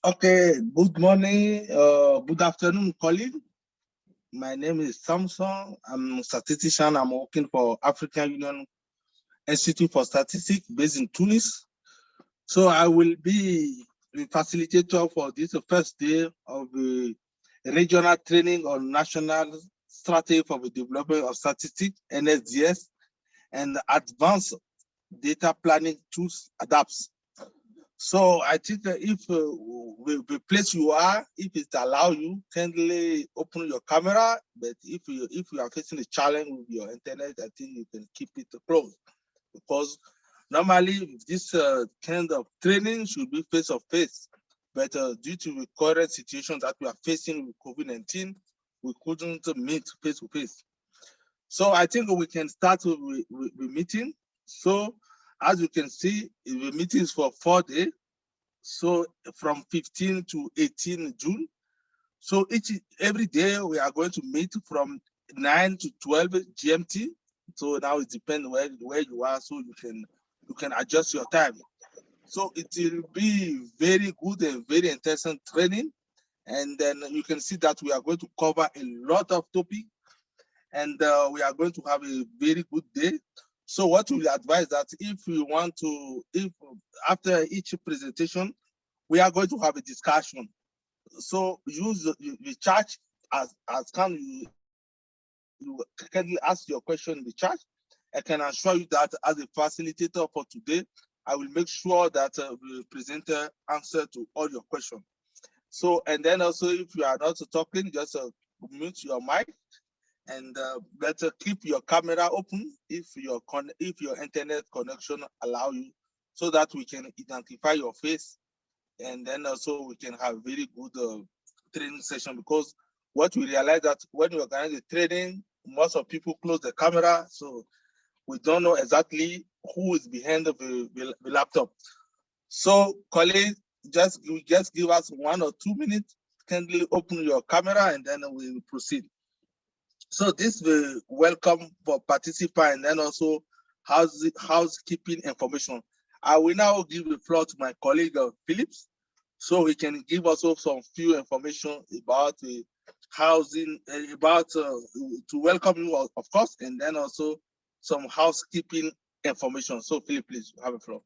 Okay, good morning, good afternoon, colleague. My name is Samson. I'm a statistician. I'm working for African Union Institute for Statistics based in Tunis. So I will be the facilitator for this first day of the regional training on national strategy for the development of statistics, NSDS, and advanced data planning tools adapts. So I think that if the place you are, if it allows you, kindly open your camera. But if you are facing a challenge with your internet, I think you can keep it closed, because normally this kind of training should be face to face. But due to the current situation that we are facing with COVID-19, we couldn't meet face to face. So I think we can start with the meeting. So as you can see, the meeting is for 4 days. So from 15 to 18 June. So every day we are going to meet from 9 to 12 GMT. So now it depends where you are, so you can adjust your time. So it will be very good and very interesting training. And then you can see that we are going to cover a lot of topics, and we are going to have a very good day. So what we advise that if you want to, if after each presentation, we are going to have a discussion. So use the chat as can you can ask your question in the chat. I can assure you that as a facilitator for today, I will make sure that the presenter answer to all your questions. So, and then also if you are not talking, just mute your mic, and better keep your camera open if your internet connection allow you, so that we can identify your face, and then also we can have very good training session. Because what we realize that when we organize the training, most of people close the camera, so we don't know exactly who is behind the laptop. So colleagues, just give us 1 or 2 minutes, kindly open your camera, and then we will proceed. So this will welcome for participants, and then also housekeeping information. I will now give the floor to my colleague Phillips, so he can give also some few information about the housing, about to welcome you, of course, and then also some housekeeping information. So Philip, please have the floor.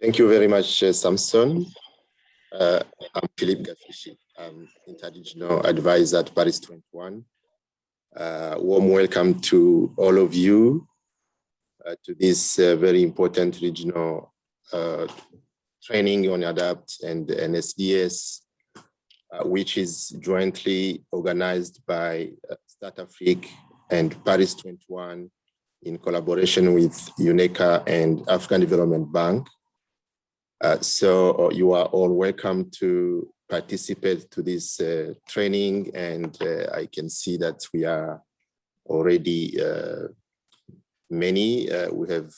Thank you very much, Samson. I'm Philippe Gafishi. I'm Interregional Advisor at PARIS21. Warm welcome to all of you to this very important regional training on ADAPT and NSDS, which is jointly organized by STATAFRIC and PARIS21 in collaboration with UNECA and African Development Bank. So you are all welcome to participate to this training, and I can see that we are already many. We have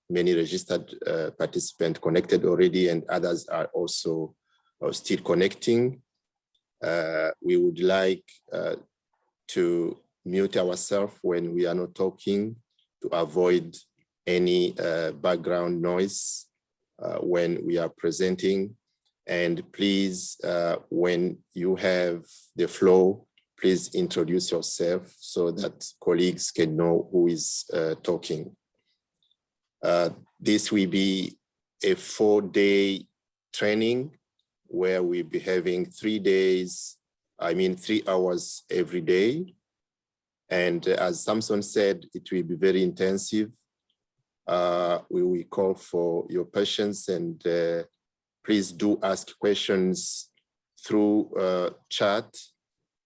many registered participants connected already, and others are also still connecting. We would like to mute ourselves when we are not talking to avoid any background noise when we are presenting. And please, when you have the floor, please introduce yourself so that colleagues can know who is talking. This will be a 4-day training where we'll be having 3 days, 3 hours every day. And as Samson said, it will be very intensive. We will call for your patience, and please do ask questions through chat.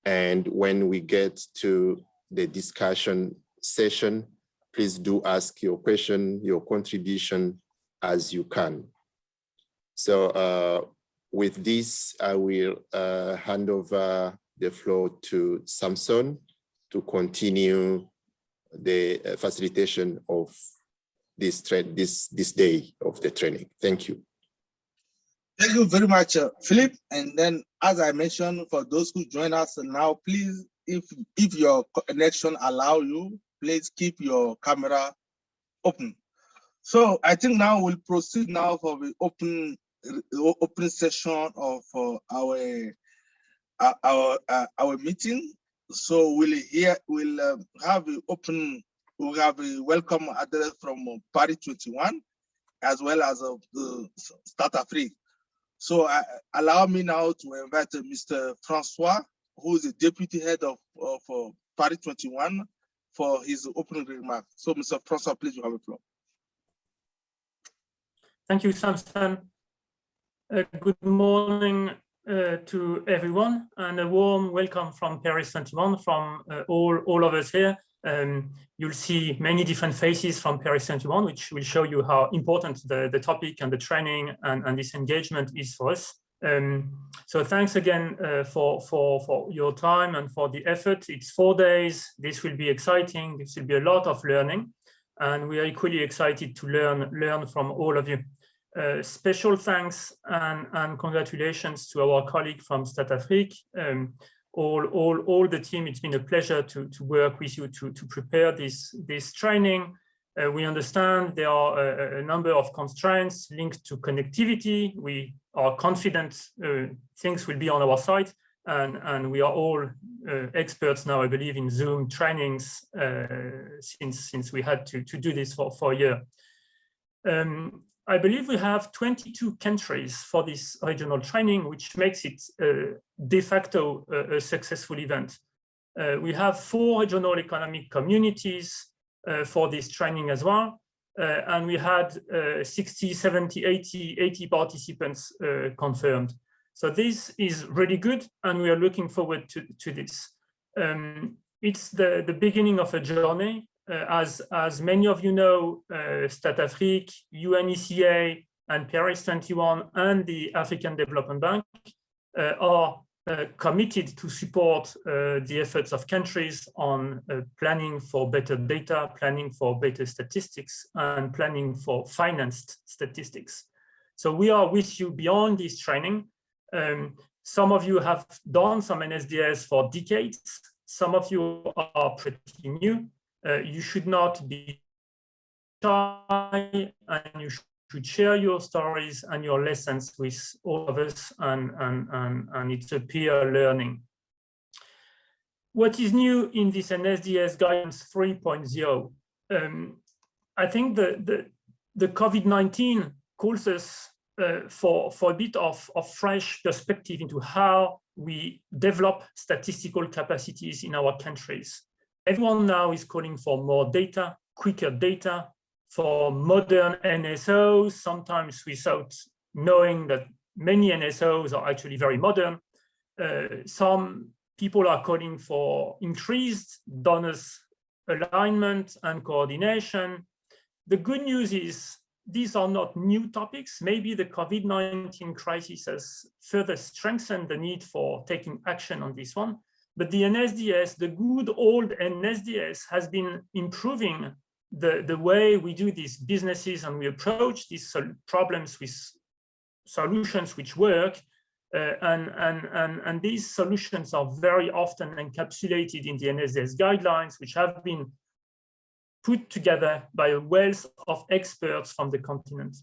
And when we get to the discussion session, please do ask your question, your contribution as you can. So with this, I will hand over the floor to Samson to continue the facilitation of this day of the training. Thank you. Thank you very much, Philip. And then, as I mentioned, for those who join us now, please, if your connection allow you, please keep your camera open. So I think now we'll proceed now for the open session of our meeting. So we'll have a welcome address from PARIS21 as well as the STATAFRIC. So allow me now to invite Mr. Francois, who is the deputy head of PARIS21, for his opening remarks. So Mr. Francois, please, you have the floor. Thank you, Samson. Good morning to everyone, and a warm welcome from PARIS21, from all of us here. You'll see many different faces from PARIS21, which will show you how important the topic and the training and this engagement is for us. So thanks again for your time and for the effort. It's 4 days. This will be exciting. This will be a lot of learning, and we are equally excited to learn from all of you. Special thanks and congratulations to our colleague from STATAFRIC, all the team. It's been a pleasure to work with you to prepare this training. We understand there are a number of constraints linked to connectivity. We are confident things will be on our side, and we are all experts now, I believe, in Zoom trainings since we had to do this for a year. I believe we have 22 countries for this regional training, which makes it de facto a successful event. We have 4 regional economic communities for this training as well. And we had 60, 70, 80 participants confirmed. So this is really good, and we are looking forward to this. It's the beginning of a journey. As many of you know, STATAFRIC, UNECA, and PARIS21 and the African Development Bank are committed to support the efforts of countries on planning for better data, planning for better statistics, and planning for financed statistics. So we are with you beyond this training. Some of you have done some NSDS for decades. Some of you are pretty new. You should not be shy, and you should share your stories and your lessons with all of us, and it's a peer learning. What is new in this NSDS Guidance 3.0? I think the COVID-19 calls us for a bit of fresh perspective into how we develop statistical capacities in our countries. Everyone now is calling for more data, quicker data, for modern NSOs, sometimes without knowing that many NSOs are actually very modern. Some people are calling for increased donors alignment and coordination. The good news is these are not new topics. Maybe the COVID-19 crisis has further strengthened the need for taking action on this one. But the NSDS, the good old NSDS, has been improving the way we do these businesses, and we approach these problems with solutions which work. And these solutions are very often encapsulated in the NSDS guidelines, which have been put together by a wealth of experts from the continent.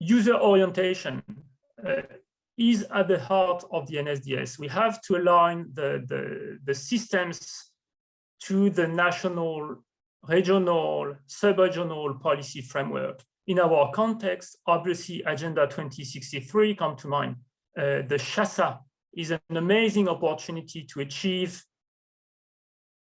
User orientation is at the heart of the NSDS. We have to align the systems to the national, regional, sub-regional policy framework. In our context, obviously, Agenda 2063 comes to mind. The SHASA is an amazing opportunity to achieve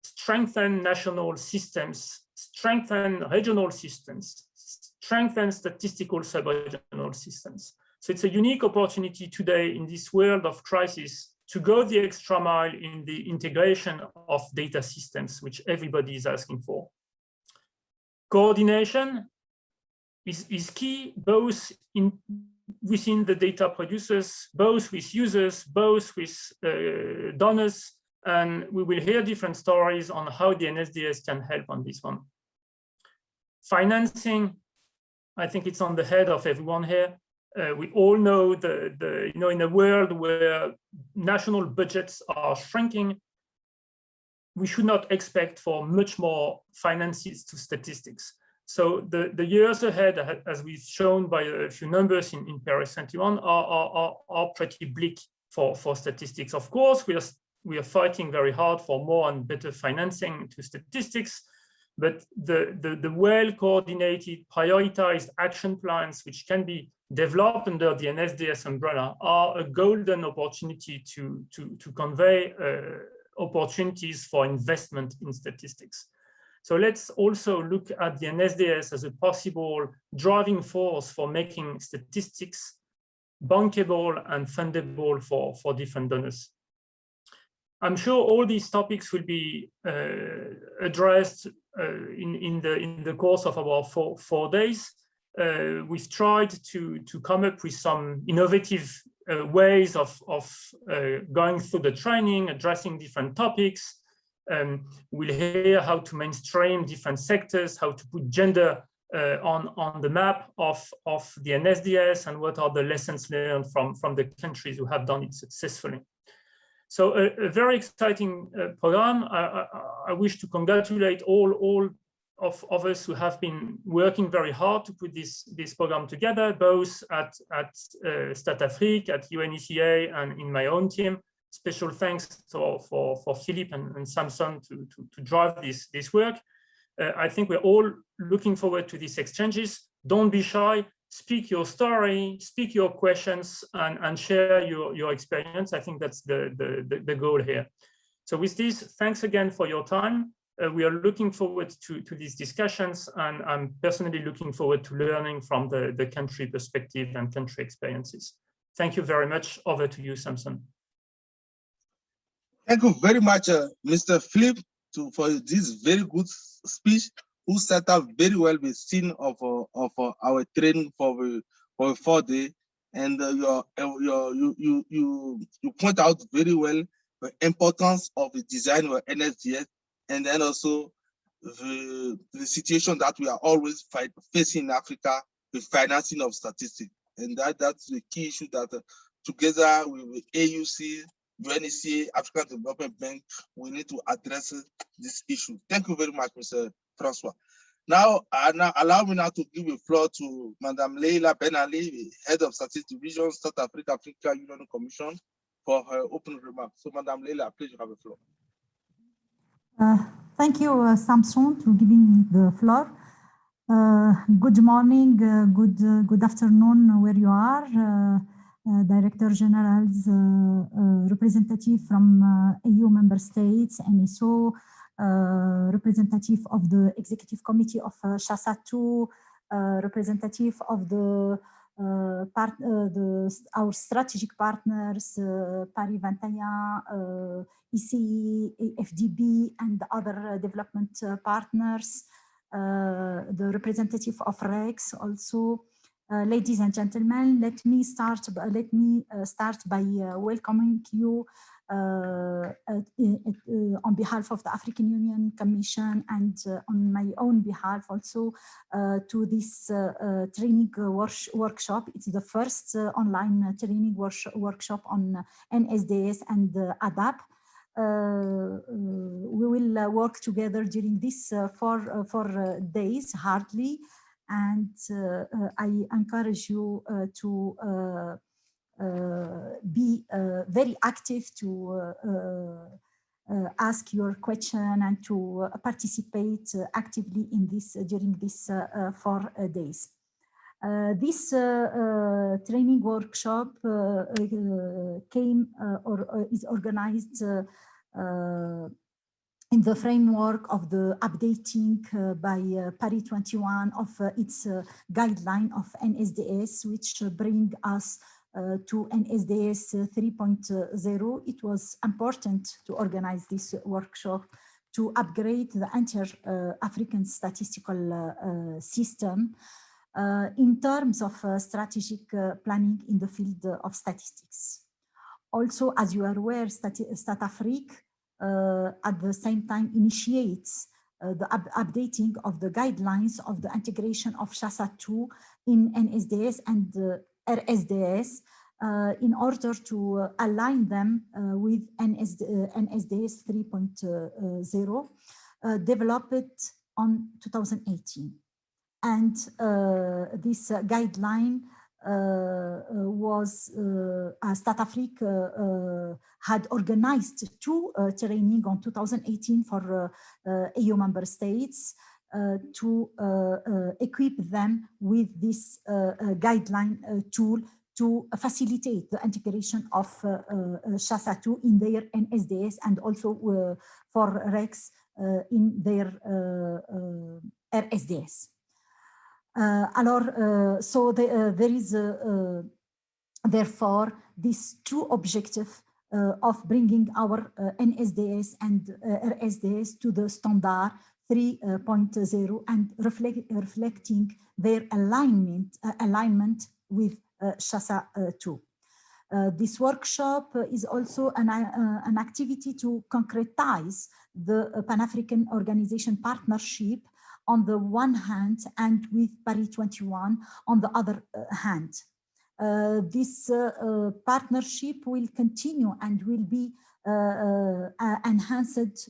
strengthen national systems, strengthen regional systems, strengthen statistical sub-regional systems. So it's a unique opportunity today in this world of crisis to go the extra mile in the integration of data systems, which everybody is asking for. Coordination is key, both within the data producers, both with users, both with donors, and we will hear different stories on how the NSDS can help on this one. Financing, I think it's on the head of everyone here. We all know in a world where national budgets are shrinking, we should not expect for much more finances to statistics. So the years ahead, as we've shown by a few numbers in PARIS21, are pretty bleak for statistics. Of course, we are fighting very hard for more and better financing to statistics, but the well-coordinated, prioritized action plans which can be developed under the NSDS umbrella are a golden opportunity to convey opportunities for investment in statistics. So let's also look at the NSDS as a possible driving force for making statistics bankable and fundable for different donors. I'm sure all these topics will be addressed in the course of our four days. We've tried to come up with some innovative ways of going through the training, addressing different topics. We'll hear how to mainstream different sectors, how to put gender on the map of the NSDS, and what are the lessons learned from the countries who have done it successfully. So a very exciting program. I wish to congratulate all of us who have been working very hard to put this program together, both at STATAFRIC, at UNECA, and in my own team. Special thanks for Philippe and Samson to drive this work. I think we're all looking forward to these exchanges. Don't be shy. Speak your story, speak your questions, and share your experience. I think that's the goal here. So with this, thanks again for your time. We are looking forward to these discussions, and I'm personally looking forward to learning from the country perspective and country experiences. Thank you very much. Over to you, Samson. Thank you very much, Mr. Philippe, for this very good speech, who set up very well the scene of our training for 4 days, and you point out very well the importance of the design of NSDS, and then also the situation that we are always facing in Africa, the financing of statistics, and that's the key issue that together with AUC, UNECA, African Development Bank, we need to address this issue. Thank you very much, Mr. Francois. Now allow me now to give the floor to Madame Leila Ben Ali, Head of Statistics Division, South Africa African Union Commission, for her opening remarks. So, Madame Leila, please, you have the floor. Thank you, Samson, to giving me the floor. Good morning, good afternoon, where you are. Director Generals, representative from EU member states, and also representative of the Executive Committee of SHASA2, representative of our strategic partners, PARIS21, ECE, FDB, and other development partners, the representative of REX also. Ladies and gentlemen, let me start by welcoming you on behalf of the African Union Commission, and on my own behalf also, to this training workshop. It's the first online training workshop on NSDS and ADAPT. We will work together during this 4 days hardly, and I encourage you to be very active, to ask your question and to participate actively in this during this 4 days. This training workshop is organized in the framework of the updating by PARIS21 of its guideline of NSDS, which bring us to NSDS 3.0. It was important to organize this workshop to upgrade the entire African statistical system in terms of strategic planning in the field of statistics. Also, as you are aware, STATAFRIC at the same time initiates the updating of the guidelines of the integration of SHASA2 in NSDS and RSDS in order to align them with NSDS 3.0 developed on 2018. And this guideline was STATAFRIC had organized two training on 2018 for EU member states to equip them with this guideline tool to facilitate the integration of SHASA2 in their NSDS and also for REX in their RSDS. So there is therefore these two objectives of bringing our NSDS and RSDS to the standard 3.0 and reflecting their alignment with SHASA2. This workshop is also an activity to concretize the Pan-African Organization partnership on the one hand and with PARI21 on the other hand. This partnership will continue and will be enhanced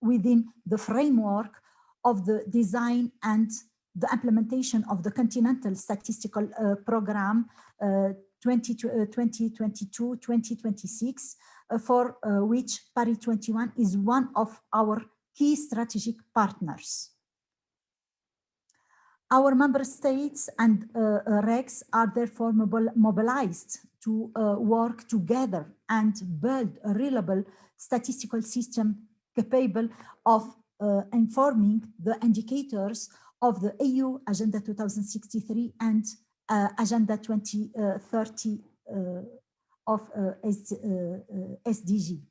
within the framework of the design and the implementation of the Continental Statistical Program 2022-2026, for which PARI21 is one of our key strategic partners. Our member states and RECs are therefore mobilized to work together and build a reliable statistical system capable of informing the indicators of the EU Agenda 2063 and Agenda 2030 of SDG.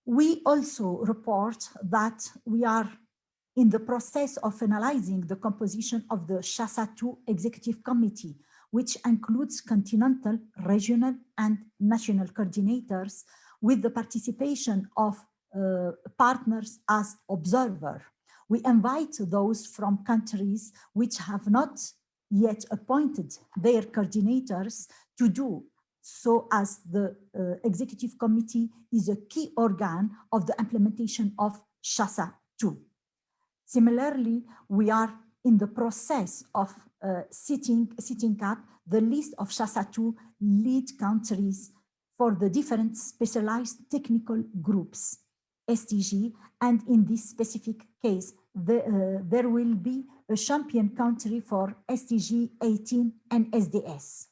We also report that we are in the process of finalizing the composition of the SHASA2 Executive Committee, which includes continental, regional, and national coordinators with the participation of partners as observer. We invite those from countries which have not yet appointed their coordinators to do so, as the Executive Committee is a key organ of the implementation of SHASA2. Similarly, we are in the process of setting up the list of SHASA2 lead countries for the different specialized technical groups, SDG, and in this specific case, there will be a champion country for SDG 18 and SDS.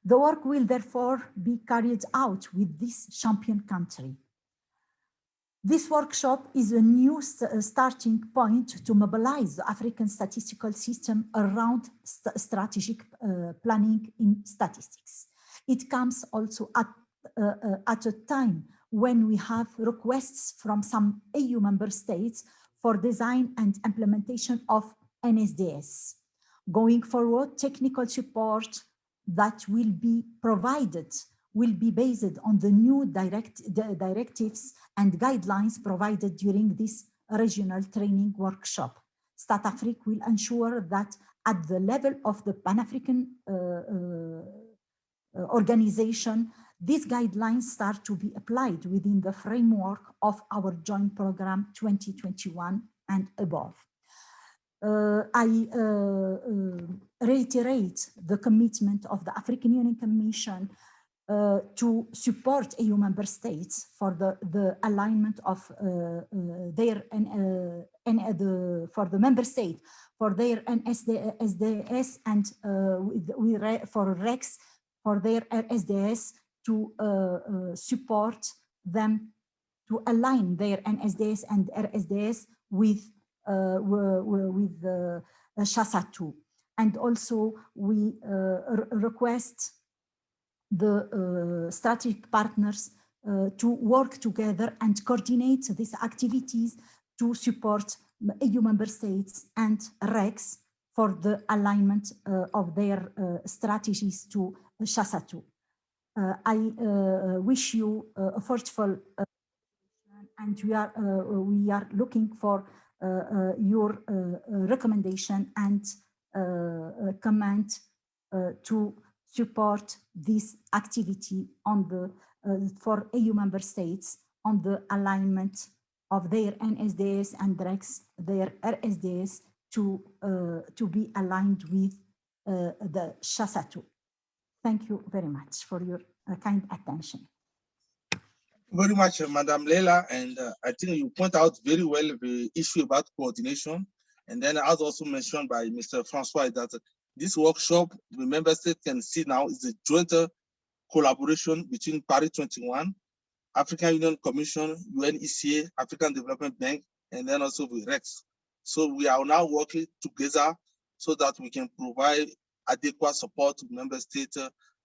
The work will therefore be carried out with this champion country. This workshop is a new starting point to mobilize the African statistical system around strategic planning in statistics. It comes also at a time when we have requests from some EU member states for design and implementation of NSDS. Going forward, technical support that will be provided will be based on the new directives and guidelines provided during this regional training workshop. STATAFRIC will ensure that at the level of the Pan-African organization, these guidelines start to be applied within the framework of our joint program 2021 and above. I reiterate the commitment of the African Union Commission to support EU member states for the alignment of for the member state for their NSDS and for REX for their RSDS to support them to align their NSDS and RSDS with SHASA2. And also we request the strategic partners to work together and coordinate these activities to support EU member states and RECs for the alignment of their strategies to SHASA2. I wish you a fruitful and we are looking for your recommendation and comment to support this activity on the for EU member states on the alignment of their NSDS and RECs, their RSDS to be aligned with the SHASA2. Thank you very much for your kind attention. Very much, Madam Leila, and I think you point out very well the issue about coordination. And then, as also mentioned by Mr. Francois, that this workshop, the member state can see now, is a joint collaboration between Paris21, African Union Commission, UNECA, African Development Bank, and then also with REX. So we are now working together so that we can provide adequate support to member states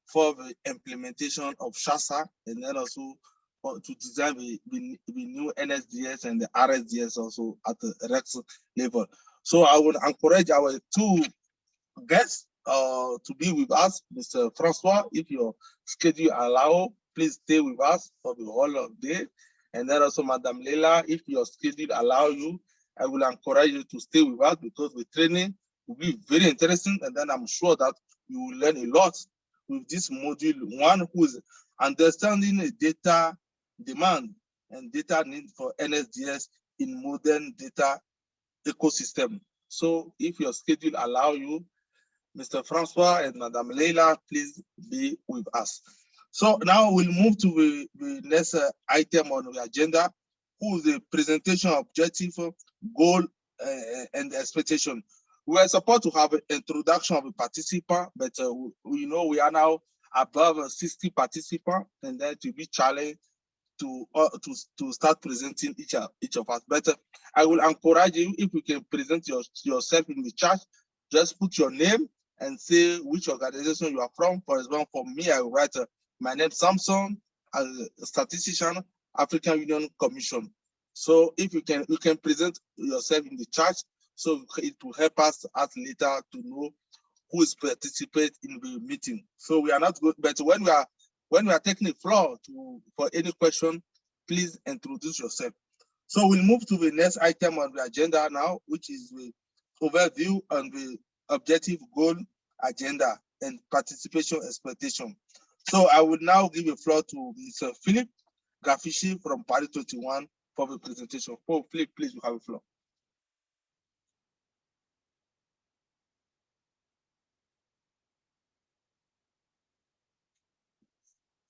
for the implementation of SHASA, and then also to design the new NSDS and the RSDS also at the REX level. So I would encourage our two guests to be with us. Mr. Francois, if your schedule allow, please stay with us for the whole of the day. And then also Madam Leila, if your schedule allow you, I will encourage you to stay with us because the training will be very interesting. And then I'm sure that you will learn a lot with this module one, who is understanding the data demand and data need for NSDS in modern data ecosystem. So if your schedule allow you, Mr. Francois and Madam Leila, please be with us. So now we'll move to the next item on the agenda, who is the presentation objective, goal, and expectation. We are supposed to have an introduction of the participant, but we know we are now above 60 participants, and then to be challenged to start presenting each of us. But I will encourage you, if you can present yourself in the chat, just put your name and say which organization you are from. For example, for me, I will write my name Samson, as a statistician, African Union Commission. So if you can present yourself in the chat, so it will help us later to know who is participating in the meeting. So we are not good, but when we are taking the floor for any question, please introduce yourself. So we'll move to the next item on the agenda now, which is the overview on the objective, goal, agenda, and participation expectation. So I will now give the floor to Mr. Philip Gafishi from Paris21 for the presentation. Oh, Philip, please, you have the floor.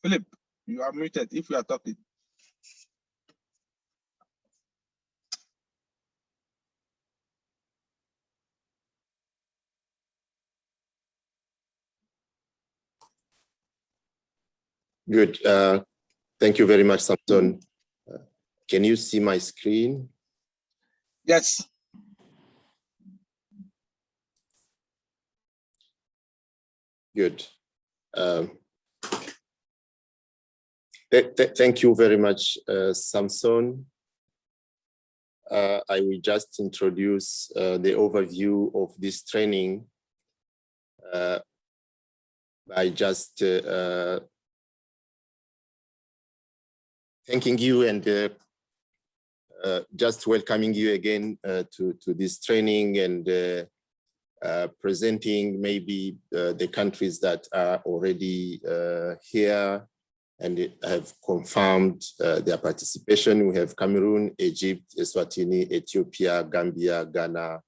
Philip, you are muted if you are talking. Good. Thank you very much, Samson. Can you see my screen? Yes. Good. Thank you very much, Samson. I will just introduce the overview of this training by just thanking you and just welcoming you again to this training and presenting maybe the countries that are already here and have confirmed their participation. We have Cameroon, Egypt, Eswatini, Ethiopia, Gambia, Ghana,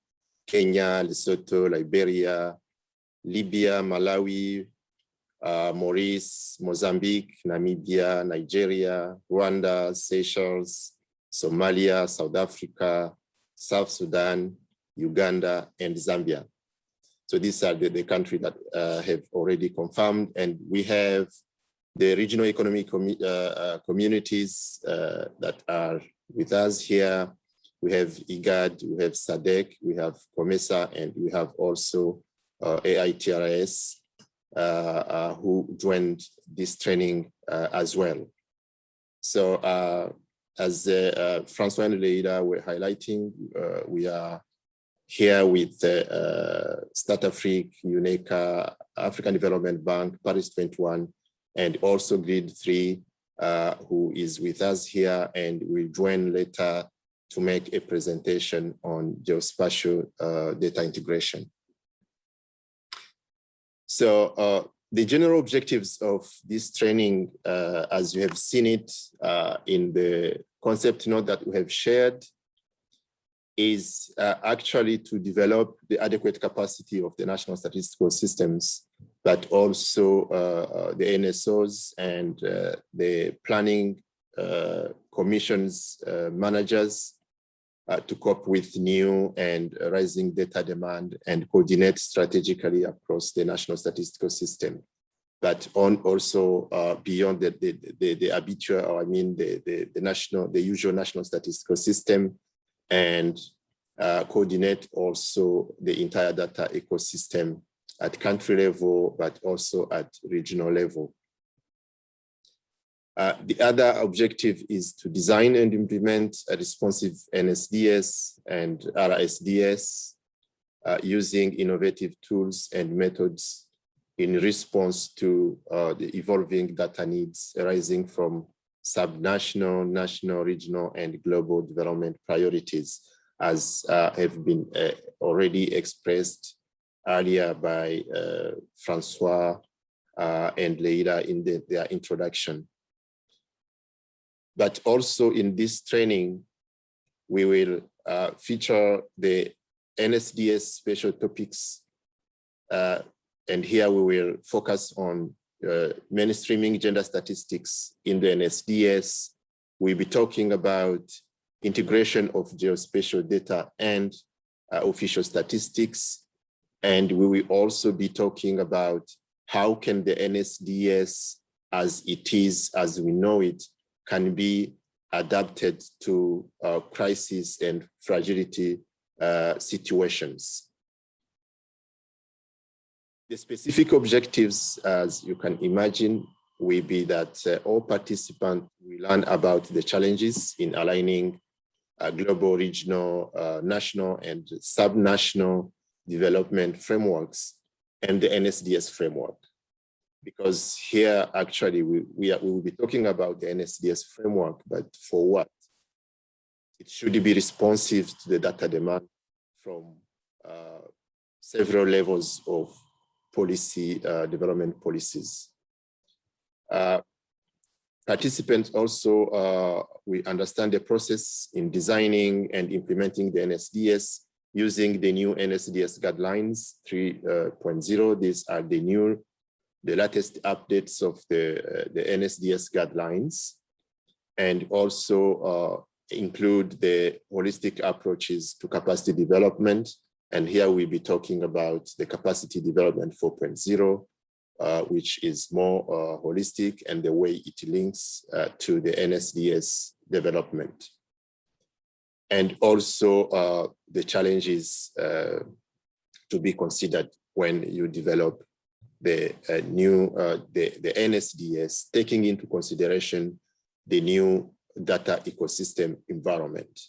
Kenya, Lesotho, Liberia, Libya, Malawi, Maurice, Mozambique, Namibia, Nigeria, Rwanda, Seychelles, Somalia, South Africa, South Sudan, Uganda, and Zambia. So these are the countries that have already confirmed, and we have the regional economic communities that are with us here. We have IGAD, we have SADC, we have COMESA, and we have also AITRS who joined this training as well. So as Francois and Leila were highlighting, we are here with STATAFRIC, UNECA, African Development Bank, Paris21, and also Grid 3, who is with us here and will join later to make a presentation on geospatial data integration. So the general objectives of this training, as you have seen it in the concept note that we have shared, is actually to develop the adequate capacity of the national statistical systems, but also the NSOs and the planning commissions managers to cope with new and rising data demand and coordinate strategically across the national statistical system. But also beyond the habitual, or I mean the usual national statistical system, and coordinate also the entire data ecosystem at country level, but also at regional level. The other objective is to design and implement a responsive NSDS and RSDS using innovative tools and methods in response to the evolving data needs arising from subnational, national, regional, and global development priorities, as have been already expressed earlier by Francois and Leila in their introduction. But also in this training, we will feature the NSDS special topics. And here we will focus on mainstreaming gender statistics in the NSDS. We'll be talking about integration of geospatial data and official statistics. And we will also be talking about how can the NSDS as it is, as we know it, can be adapted to crisis and fragility situations. The specific objectives, as you can imagine, will be that all participants will learn about the challenges in aligning global, regional, national, and subnational development frameworks and the NSDS framework. Because here, actually, we will be talking about the NSDS framework, but for what? It should be responsive to the data demand from several levels of policy, development policies. Participants also will understand the process in designing and implementing the NSDS using the new NSDS guidelines 3.0. These are the latest updates of the NSDS guidelines, and also include the holistic approaches to capacity development. And here we'll be talking about the capacity development 4.0, which is more holistic, and the way it links to the NSDS development. And also the challenges to be considered when you develop the the NSDS, taking into consideration the new data ecosystem environment.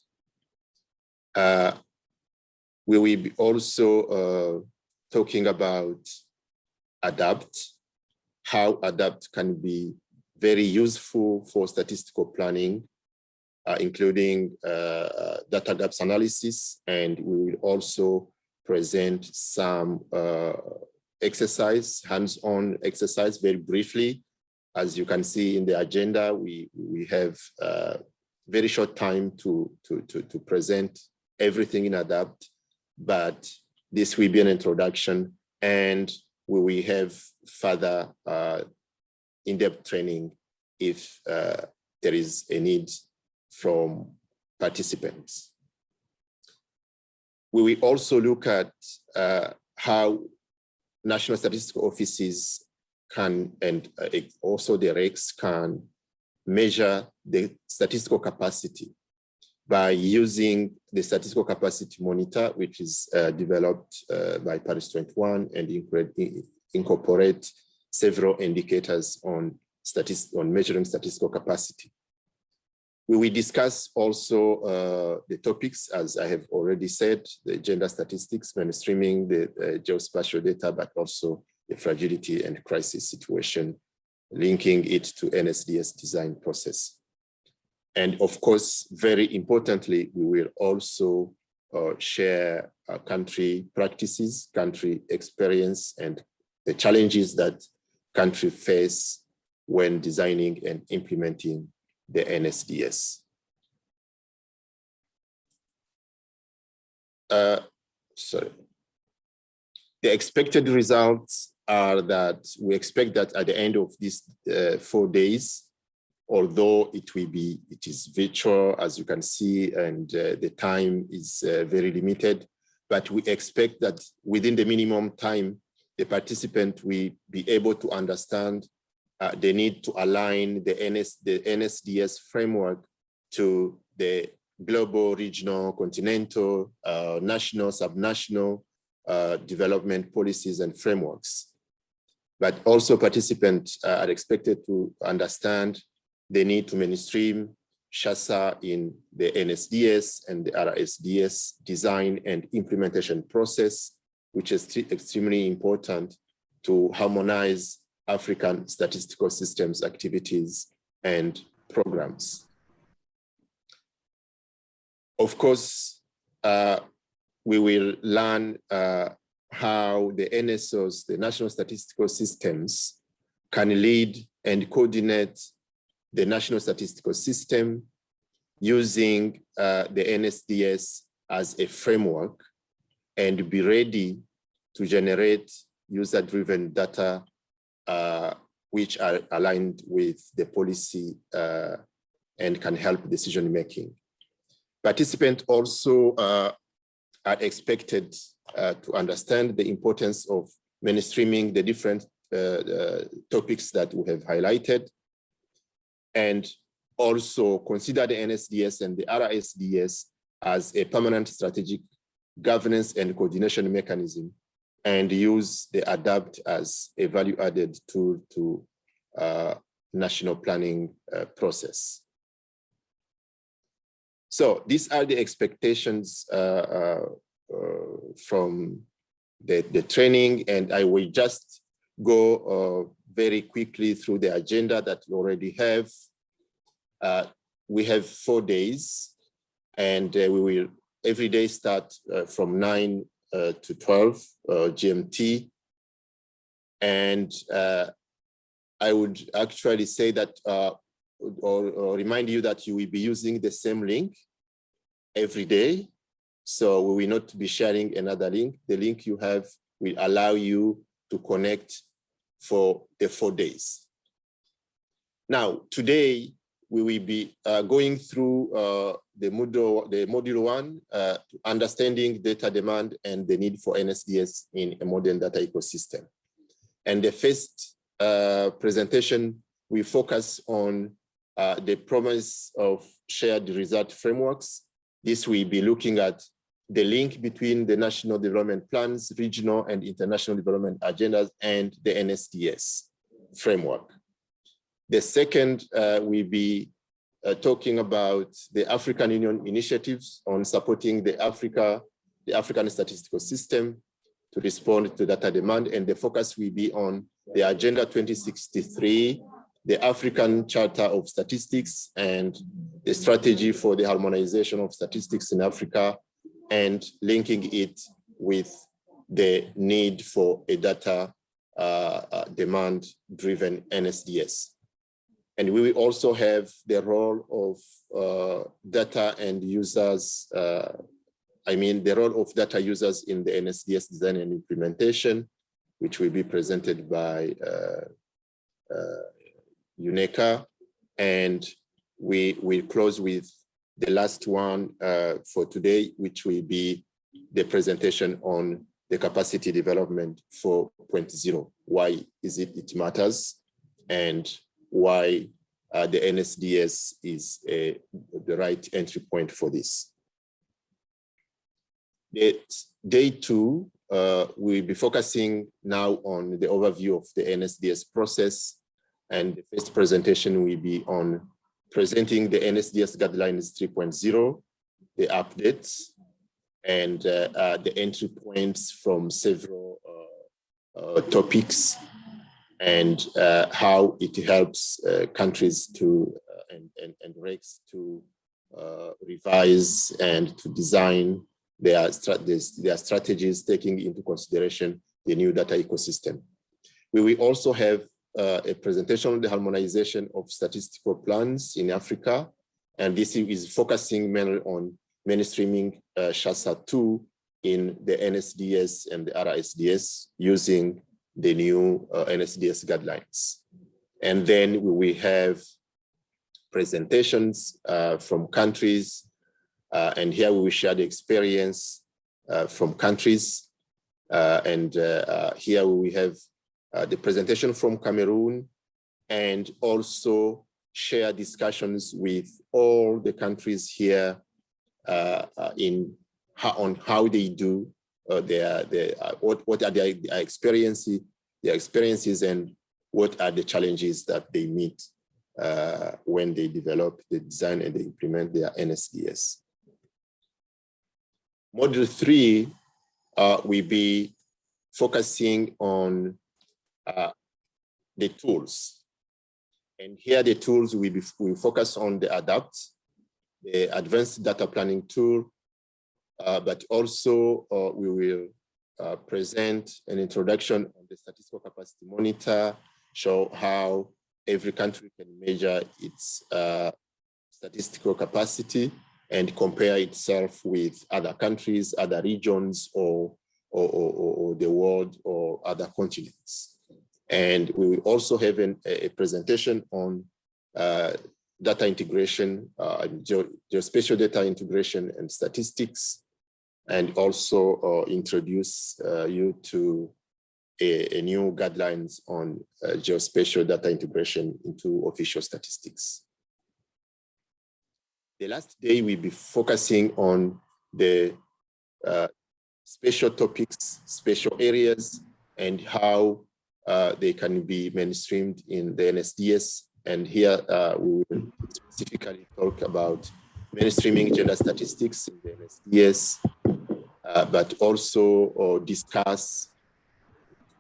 We will be also talking about ADAPT, how ADAPT can be very useful for statistical planning, including data gaps analysis, and we will also present some exercise, hands-on exercise very briefly. As you can see in the agenda, we have very short time to present everything in ADAPT, but this will be an introduction, and we will have further in-depth training if there is a need from participants. We will also look at how national statistical offices can, and also the RECs can measure the statistical capacity by using the statistical capacity monitor, which is developed by PARIS21 and incorporate several indicators on measuring statistical capacity. We will discuss also the topics, as I have already said, the gender statistics, mainstreaming, the geospatial data, but also the fragility and crisis situation, linking it to NSDS design process. And of course, very importantly, we will also share country practices, country experience, and the challenges that countries face when designing and implementing the NSDS. sorry. The expected results are that we expect that at the end of these 4 days, although it is virtual, as you can see, and the time is very limited, but we expect that within the minimum time, the participant will be able to understand the need to align the NSDS framework to the global, regional, continental, national, subnational development policies and frameworks. But also participants are expected to understand the need to mainstream SHASA in the NSDS and the RSDS design and implementation process, which is extremely important to harmonize African statistical systems activities and programs. Of course, we will learn how the NSOs, the National Statistical Systems, can lead and coordinate the National Statistical System using the NSDS as a framework and be ready to generate user-driven data which are aligned with the policy and can help decision-making. Participants also are expected to understand the importance of mainstreaming the different topics that we have highlighted, and also consider the NSDS and the RSDS as a permanent strategic governance and coordination mechanism, and use the ADAPT as a value-added tool to national planning process. So these are the expectations from the training, and I will just go very quickly through the agenda that we already have. We have 4 days, and we will every day start from 9 to 12 GMT. And I would actually say that or remind you that you will be using the same link every day. So we will not be sharing another link. The link you have will allow you to connect for the 4 days. Now, today, we will be going through the module 1, understanding data demand and the need for NSDS in a modern data ecosystem. And the first presentation, we focus on the promise of shared result frameworks. This will be looking at the link between the national development plans, regional and international development agendas, and the NSDS framework. The second will be talking about the African Union initiatives on supporting the African statistical system to respond to data demand, and the focus will be on the Agenda 2063, the African Charter of Statistics, and the strategy for the harmonization of statistics in Africa, and linking it with the need for a data demand-driven NSDS. And we will also have the role of data and users, the role of data users in the NSDS design and implementation, which will be presented by UNECA. And we will close with the last one for today, which will be the presentation on the capacity development 4.0. Why is it matters, and why the NSDS is the right entry point for this. Day 2, we'll be focusing now on the overview of the NSDS process, and the first presentation will be on presenting the NSDS guidelines 3.0, the updates, and the entry points from several topics, and how it helps countries to and regs to revise and to design their strategies, taking into consideration the new data ecosystem. We will also have a presentation on the harmonization of statistical plans in Africa, and this is focusing mainly on mainstreaming SHASA 2 in the NSDS and the RSDS using the new NSDS guidelines. And then we have presentations from countries, and here we will share the experience from countries. Here we have the presentation from Cameroon, and also share discussions with all the countries here on how they do what are their experiences, and what are the challenges that they meet when they develop, they design, and they implement their NSDS. Module 3 will be focusing on the tools. And here the tools will focus on the ADAPT, the Advanced Data Planning Tool, but also we will present an introduction on the Statistical Capacity Monitor, show how every country can measure its statistical capacity and compare itself with other countries, other regions, or the world, or other continents. And we will also have a presentation on data integration, geospatial data integration and statistics, and also introduce you to a new guidelines on geospatial data integration into official statistics. The last day we'll be focusing on the spatial topics, spatial areas, and how they can be mainstreamed in the NSDS. And here we will specifically talk about mainstreaming gender statistics in the NSDS, but also discuss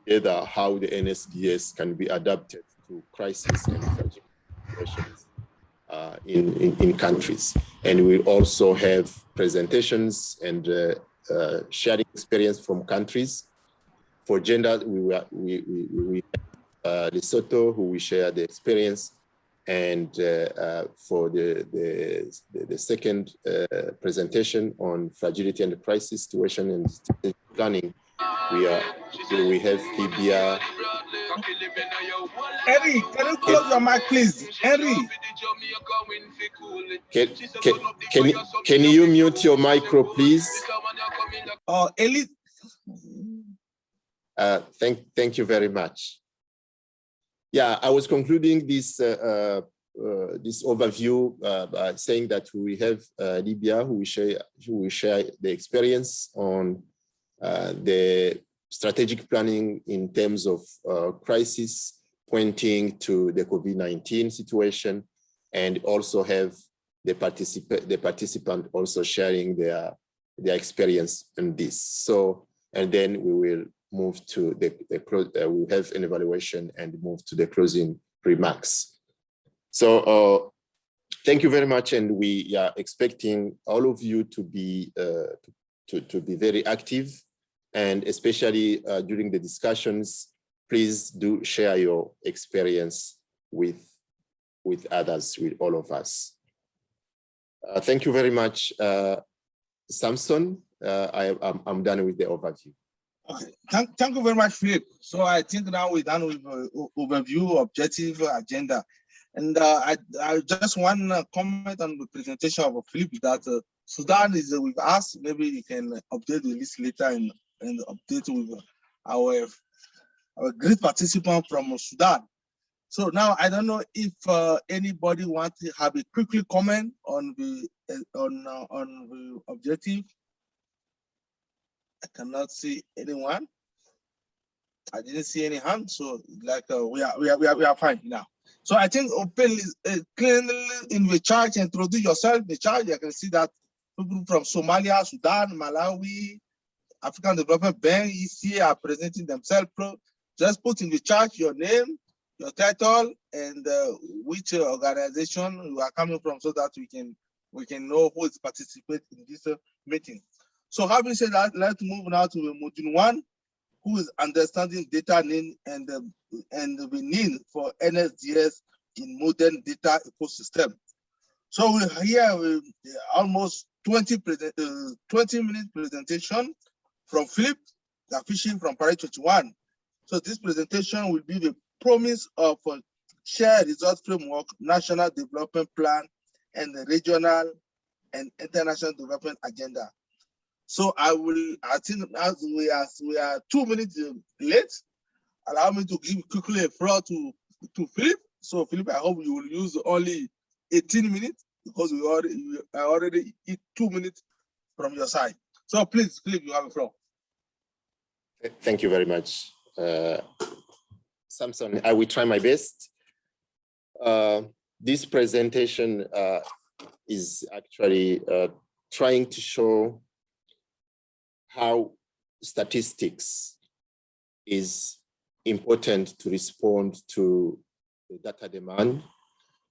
together how the NSDS can be adapted to crisis and fragile situations in countries. And we also have presentations and sharing experience from countries. For gender, we have Lesotho, who will share the experience. And for the second presentation on fragility and crisis situation and planning, we have Libya. Henry, can you close your mic, please? Henry. Can you mute your micro, please? Elite. Thank you very much. Yeah, I was concluding this this overview by saying that we have Libya, who will share the experience on the strategic planning in terms of crisis, pointing to the COVID-19 situation, and also have the participant also sharing their experience in this. So, and then we will move to we'll have an evaluation and move to the closing remarks. So thank you very much, and we are expecting all of you to be very active, and especially during the discussions, please do share your experience with others, with all of us. Thank you very much, Samson. I'm done with the overview. Okay. Thank you very much, Philip. So I think now we're done with overview, objective, agenda. And I just want to comment on the presentation of Philip that Sudan is with us. Maybe you can update the list later and update with our great participant from Sudan. So now I don't know if anybody wants to have a quick comment on the objective. I cannot see anyone. I didn't see any hand, so like we are fine now. So I think open clearly in the chart, introduce yourself. The chart, you can see that people from Somalia, Sudan, Malawi, African Development Bank, EC are presenting themselves. Just put in the chart your name, your title, and which organization you are coming from, so that we can know who is participating in this meeting. So having said that, let's move now to module 1, who is understanding data need and the need for NSDS in modern data ecosystem. So we here almost 20-minute presentation from Philip, the fishing from Paris21. So this presentation will be the promise of a shared results framework, national development plan, and the regional and international development agenda. So I think as we are 2 minutes late, allow me to give quickly a floor to Philip. So Philip, I hope you will use only 18 minutes because we already eat 2 minutes from your side. So please, Philip, you have a floor. Thank you very much, Samson. I will try my best. This presentation is actually trying to show how statistics is important to respond to the data demand,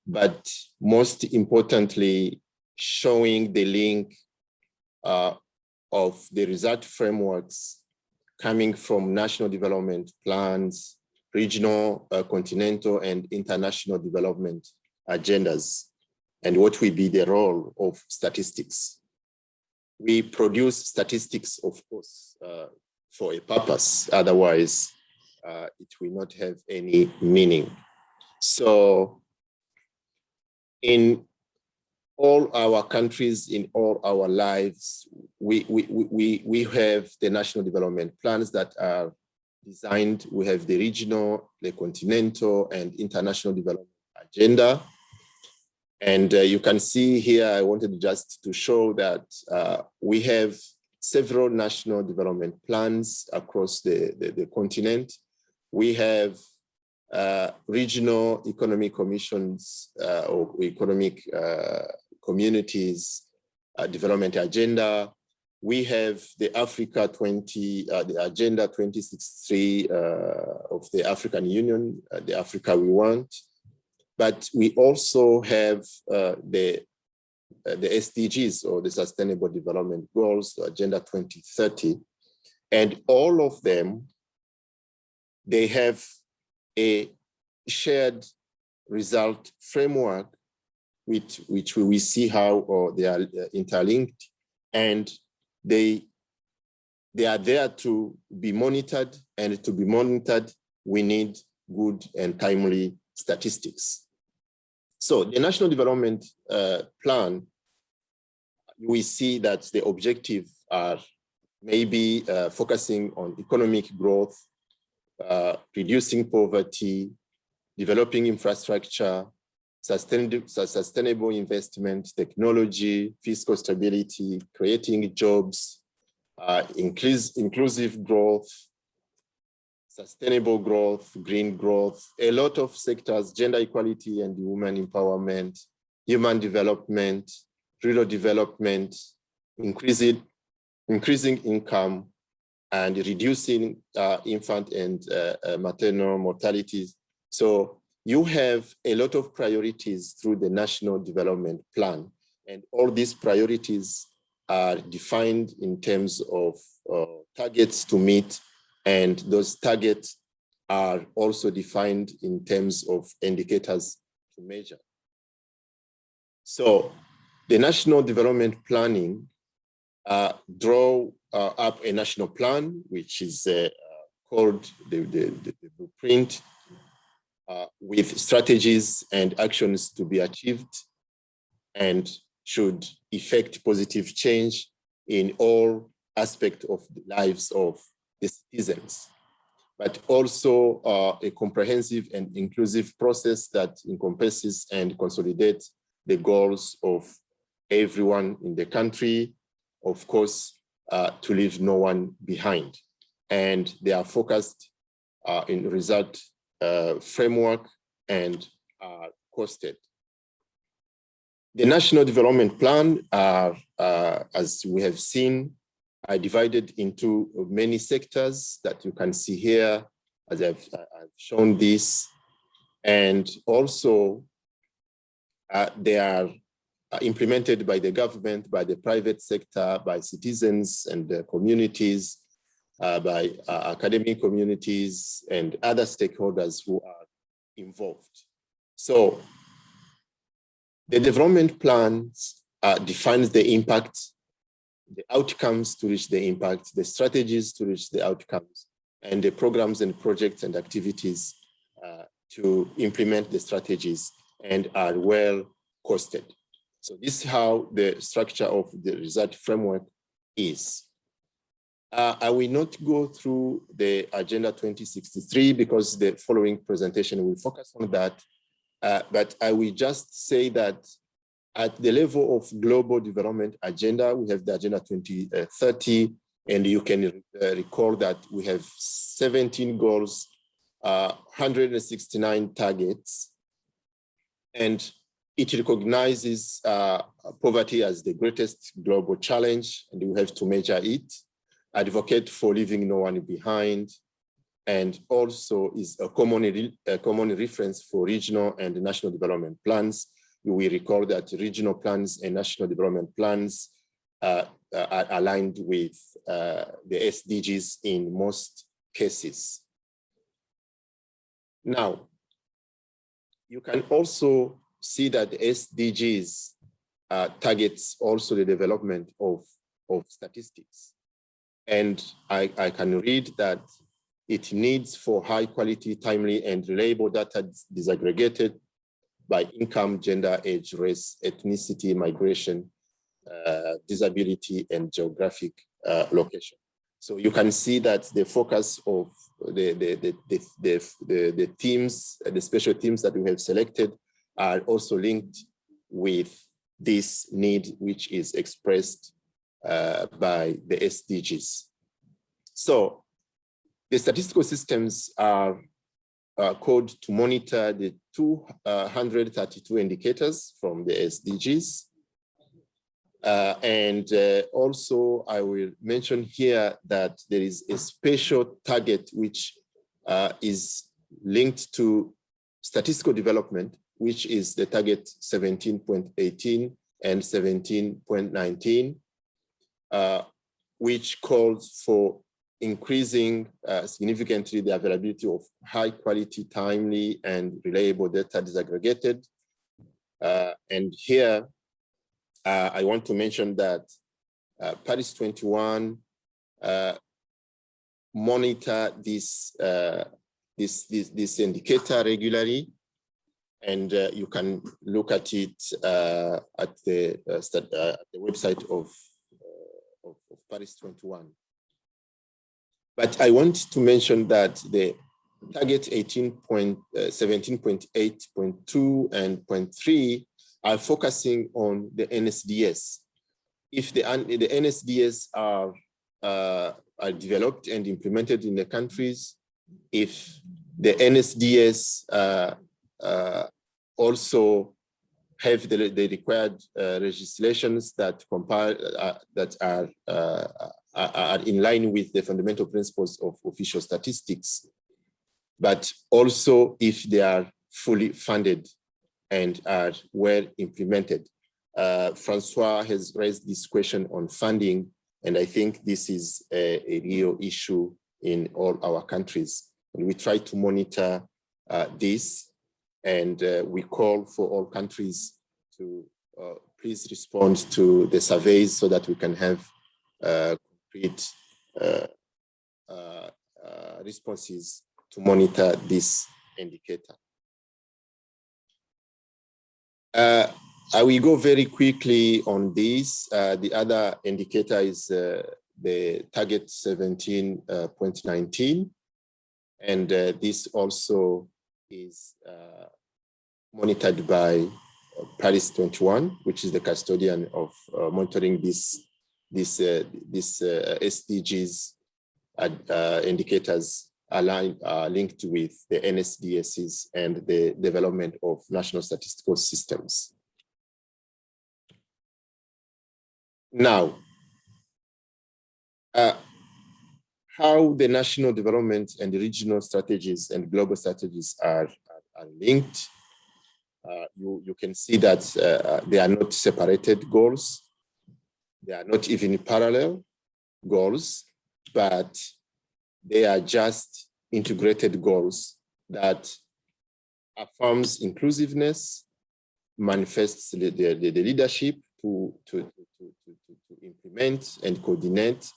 but most importantly, showing the link of the result frameworks coming from national development plans, regional, continental, and international development agendas, and what will be the role of statistics. We produce statistics, of course, for a purpose, otherwise it will not have any meaning. So in all our countries, in all our lives, we have the national development plans that are designed. We have the regional, the continental, and international development agenda. And you can see here, I wanted just to show that we have several national development plans across the continent. We have regional economic commissions or economic communities development agenda. We have the Africa 20, the Agenda 2063 of the African Union, the Africa we want. But we also have the SDGs, or the Sustainable Development Goals, the Agenda 2030. And all of them, they have a shared result framework which we see how they are interlinked, and they are there to be monitored, and to be monitored, we need good and timely statistics. So the National Development Plan, we see that the objectives are maybe focusing on economic growth, reducing poverty, developing infrastructure, sustainable investment, technology, fiscal stability, creating jobs, inclusive growth, sustainable growth, green growth, a lot of sectors, gender equality and women empowerment, human development, rural development, increasing income, and reducing infant and maternal mortalities. So you have a lot of priorities through the National Development Plan, and all these priorities are defined in terms of targets to meet, and those targets are also defined in terms of indicators to measure. So the National Development Planning draw up a national plan, which is called the blueprint, with strategies and actions to be achieved, and should effect positive change in all aspects of the lives of the citizens, but also a comprehensive and inclusive process that encompasses and consolidates the goals of everyone in the country, of course, to leave no one behind. And they are focused in result framework and are costed. The National Development Plan are, as we have seen, are divided into many sectors that you can see here, as I've shown this. And also, they are implemented by the government, by the private sector, by citizens and communities, by academic communities and other stakeholders who are involved. So the development plans defines the impact the outcomes to reach the impact, the strategies to reach the outcomes, and the programs and projects and activities to implement the strategies and are well costed. So this is how the structure of the result framework is. I will not go through the Agenda 2063 because the following presentation will focus on that, but I will just say that at the level of global development agenda, we have the Agenda 2030, and you can recall that we have 17 goals, 169 targets, and it recognizes poverty as the greatest global challenge, and we have to measure it, advocate for leaving no one behind, and also is a common reference for regional and national development plans. We recall that regional plans and national development plans are aligned with the SDGs in most cases. Now, you can also see that the SDGs targets also the development of statistics. And I can read that it needs for high quality, timely, and reliable data disaggregated by income, gender, age, race, ethnicity, migration, disability, and geographic location. So you can see that the focus of the teams, the special teams that we have selected are also linked with this need, which is expressed by the SDGs. So the statistical systems are code to monitor the 232 indicators from the SDGs. Also, I will mention here that there is a special target which is linked to statistical development, which is the target 17.18 and 17.19, which calls for increasing significantly the availability of high quality, timely, and reliable data disaggregated. And here, I want to mention that PARIS21 monitor this indicator regularly, and you can look at it at the website of PARIS21. But I want to mention that the target 17.8.2 and 0.3 are focusing on the NSDS. If the NSDS are developed and implemented in the countries, if the NSDS also have the required legislations that compile that are in line with the fundamental principles of official statistics, but also if they are fully funded and are well implemented. Francois has raised this question on funding, and I think this is a real issue in all our countries. And we try to monitor this, and we call for all countries to please respond to the surveys so that we can have concrete responses to monitor this indicator. I will go very quickly on this. The other indicator is the target 17.19, and this also is monitored by PARIS21, which is the custodian of monitoring this SDGs indicators linked with the NSDSs and the development of national statistical systems. Now, how the national development and the regional strategies and global strategies are linked. You can see that they are not separated goals. They are not even parallel goals, but they are just integrated goals that affirms inclusiveness, manifests the leadership to implement implement and coordinate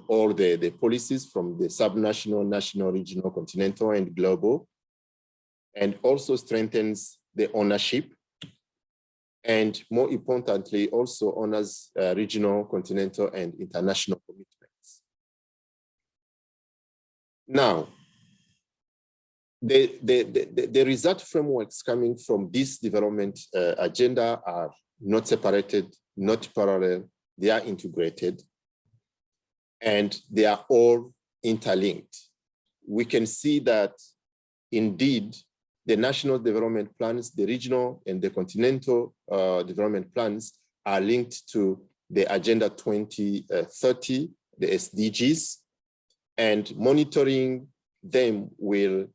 all the policies from the subnational, national, regional, continental, and global, and also strengthens the ownership, and more importantly, also honors regional, continental, and international commitments. Now, the result frameworks coming from this development agenda are not separated, not parallel, they are integrated, and they are all interlinked. We can see that indeed the national development plans, the regional and the continental development plans are linked to the Agenda 2030, the SDGs, and monitoring them will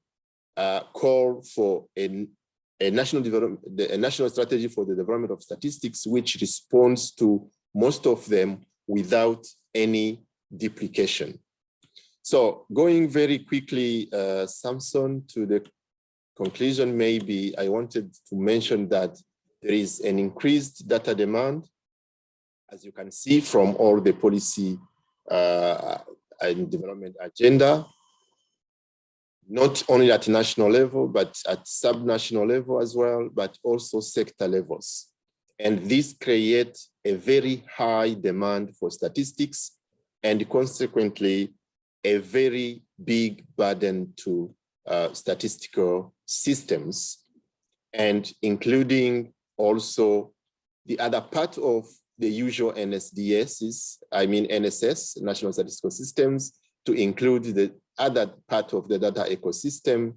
call for a national strategy for the development of statistics, which responds to most of them without any duplication. So going very quickly, Samson, to the conclusion, maybe I wanted to mention that there is an increased data demand, as you can see from all the policy and development agenda, not only at national level, but at subnational level as well, but also sector levels. And this creates a very high demand for statistics and consequently a very big burden to statistical systems, and including also the other part of the usual NSDSs, I mean NSS, National Statistical Systems, to include the other part of the data ecosystem,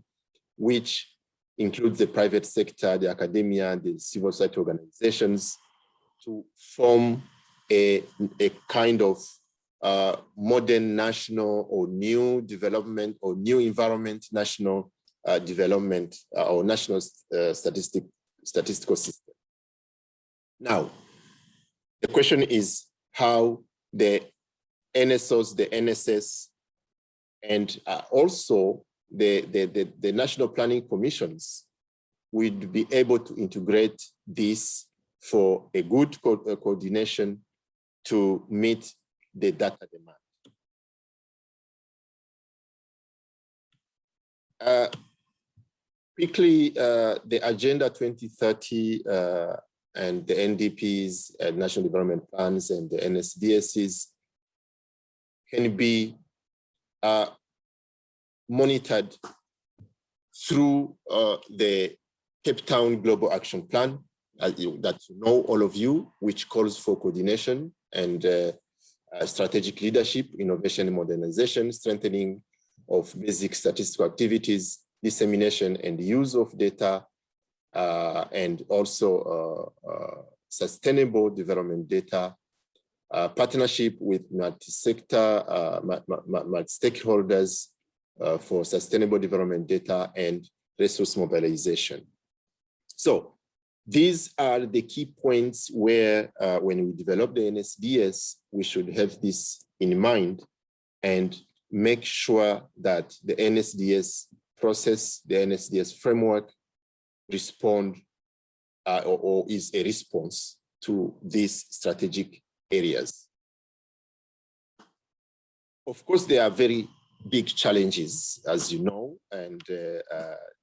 which includes the private sector, the academia, the civil society organizations, to form a kind of modern national or new development or new environment national development or national statistical system. Now, the question is how the NSOs, the NSS, and also the national planning commissions would be able to integrate this for a good coordination to meet the data demand. Quickly, the Agenda 2030 and the NDPs, National Development Plans, and the NSDSs can be monitored through the Cape Town Global Action Plan, that you know, all of you, which calls for coordination and strategic leadership, innovation and modernization, strengthening of basic statistical activities, dissemination and use of data, and also sustainable development data, partnership with multi-sector, multi-stakeholders for sustainable development data and resource mobilization. So these are the key points where when we develop the NSDS, we should have this in mind and make sure that the NSDS process, the NSDS framework respond or is a response to these strategic areas. Of course, there are very big challenges, as you know, and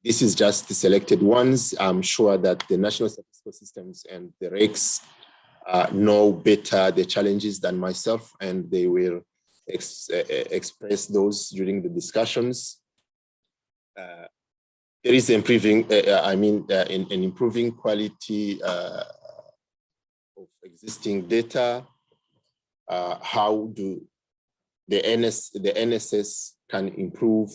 this is just the selected ones. I'm sure that the National Statistical Systems and the RECs know better the challenges than myself, and they will express those during the discussions. There is improving, an improving quality of existing data. How do the NSS can improve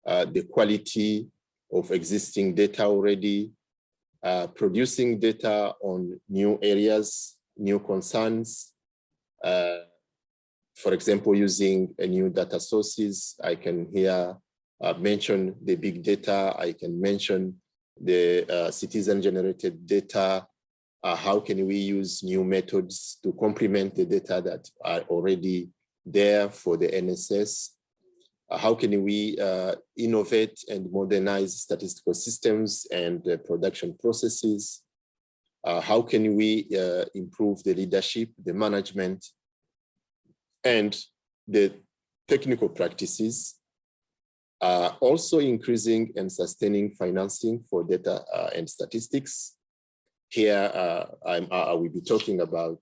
the quality of existing data already, producing data on new areas, new concerns. For example, using new data sources. I can here mention the big data. I can mention the citizen-generated data. How can we use new methods to complement the data that are already there for the NSS? How can we innovate and modernize statistical systems and production processes? How can we improve the leadership, the management, And the technical practices are also increasing and sustaining financing for data and statistics. Here, I will be talking about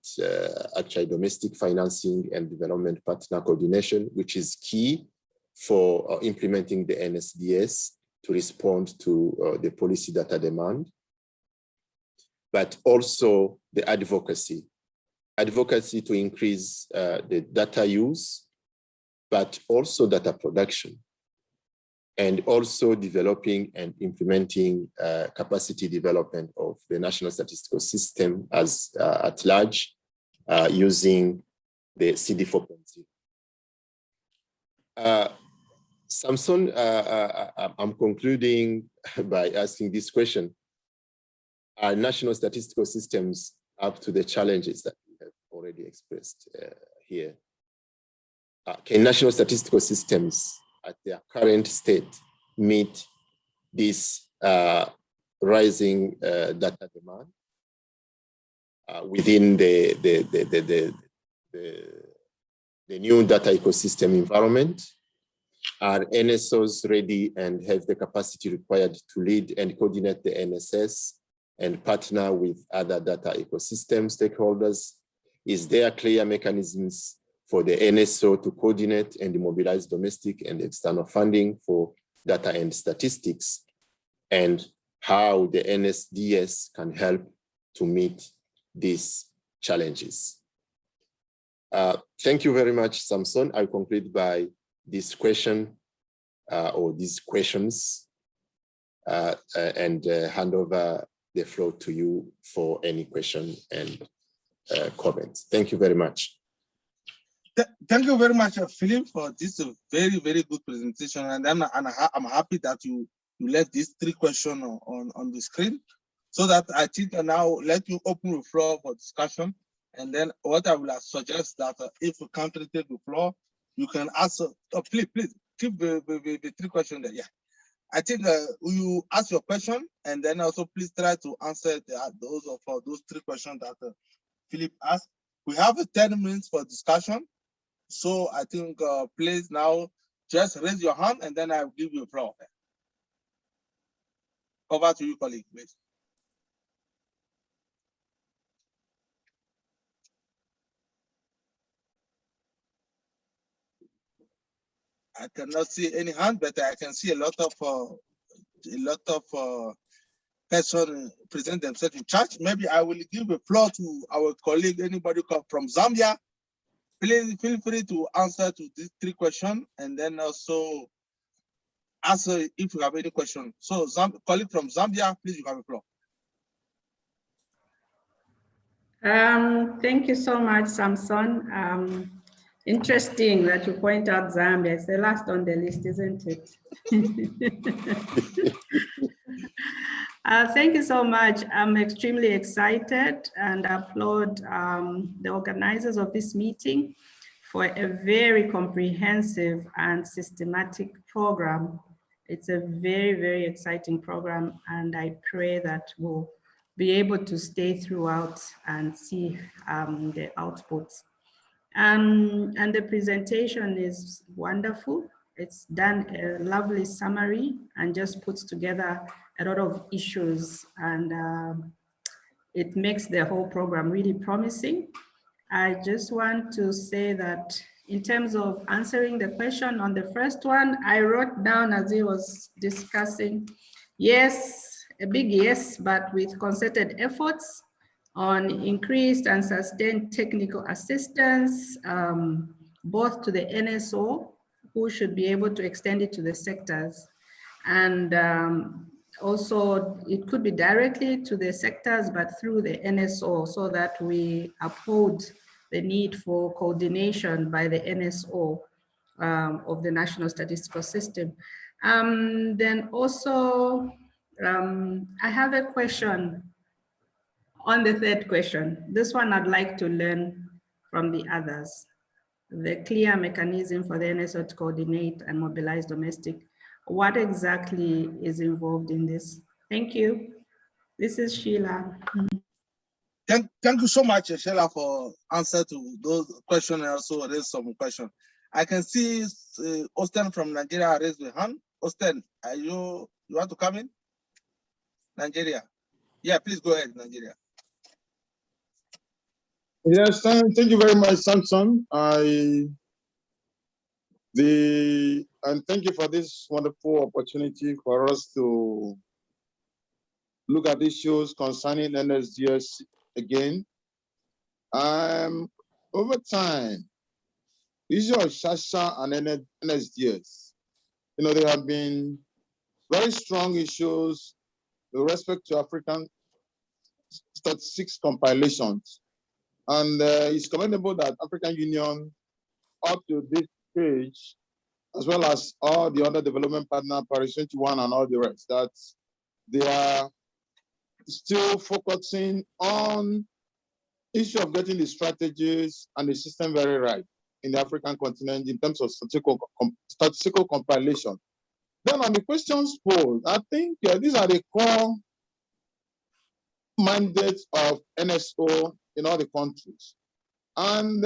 actually domestic financing and development partner coordination, which is key for implementing the NSDS to respond to the policy data demand, but also the advocacy to increase the data use, but also data production, and also developing and implementing capacity development of the national statistical system as at large using the CD 4.0. Samson, I'm concluding by asking this question. Are national statistical systems up to the challenges that we have already expressed here? Can national statistical systems at their current state meet this rising data demand within the new data ecosystem environment? Are NSOs ready and have the capacity required to lead and coordinate the NSS and partner with other data ecosystem stakeholders? Is there clear mechanisms for the NSO to coordinate and mobilize domestic and external funding for data and statistics, and how the NSDS can help to meet these challenges? Thank you very much, Samson. I'll conclude by this question or these questions and hand over the floor to you for any question and comments. Thank you very much. Thank you very much, Philip, for this very, very good presentation. And I'm happy that you left these 3 questions on the screen, so that I think now let you open the floor for discussion. And then what I will suggest that if you can't take the floor, you can ask, please keep the 3 questions there. Yeah, I think you ask your question, and then also please try to answer those 3 questions that Philip asked. We have 10 minutes for discussion. So I think please now just raise your hand, and then I'll give you a floor. Over to you, colleague, please. I cannot see any hand, but I can see a lot of persons present themselves in chat. Maybe I will give the floor to our colleague, anybody come from Zambia. Please feel free to answer to these 3 questions, and then also answer if you have any question. So, colleague from Zambia, please, you have the floor. Thank you so much, Samson. Interesting that you point out Zambia. It's the last on the list, isn't it? Thank you so much. I'm extremely excited and applaud the organizers of this meeting for a very comprehensive and systematic program. It's a very, very exciting program, and I pray that we'll be able to stay throughout and see the outputs. And the presentation is wonderful. It's done a lovely summary and just puts together a lot of issues, and it makes the whole program really promising. I just want to say that in terms of answering the question on the first one, I wrote down as he was discussing, yes, a big yes, but with concerted efforts on increased and sustained technical assistance, both to the NSO, who should be able to extend it to the sectors. And also, it could be directly to the sectors, but through the NSO, so that we uphold the need for coordination by the NSO of the National Statistical System. Then also, I have a question on the third question. This one I'd like to learn from the others. The clear mechanism for the NSO to coordinate and mobilize domestic. What exactly is involved in this? Thank you. This is Sheila. Thank you so much, Sheila, for answer to those questions and also raise some questions. I can see Austin from Nigeria raise the hand. Austin, are you want to come in? Nigeria. Yeah, please go ahead, Nigeria. Yes, thank you very much, Samson. And thank you for this wonderful opportunity for us to look at issues concerning NSDS again. Over time, issue of SHASHA and NSDS, there have been very strong issues with respect to African statistics compilations. And it's commendable that African Union, up to this stage, as well as all the other development partners, PARIS21 and all the rest, that they are still focusing on issue of getting the strategies and the system very right in the African continent in terms of statistical compilation. Then on the questions posed, I think these are the core mandates of NSO in all the countries. And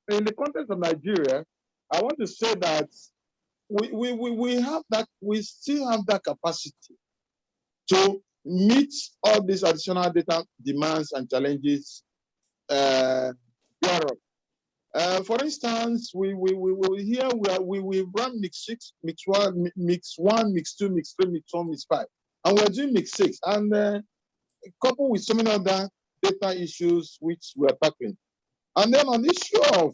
in the context of Nigeria, I want to say that we still have that capacity to meet all these additional data demands and challenges. For instance, we run mix 6, mix 1, mix 1, mix 2, mix 3, mix 4, mix 5, and we're doing mix 6, and coupled with so many other data issues which we're tackling. And then on the issue of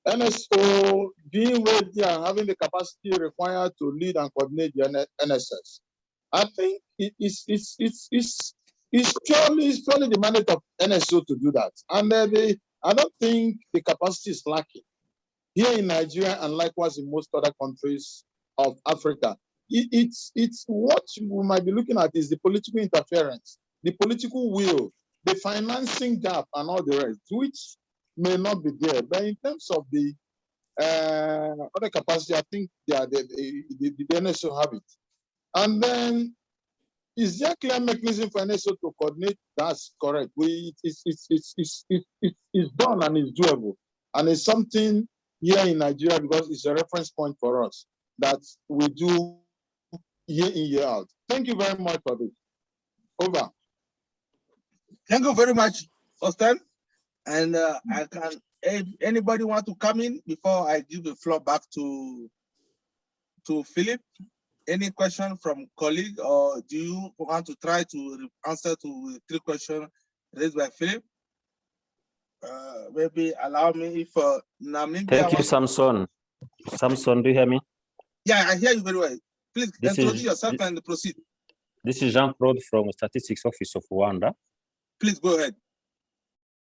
NSO being ready and having the capacity required to lead and coordinate the NSS, I think it's purely the mandate of NSO to do that. And I don't think the capacity is lacking here in Nigeria and likewise in most other countries of Africa. It's what we might be looking at is the political interference, the political will, the financing gap, and all the rest, which may not be there. But in terms of the other capacity, I think the NSO have it. And then, is there a clear mechanism for NSO to coordinate? That's correct. It's done and it's doable. And it's something here in Nigeria because it's a reference point for us that we do year in, year out. Thank you very much for this. Over. Thank you very much, Austin. And if anybody want to come in before I give the floor back to Philip? Any question from colleague, or do you want to try to answer to 3 questions raised by Philip? Maybe allow me if Namibia. Thank you, Samson. Samson, do you hear me? Yeah, I hear you very well. Please introduce yourself and proceed. This is Jean-Claude from Statistics Office of Rwanda. Please go ahead.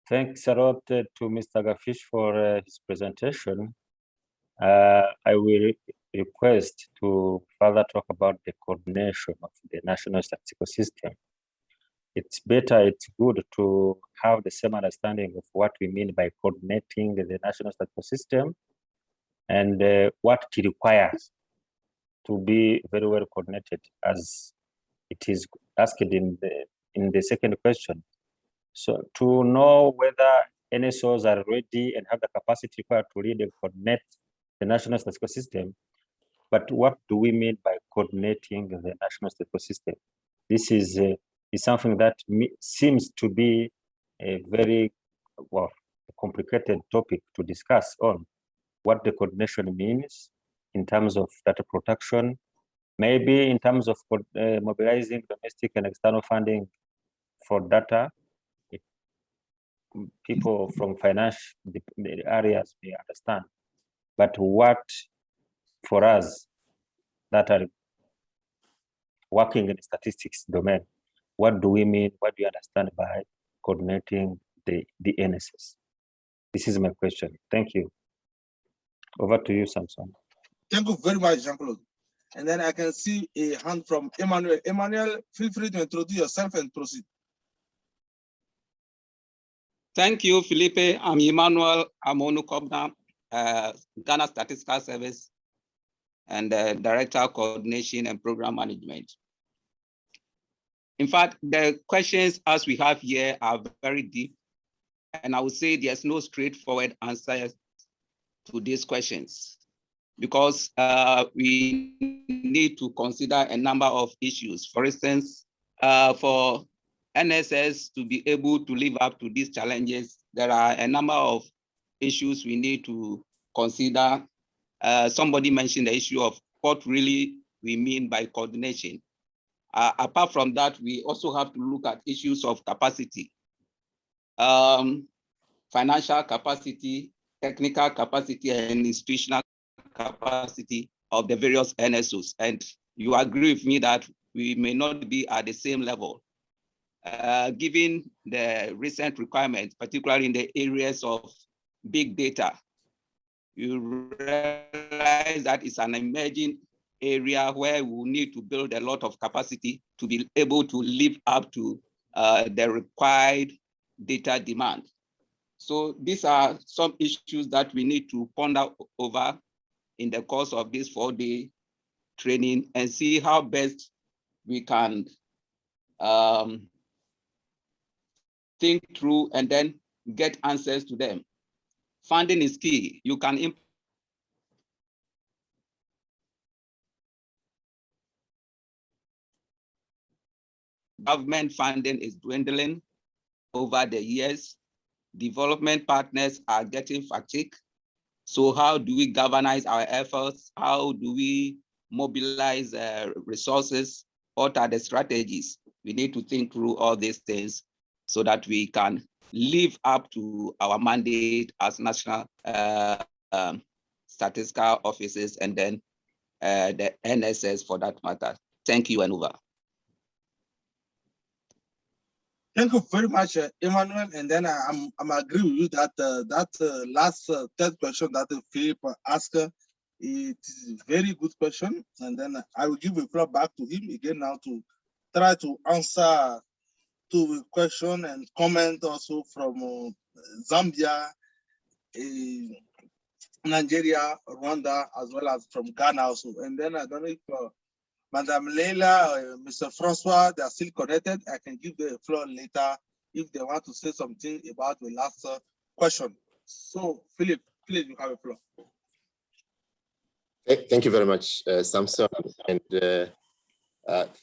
Thanks a lot to Mr. Gafish for his presentation. I will request to further talk about the coordination of the national statistical system. It's good to have the same understanding of what we mean by coordinating the national statistical system and what it requires to be very well coordinated, as it is asked in the second question. So to know whether NSOs are ready and have the capacity required to lead and coordinate the national statistical system, but what do we mean by coordinating the national statistical system? This is something that seems to be a very complicated topic to discuss on what the coordination means in terms of data protection, maybe in terms of mobilizing domestic and external funding for data. People from financial areas may understand, but what for us that are working in the statistics domain, what do we mean, what do you understand by coordinating the NSS? This is my question. Thank you. Over to you, Samson. Thank you very much, Jean-Claude. And then I can see a hand from Emmanuel. Emmanuel, feel free to introduce yourself and proceed. Thank you, Felipe. I'm Emmanuel Amonu Kobna, Ghana Statistical Service, and Director of Coordination and Program Management. In fact, the questions as we have here are very deep, and I would say there's no straightforward answer to these questions because we need to consider a number of issues. For instance, for NSS to be able to live up to these challenges, there are a number of issues we need to consider. Somebody mentioned the issue of what really we mean by coordination. Apart from that, we also have to look at issues of capacity, financial capacity, technical capacity, and institutional capacity of the various NSOs. And you agree with me that we may not be at the same level. Given the recent requirements, particularly in the areas of big data, you realize that it's an emerging area where we will need to build a lot of capacity to be able to live up to the required data demand. So these are some issues that we need to ponder over in the course of this 4-day training and see how best we can think through and then get answers to them. Funding is key. You can government funding is dwindling over the years. Development partners are getting fatigued. So how do we galvanize our efforts? How do we mobilize resources? What are the strategies? We need to think through all these things so that we can live up to our mandate as national statistical offices and then the NSS for that matter. Thank you, and over. Thank you very much, Emmanuel. And then I'm agree with you that last third question that Philip asked, it is a very good question. And then I will give the floor back to him again now to try to answer to the question and comment also from Zambia, Nigeria, Rwanda, as well as from Ghana also. And then I don't know if Madame Leila, Mr. Francois, they are still connected. I can give the floor later if they want to say something about the last question. So, Philip, please, you have a floor. Thank you very much, Samson. And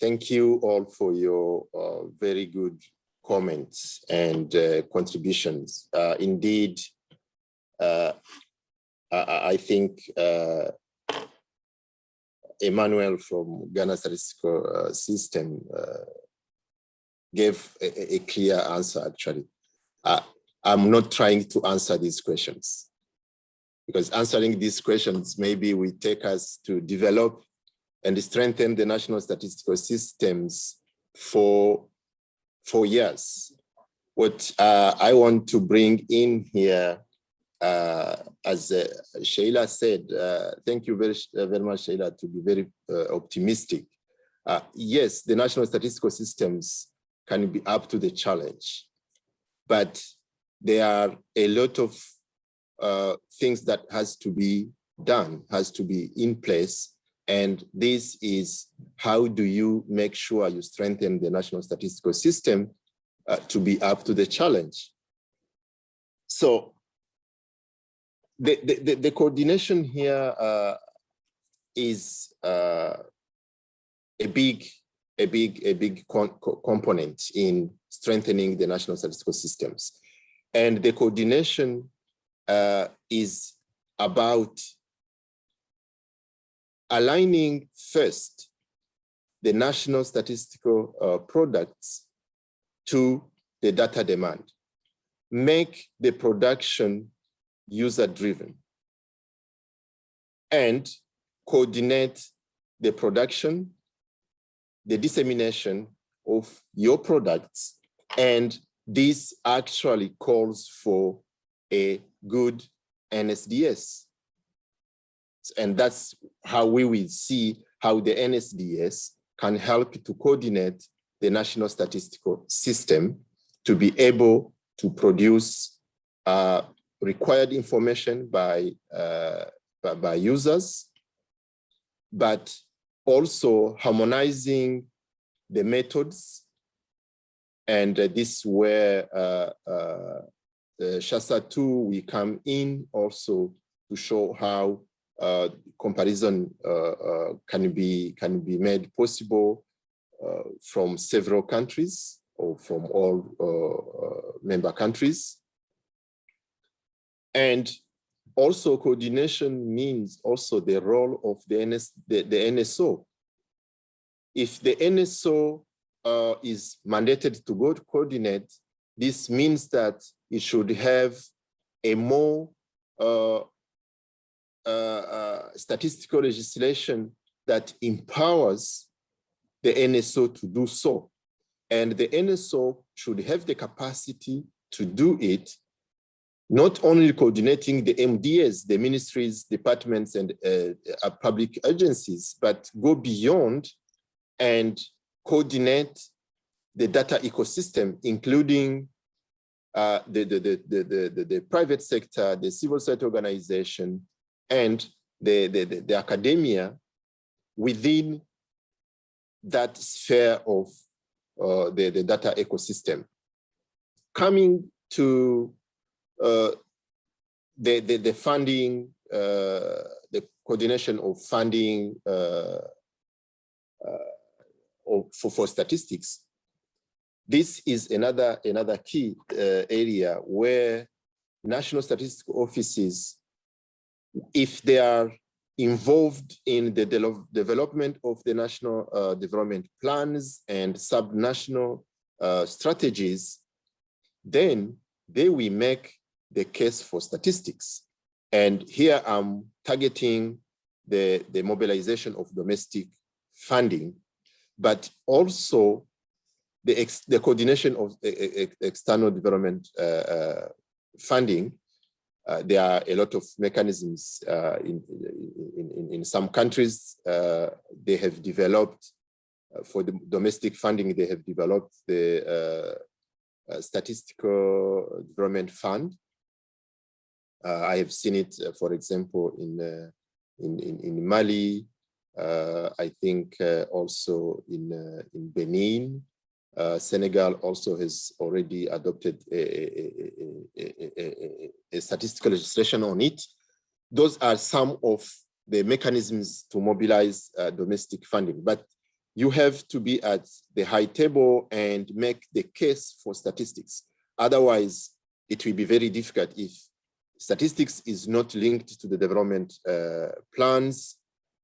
thank you all for your very good comments and contributions. Indeed, I think Emmanuel from Ghana Statistical System gave a clear answer, actually. I'm not trying to answer these questions because answering these questions maybe will take us to develop and strengthen the national statistical systems for 4 years. What I want to bring in here, as Sheila said, thank you very much, Sheila, to be very optimistic. Yes, the national statistical systems can be up to the challenge, but there are a lot of things that has to be done, has to be in place. And this is how do you make sure you strengthen the national statistical system to be up to the challenge. So the coordination here is a big component in strengthening the national statistical systems. And the coordination is about aligning first the national statistical products to the data demand, make the production user-driven, and coordinate the production, the dissemination of your products, and this actually calls for a good NSDS. And that's how we will see how the NSDS can help to coordinate the national statistical system to be able to produce required information by users, but also harmonizing the methods And this is where SHASA 2, we come in also to show how comparison can be made possible from several countries or from all member countries. And also coordination means also the role of the NSO. If the NSO is mandated to go to coordinate, this means that it should have a more statistical legislation that empowers the NSO to do so. And the NSO should have the capacity to do it, not only coordinating the MDS, the ministries, departments, and public agencies, but go beyond and coordinate the data ecosystem, including the private sector, the civil society organization, and the academia within that sphere of the data ecosystem. Coming to the funding, the coordination of funding for statistics, this is another key area where national statistical offices, if they are involved in the development of the national development plans and sub-national strategies, then they will make the case for statistics. And here I'm targeting the mobilization of domestic funding, but also the coordination of external development funding. There are a lot of mechanisms in some countries. They have developed, for the domestic funding, they have developed the statistical development fund. I have seen it, for example, in Mali. I think also in Benin. Senegal also has already adopted a statistical legislation on it. Those are some of the mechanisms to mobilize domestic funding, but you have to be at the high table and make the case for statistics. Otherwise, it will be very difficult if statistics is not linked to the development plans.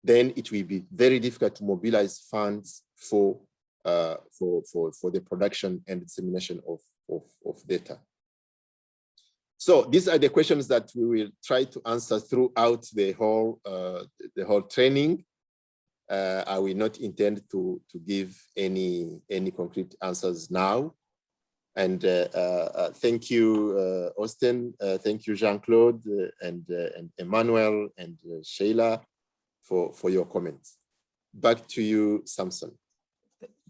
Then it will be very difficult to mobilize funds for the production and dissemination of data. So these are the questions that we will try to answer throughout the whole training. I will not intend to give any concrete answers now. And thank you, Austin. Thank you, Jean-Claude, and Emmanuel, and Sheila for your comments. Back to you, Samson.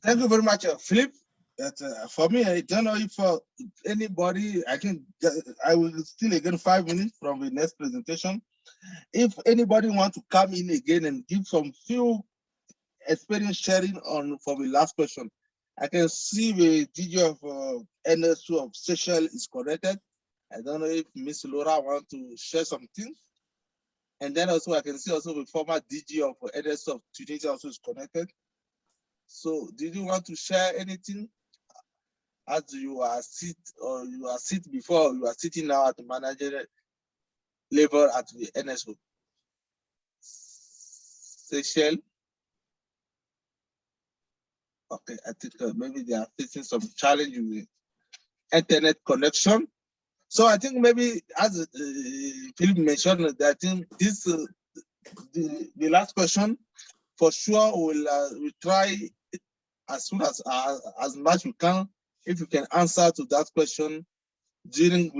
Thank you very much, Philip. For me, I don't know if anybody, I will still again 5 minutes from the next presentation. If anybody wants to come in again and give some few experience sharing for the last question, I can see the DG of NSO of Seychelles is connected. I don't know if Miss Laura wants to share something. And then also I can see also the former DG of NSO of Tunisia also is connected. So did you want to share anything as you are before, you are sitting now at the manager level at the NSO? Seychelles? Okay, I think maybe they are facing some challenge with internet connection. So I think maybe as Philip mentioned, I think this the last question for sure we'll try as soon as much we can, if you can answer to that question during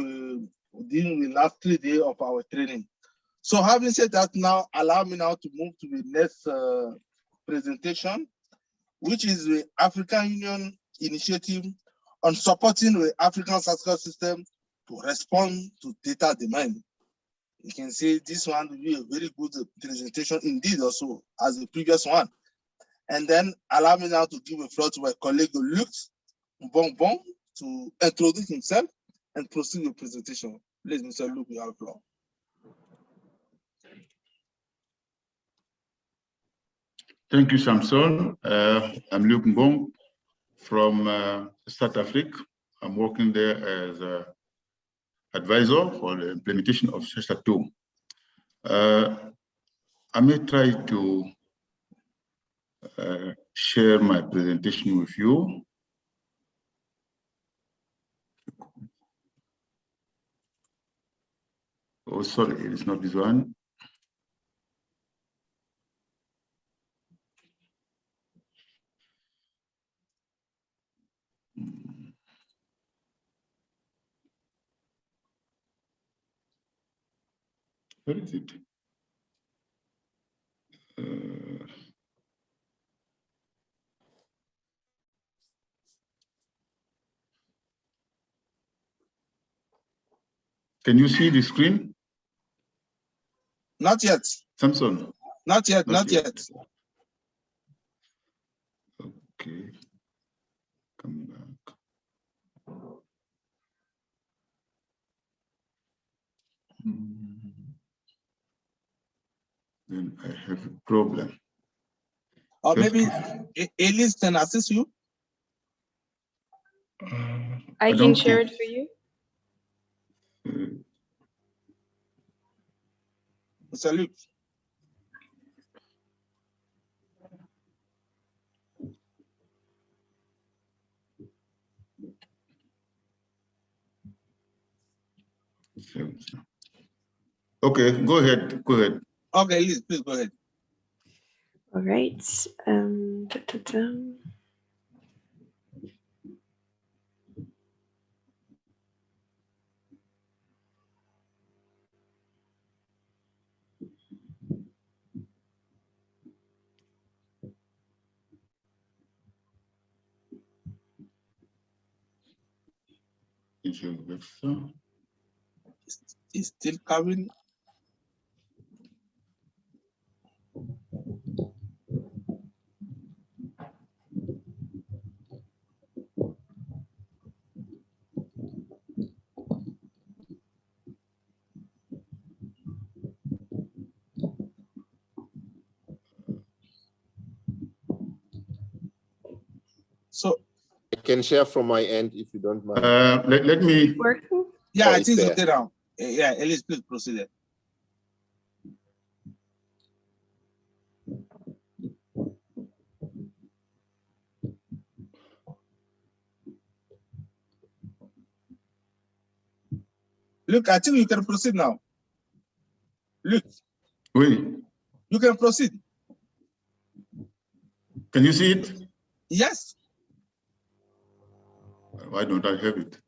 the last 3 days of our training. So having said that, now allow me now to move to the next presentation, which is the African Union initiative on supporting the African statistical system to respond to data demand. You can see this one will be a very good presentation indeed, also as the previous one. And then allow me now to give a floor to my colleague Luc, Bonbon to introduce himself and proceed with presentation. Please, Mr. Luke, you have the floor. Thank you, Samson. I'm Luke Mbong from STATAFRIC. I'm working there as an advisor for the implementation of SESA 2. I may try to share my presentation with you. Oh, sorry, it is not this one. Where is it? Can you see the screen? Not yet. Samson? Not yet, not yet. Okay. Come back. Then I have a problem. Or Just maybe Elise can assist you. I can share it for you. Mr. Luke. Okay, go ahead. Go ahead. Okay, Elise, please go ahead. All right. It's still coming. So I can share from my end if you don't mind. Let me. Yeah, Oh, I it's think it's there. okay now. Yeah, Elise, please proceed. Look, I think you can proceed now. Look. Oui. You can proceed. Can you see it? Yes. Why don't I have it?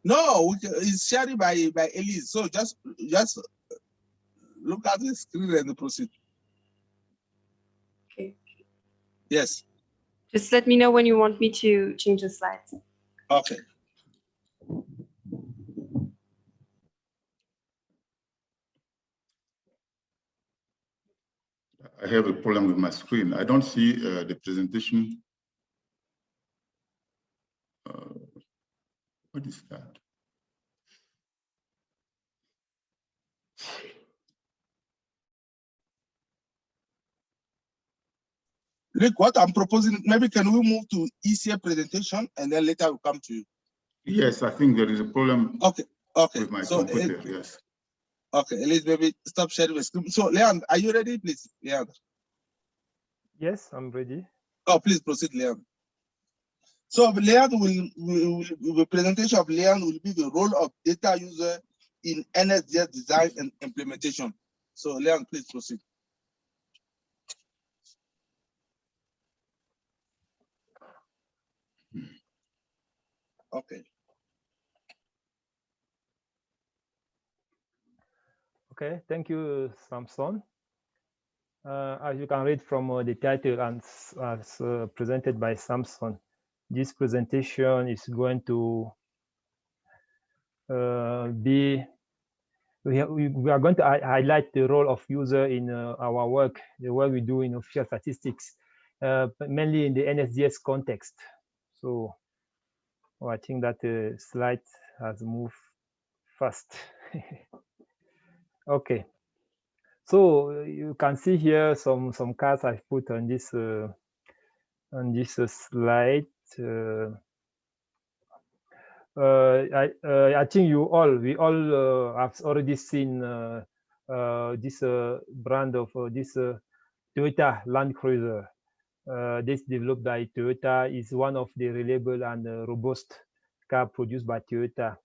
No, it's shared by Elise. So just look at the screen and proceed. Okay. Yes. Just let me know when you want me to change the slides. Okay. I have a problem with my screen. I don't see the presentation. What is that? Look, what I'm proposing, maybe can we move to easier presentation and then later we'll come to you? Yes, I think there is a problem. Okay, okay. With my so, computer, yes. Okay, Elise, maybe stop sharing the screen. So, Leon, are you ready, please? Leon. Yes, I'm ready. Oh, please proceed, Leon. So, Leon the presentation of Leon will be the role of data user in NSDS design and implementation. So, Leon, please proceed. Okay. Okay, thank you, Samson. As you can read from the title and as presented by Samson, this presentation is going to we are going to highlight the role of user in our work, the work we do in official statistics, but mainly in the NSDS context. So Oh, I think that the slide has moved fast. Okay. So you can see here some cards I've put on this slide. I think we all have already seen this brand of this Toyota Land Cruiser. This developed by Toyota is one of the reliable and robust car produced by Toyota.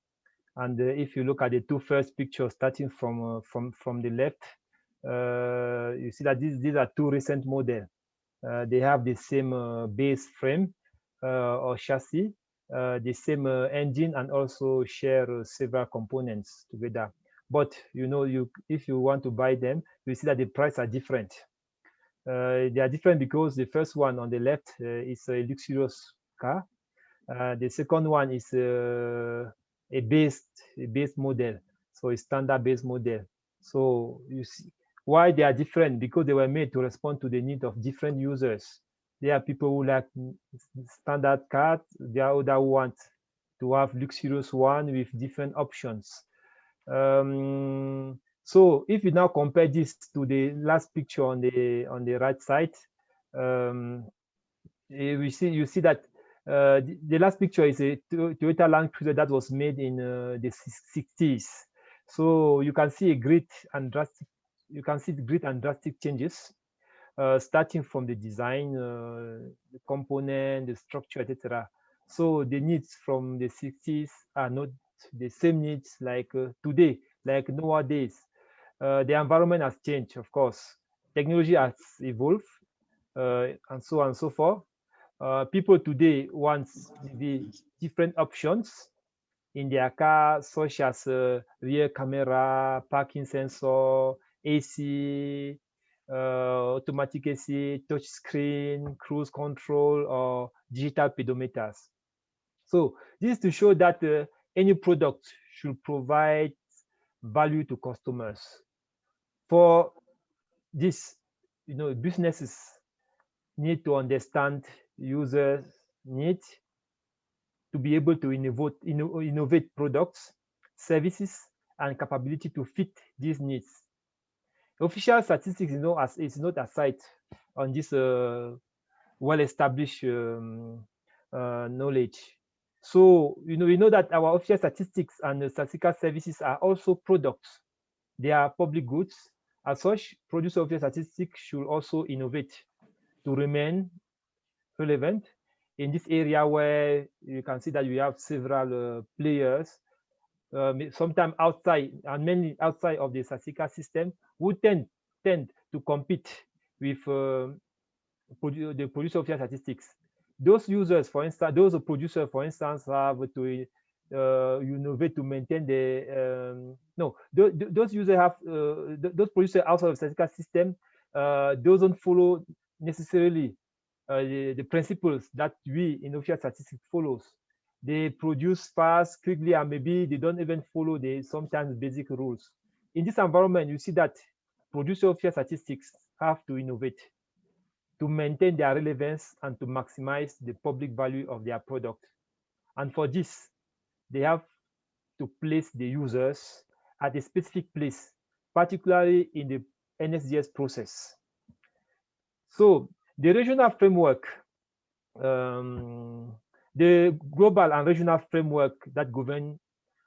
And if you look at the two first pictures, starting from the left, you see that these are two recent models. They have the same base frame or chassis, the same engine, and also share several components together. But if you want to buy them, you see that the price are different. They are different because the first one on the left is a luxurious car. The second one is a base model, so a standard base model. So you see why they are different, because they were made to respond to the need of different users. There are people who like standard cars. There are others who want to have luxurious one with different options. So if you now compare this to the last picture on the right side, you see that the last picture is a Toyota Land Cruiser that was made in the 60s. So you can see great and drastic changes, starting from the design, the component, the structure, etc. So the needs from the 60s are not the same needs like today, like nowadays. The environment has changed, of course. Technology has evolved, and so on and so forth. People today want the different options in their car, such as rear camera, parking sensor, AC, automatic AC, touch screen, cruise control, or digital pedometers. So this is to show that any product should provide value to customers. For this, businesses need to understand users' needs to be able to innovate products, services, and capability to fit these needs. Official statistics is not a site on this well-established knowledge. So we know that our official statistics and statistical services are also products. They are public goods. As such, producer of statistics should also innovate to remain relevant in this area, where you can see that we have several players, sometimes outside and mainly outside of the statistical system, who tend to compete with the producer of statistics. Those users, for instance, those producers, for instance, have to innovate to maintain the those users have those producers outside of the statistical system doesn't follow necessarily the principles that we in official statistics follows. They produce fast, quickly, and maybe they don't even follow the sometimes basic rules. In this environment, you see that producers of official statistics have to innovate to maintain their relevance and to maximize the public value of their product. And for this, they have to place the users at a specific place, particularly in the NSDS process. So the regional framework, the global and regional framework that govern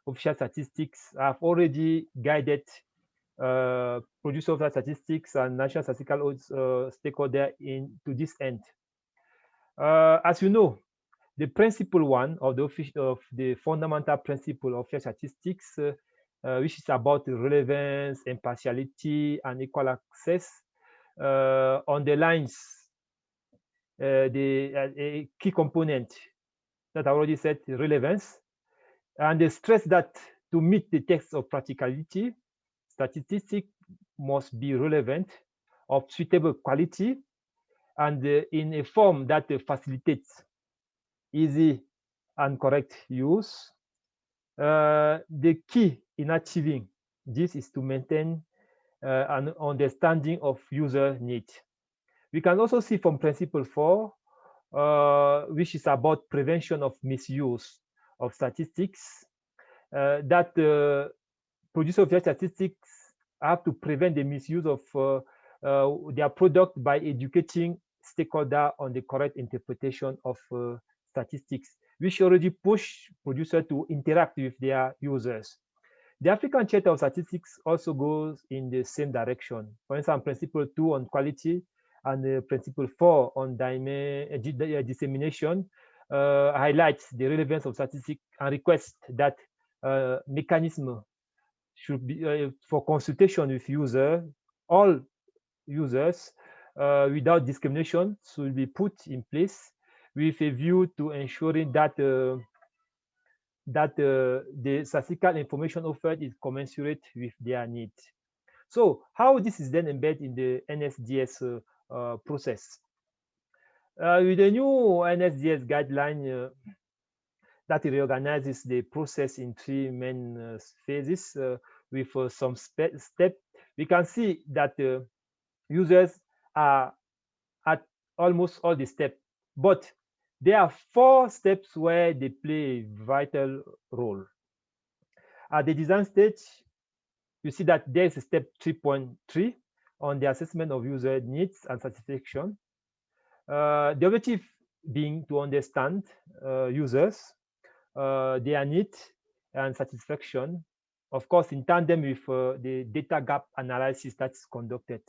official statistics have already guided producer of statistics and national statistical stakeholder to this end. As you know, the principle one of the fundamental principle of official statistics, which is about relevance, impartiality, and equal access, underlines a key component that I already said, relevance, and they stress that to meet the text of practicality, statistics must be relevant, of suitable quality, and in a form that facilitates easy and correct use. The key in achieving this is to maintain an understanding of user needs. We can also see from principle 4, which is about prevention of misuse of statistics, that producers of statistics have to prevent the misuse of their product by educating stakeholders on the correct interpretation of statistics, which already push producers to interact with their users. The African Charter of Statistics also goes in the same direction. For instance, Principle 2 on quality and Principle 4 on dissemination highlights the relevance of statistics and requests that mechanism should be for consultation with all users without discrimination should be put in place with a view to ensuring that the statistical information offered is commensurate with their needs. So how this is then embedded in the NSDS process? With the new NSDS guideline that reorganizes the process in 3 main phases with some steps, we can see that users are at almost all the steps, but there are 4 steps where they play a vital role. At the design stage, you see that there is a step 3.3 on the assessment of user needs and satisfaction. The objective being to understand users, their needs and satisfaction, of course, in tandem with the data gap analysis that's conducted.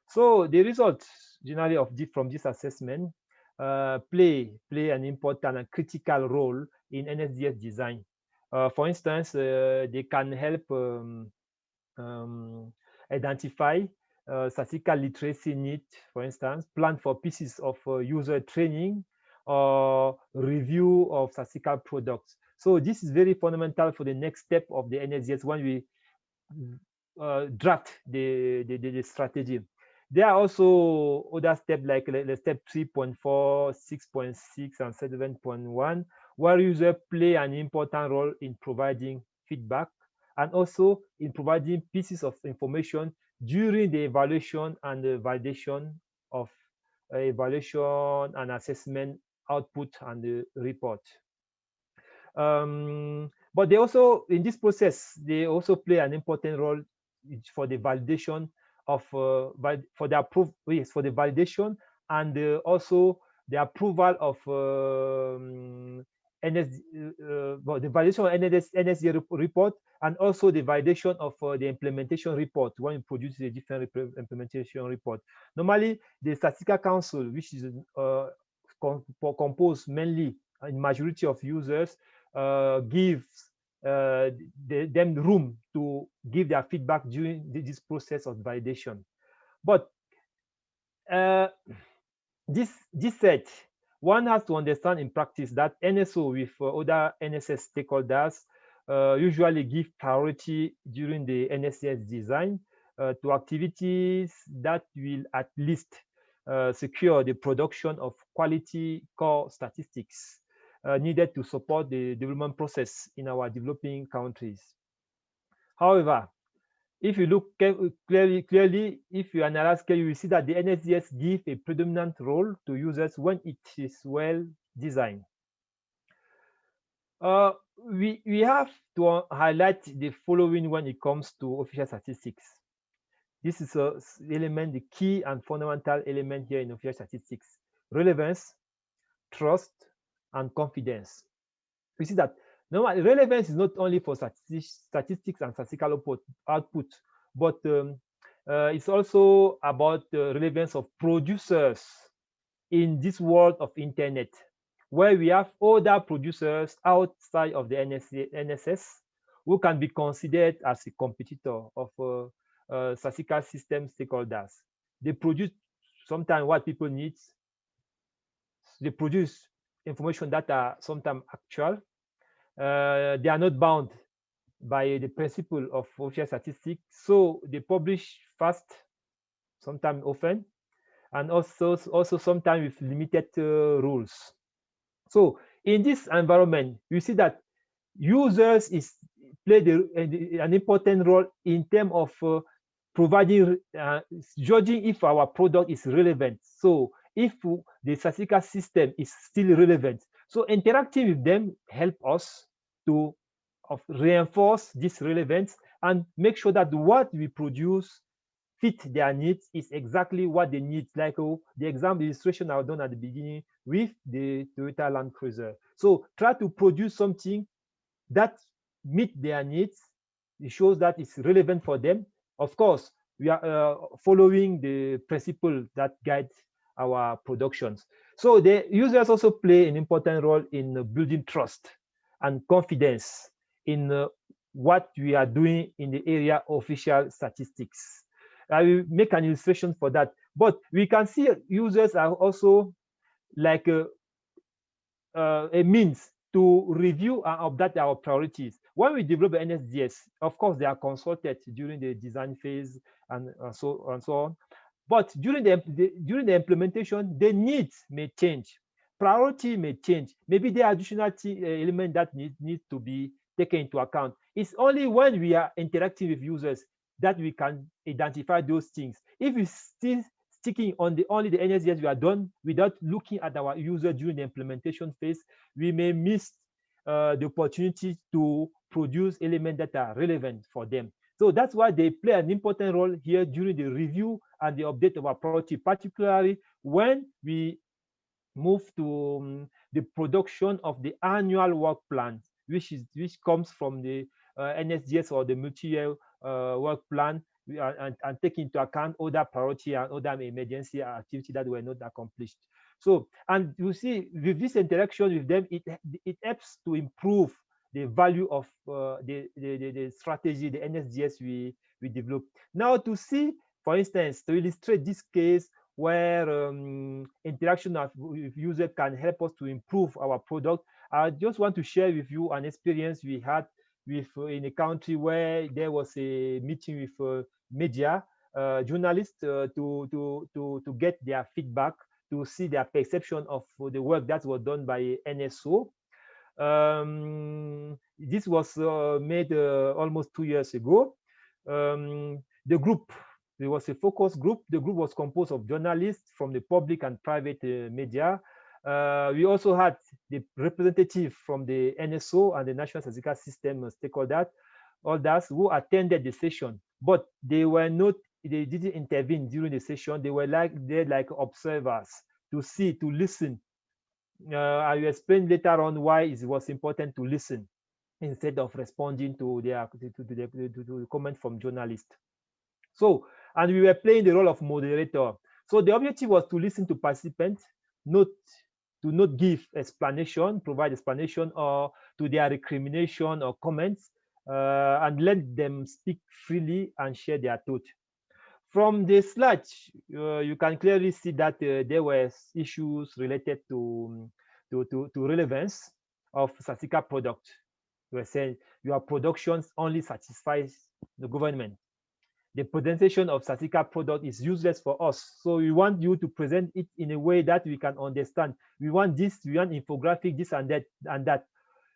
So the results generally from this assessment play an important and critical role in NSDS design. For instance, they can help identify statistical literacy needs, for instance, plan for pieces of user training or review of statistical products. So this is very fundamental for the next step of the NSDS when we draft the strategy. There are also other steps like the step 3.4, 6.6, and 7.1, where users play an important role in providing feedback and also in providing pieces of information during the evaluation and the validation of evaluation and assessment output and the report. But they also, in this process, they also play an important role for the validation of for the validation and also the approval of the validation of NSD report and also the validation of the implementation report when you produce a different implementation report. Normally, the Statistical Council, which is composed mainly in majority of users, gives them room to give their feedback during this process of validation. But this said, one has to understand in practice that NSO with other NSS stakeholders usually give priority during the NSS design to activities that will at least secure the production of quality core statistics needed to support the development process in our developing countries. However, if you look clearly, if you analyze clearly, you see that the NSDS give a predominant role to users when it is well designed. We have to highlight the following when it comes to official statistics. This is an element, the key and fundamental element here in official statistics: relevance, trust, and confidence. We see that relevance is not only for statistics and statistical output, but it's also about the relevance of producers in this world of internet, where we have other producers outside of the NSS who can be considered as a competitor of statistical system stakeholders. They produce sometimes what people need. They produce information that are sometimes actual. They are not bound by the principle of official statistics, so they publish fast, sometimes often, and also sometimes with limited rules. So in this environment, you see that users play an important role in terms of providing, judging if our product is relevant. So if the statistical system is still relevant. So interacting with them help us to reinforce this relevance and make sure that what we produce fit their needs is exactly what they need. Like the example illustration I've done at the beginning with the Toyota Land Cruiser. So try to produce something that meet their needs. It shows that it's relevant for them. Of course, we are following the principle that guide our productions. So the users also play an important role in building trust and confidence in what we are doing in the area of official statistics. I will make an illustration for that. But we can see users are also like a means to review and update our priorities. When we develop an NSDS, of course, they are consulted during the design phase and so on. But during the implementation, the needs may change, priority may change. Maybe there are additional elements that need to be taken into account. It's only when we are interacting with users that we can identify those things. If we still sticking on only the NSDS we are done without looking at our user during the implementation phase, we may miss the opportunity to produce elements that are relevant for them. So that's why they play an important role here during the review and the update of our priority, particularly when we move to the production of the annual work plan, which comes from the NSDS or the multi-year work plan, and take into account other priority and other emergency activity that were not accomplished. So, and you see, with this interaction with them, it helps to improve the value of the strategy, the NSDS we develop. Now, to see, for instance, to illustrate this case where interaction with user can help us to improve our product, I just want to share with you an experience we had with in a country where there was a meeting with media journalists to get their feedback, to see their perception of the work that was done by NSO. This was made almost 2 years ago. The group, there was a focus group. The group was composed of journalists from the public and private media. We also had the representative from the NSO and the National Statistical System stakeholders, others who attended the session, but they were not, they didn't intervene during the session. They were like observers to see, to listen. I will explain later on why it was important to listen instead of responding to the comment from journalists. So, and we were playing the role of moderator. So the objective was to listen to participants, not give explanation, provide explanation or to their recrimination or comments, and let them speak freely and share their thoughts. From the slide, you can clearly see that there were issues related to relevance of statistical product. We were saying your productions only satisfies the government. The presentation of statistical product is useless for us. So we want you to present it in a way that we can understand. We want this, we want infographic, this and that.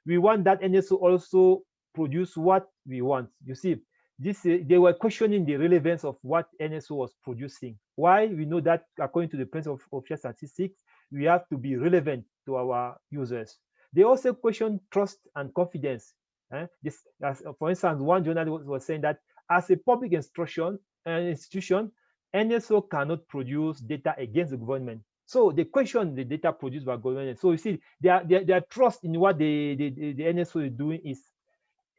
We want that NSO also produce what we want. You see, this they were questioning the relevance of what NSO was producing. Why? We know that according to the principle of official statistics, we have to be relevant to our users. They also question trust and confidence. For instance, one journalist was saying that as a public institution, NSO cannot produce data against the government. So they question the data produced by government. So you see, their trust in what the NSO is doing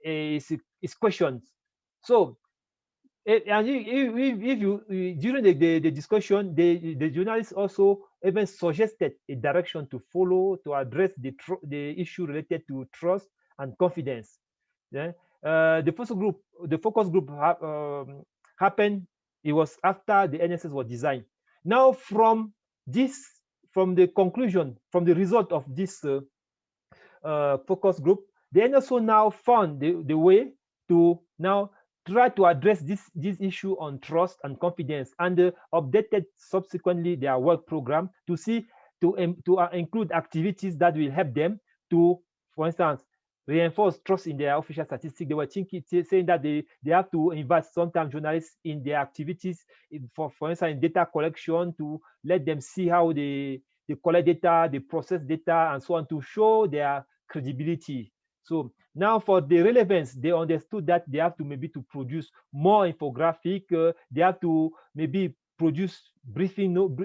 is questioned. So, and if you during the discussion, the journalists also even suggested a direction to follow to address the issue related to trust and confidence. Yeah. The focus group happened. It was after the NSS was designed. Now, from the conclusion, from the result of this focus group, the NSO now found the way to now try to address this issue on trust and confidence, and updated subsequently their work program to include activities that will help them to, for instance, reinforce trust in their official statistics. They were saying that they have to invite sometimes journalists in their activities, for instance, in data collection, to let them see how the they collect data, they process data, and so on to show their credibility. So now for the relevance, they understood that they have to maybe to produce more infographic. They have to maybe produce briefing, call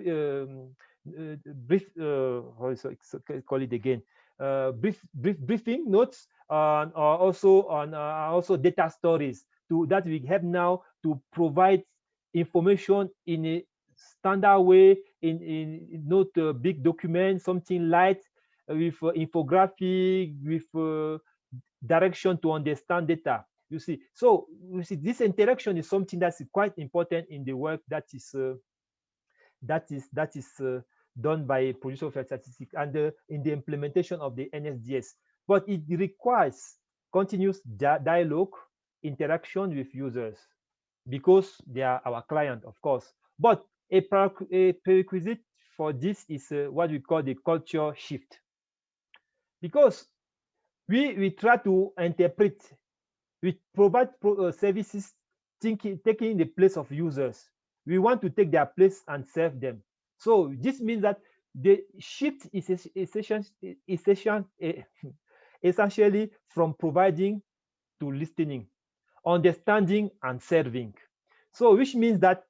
it again, briefing notes, or also data stories that will help now to provide information in a standard way, in not a big document, something light with infographic, with direction to understand data. You see, so you see, this interaction is something that's quite important in the work that is done by producer of statistics and in the implementation of the NSDS. But it requires continuous dialogue, interaction with users, because they are our client, of course. But a prerequisite for this is what we call the culture shift, because we try to interpret, we provide services taking the place of users. We want to take their place and serve them. So this means that the shift is essentially from providing to listening, understanding and serving. So which means that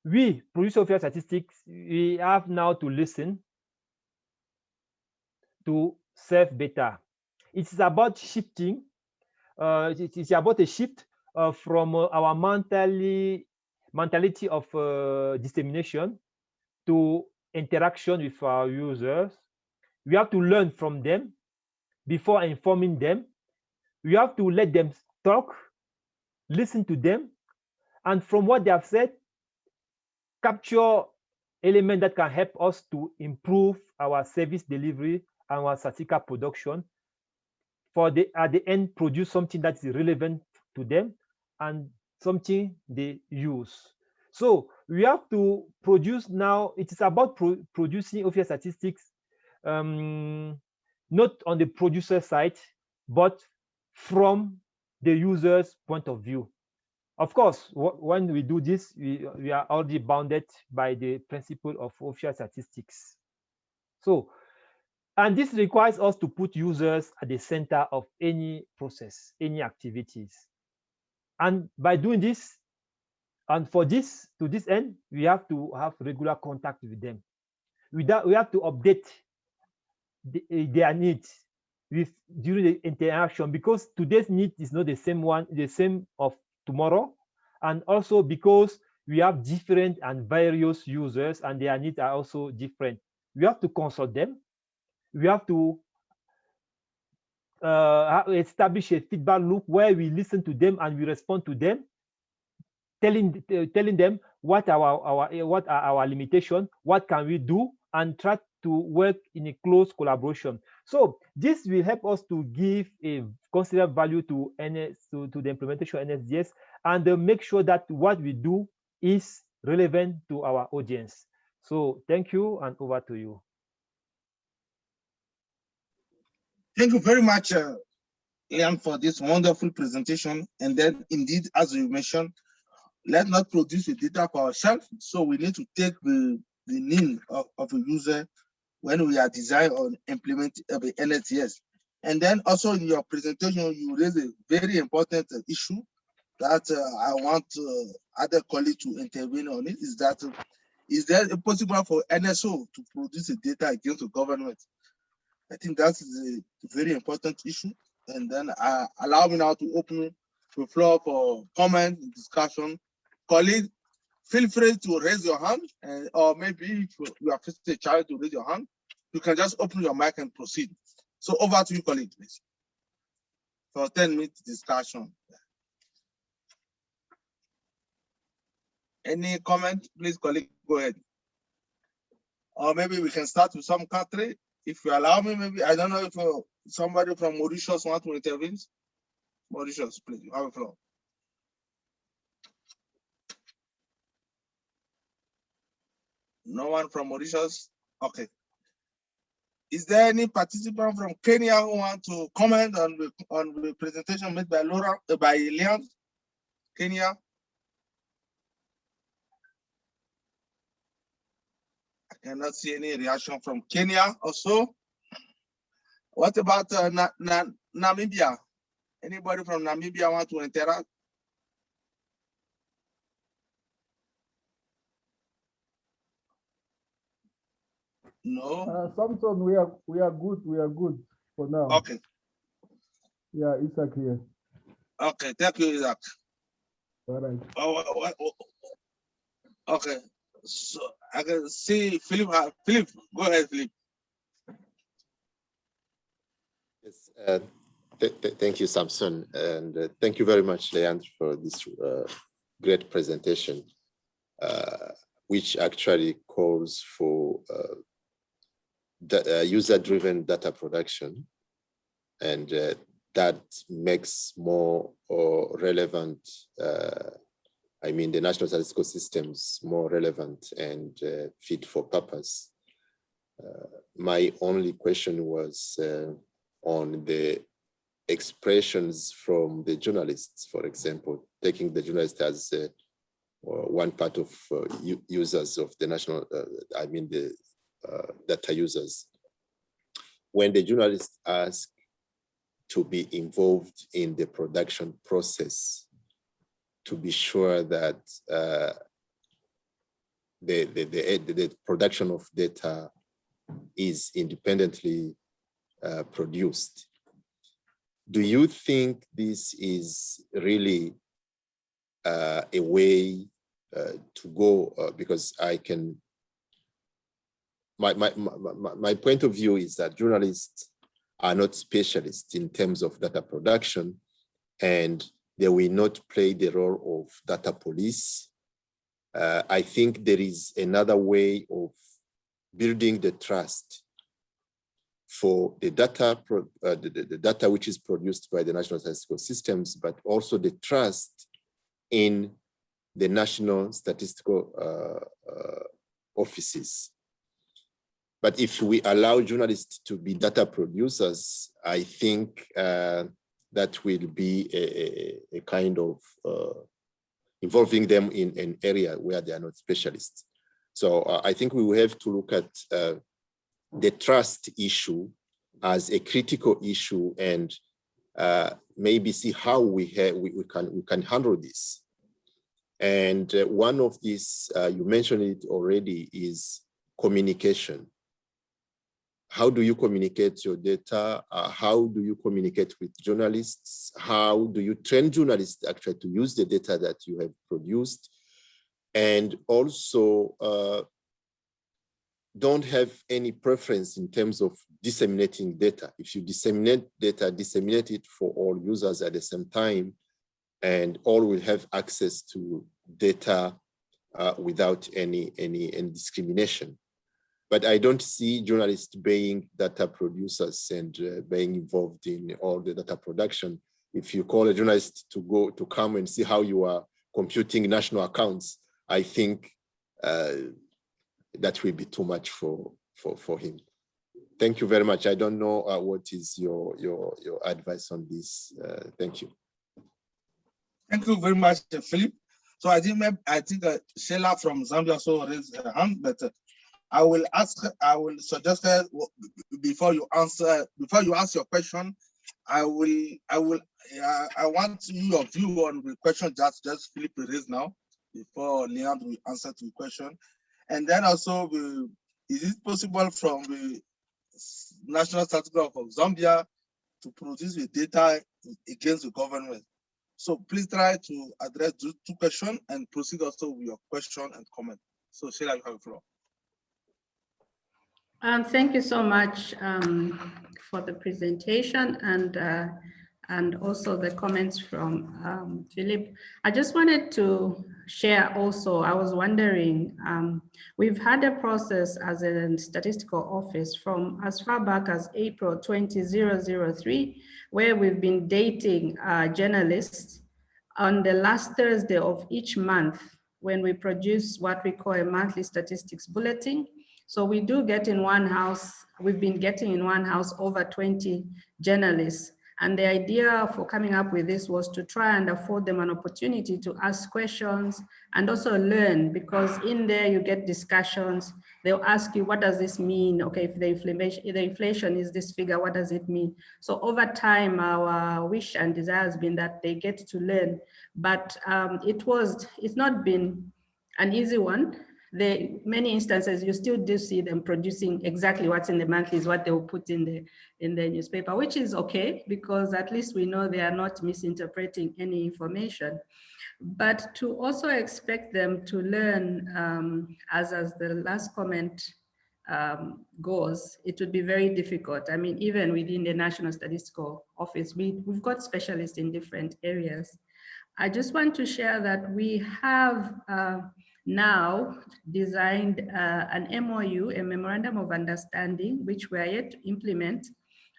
we, producer of statistics, we have now to listen, to serve better. It is about shifting. It is about a shift from our mentality of dissemination to interaction with our users. We have to learn from them before informing them. We have to let them talk, listen to them, and from what they have said, capture elements that can help us to improve our service delivery and our statistical production, for at the end produce something that is relevant to them and something they use. So we have to produce now. It is about producing OFIA statistics, not on the producer side, but from the user's point of view. Of course, when we do this, we are already bounded by the principle of OFIA statistics. So, and this requires us to put users at the center of any process, any activities. And by doing this, and for this, to this end, we have to have regular contact with them. We have to update their needs during the interaction, because today's need is not the same of tomorrow, and also because we have different and various users and their needs are also different. We have to consult them. We have to establish a feedback loop where we listen to them and we respond to them, telling them what are our limitations, what can we do, and try to work in a close collaboration. So this will help us to give a considerable value to the implementation of NSDS, and make sure that what we do is relevant to our audience. So thank you, and over to you. Thank you very much, Ian, for this wonderful presentation. And then indeed, as you mentioned, let's not produce the data for ourselves. So we need to take the need of a user when we are designing or implement the NSDS. And then also in your presentation, you raise a very important issue that I want other colleagues to intervene on. It is that is there possible for NSO to produce the data against the government? I think that is a very important issue. And then allow me now to open the floor for comment and discussion. Colleagues, feel free to raise your hand, or maybe if you are facing a child to raise your hand, you can just open your mic and proceed. So over to you, colleague, please, for 10-minute discussion. Any comment, please, colleague, go ahead. Or maybe we can start with some country. If you allow me, maybe, I don't know if somebody from Mauritius wants to intervene. Mauritius, please, you have the floor. No one from Mauritius? Okay. Is there any participant from Kenya who want to comment on the presentation made by Leon? Kenya? I cannot see any reaction from Kenya also. What about Namibia? Anybody from Namibia want to interact? No. Samson, we are good. We are good for now. Okay. Yeah, Isaac here. Okay, thank you, Isaac. All right. Okay, so I can see Philip. Philip, go ahead, Philip. Yes, thank you, Samson, and thank you very much, Leandro, for this great presentation, which actually calls for user-driven data production, and that makes more relevant, I mean, the national statistical systems more relevant and fit for purpose. My only question was on the expressions from the journalists, for example, taking the journalist as one part of users of the national, I mean, the data users. When the journalists ask to be involved in the production process, to be sure that the production of data is independently produced. Do you think this is really a way to go? Because I can, my point of view is that journalists are not specialists in terms of data production, and they will not play the role of data police. I think there is another way of building the trust for the data, the data which is produced by the national statistical systems, but also the trust in the national statistical offices. But if we allow journalists to be data producers, I think that will be a kind of involving them in an area where they are not specialists. So I think we will have to look at the trust issue as a critical issue, and maybe see how we can handle this. And one of these, you mentioned it already, is communication. How do you communicate your data? How do you communicate with journalists? How do you train journalists actually to use the data that you have produced? And also, don't have any preference in terms of disseminating data. If you disseminate data, disseminate it for all users at the same time, and all will have access to data without any discrimination. But I don't see journalists being data producers and being involved in all the data production. If you call a journalist to come and see how you are computing national accounts, I think that will be too much for him. Thank you very much. I don't know what is your advice on this. Thank you. Thank you very much, Philip. So I think Sheila from Zambia also raised her hand, but I will suggest her before you ask your question. I want your view on the question just Philip raised now before Leon will answer to the question. And then also, is it possible from the National Statistical of Zambia to produce the data against the government? So please try to address those two questions and proceed also with your question and comment. So Sheila, you have the floor. Thank you so much for the presentation and also the comments from Philip. I just wanted to share also, I was wondering, we've had a process as a statistical office from as far back as April 2003, where we've been dating journalists on the last Thursday of each month when we produce what we call a monthly statistics bulletin. So we do get in one house, we've been getting in one house over 20 journalists. And the idea for coming up with this was to try and afford them an opportunity to ask questions and also learn, because in there you get discussions. They'll ask you, what does this mean? Okay, if the inflation is this figure, what does it mean? So over time, our wish and desire has been that they get to learn, but it's not been an easy one. Many instances, you still do see them producing exactly what's in the monthlies, what they will put in the newspaper, which is okay, because at least we know they are not misinterpreting any information. But to also expect them to learn, as the last comment goes, it would be very difficult. I mean, even within the National Statistical Office, we've got specialists in different areas. I just want to share that we have now designed an MOU, a Memorandum of Understanding, which we are yet to implement.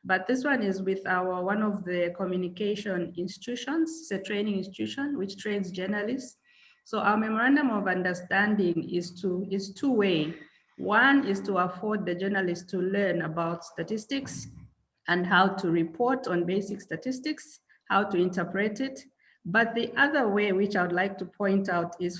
But this one is with one of the communication institutions. It's a training institution which trains journalists. So our Memorandum of Understanding is two-way. One is to afford the journalists to learn about statistics and how to report on basic statistics, how to interpret it. But the other way, which I would like to point out, is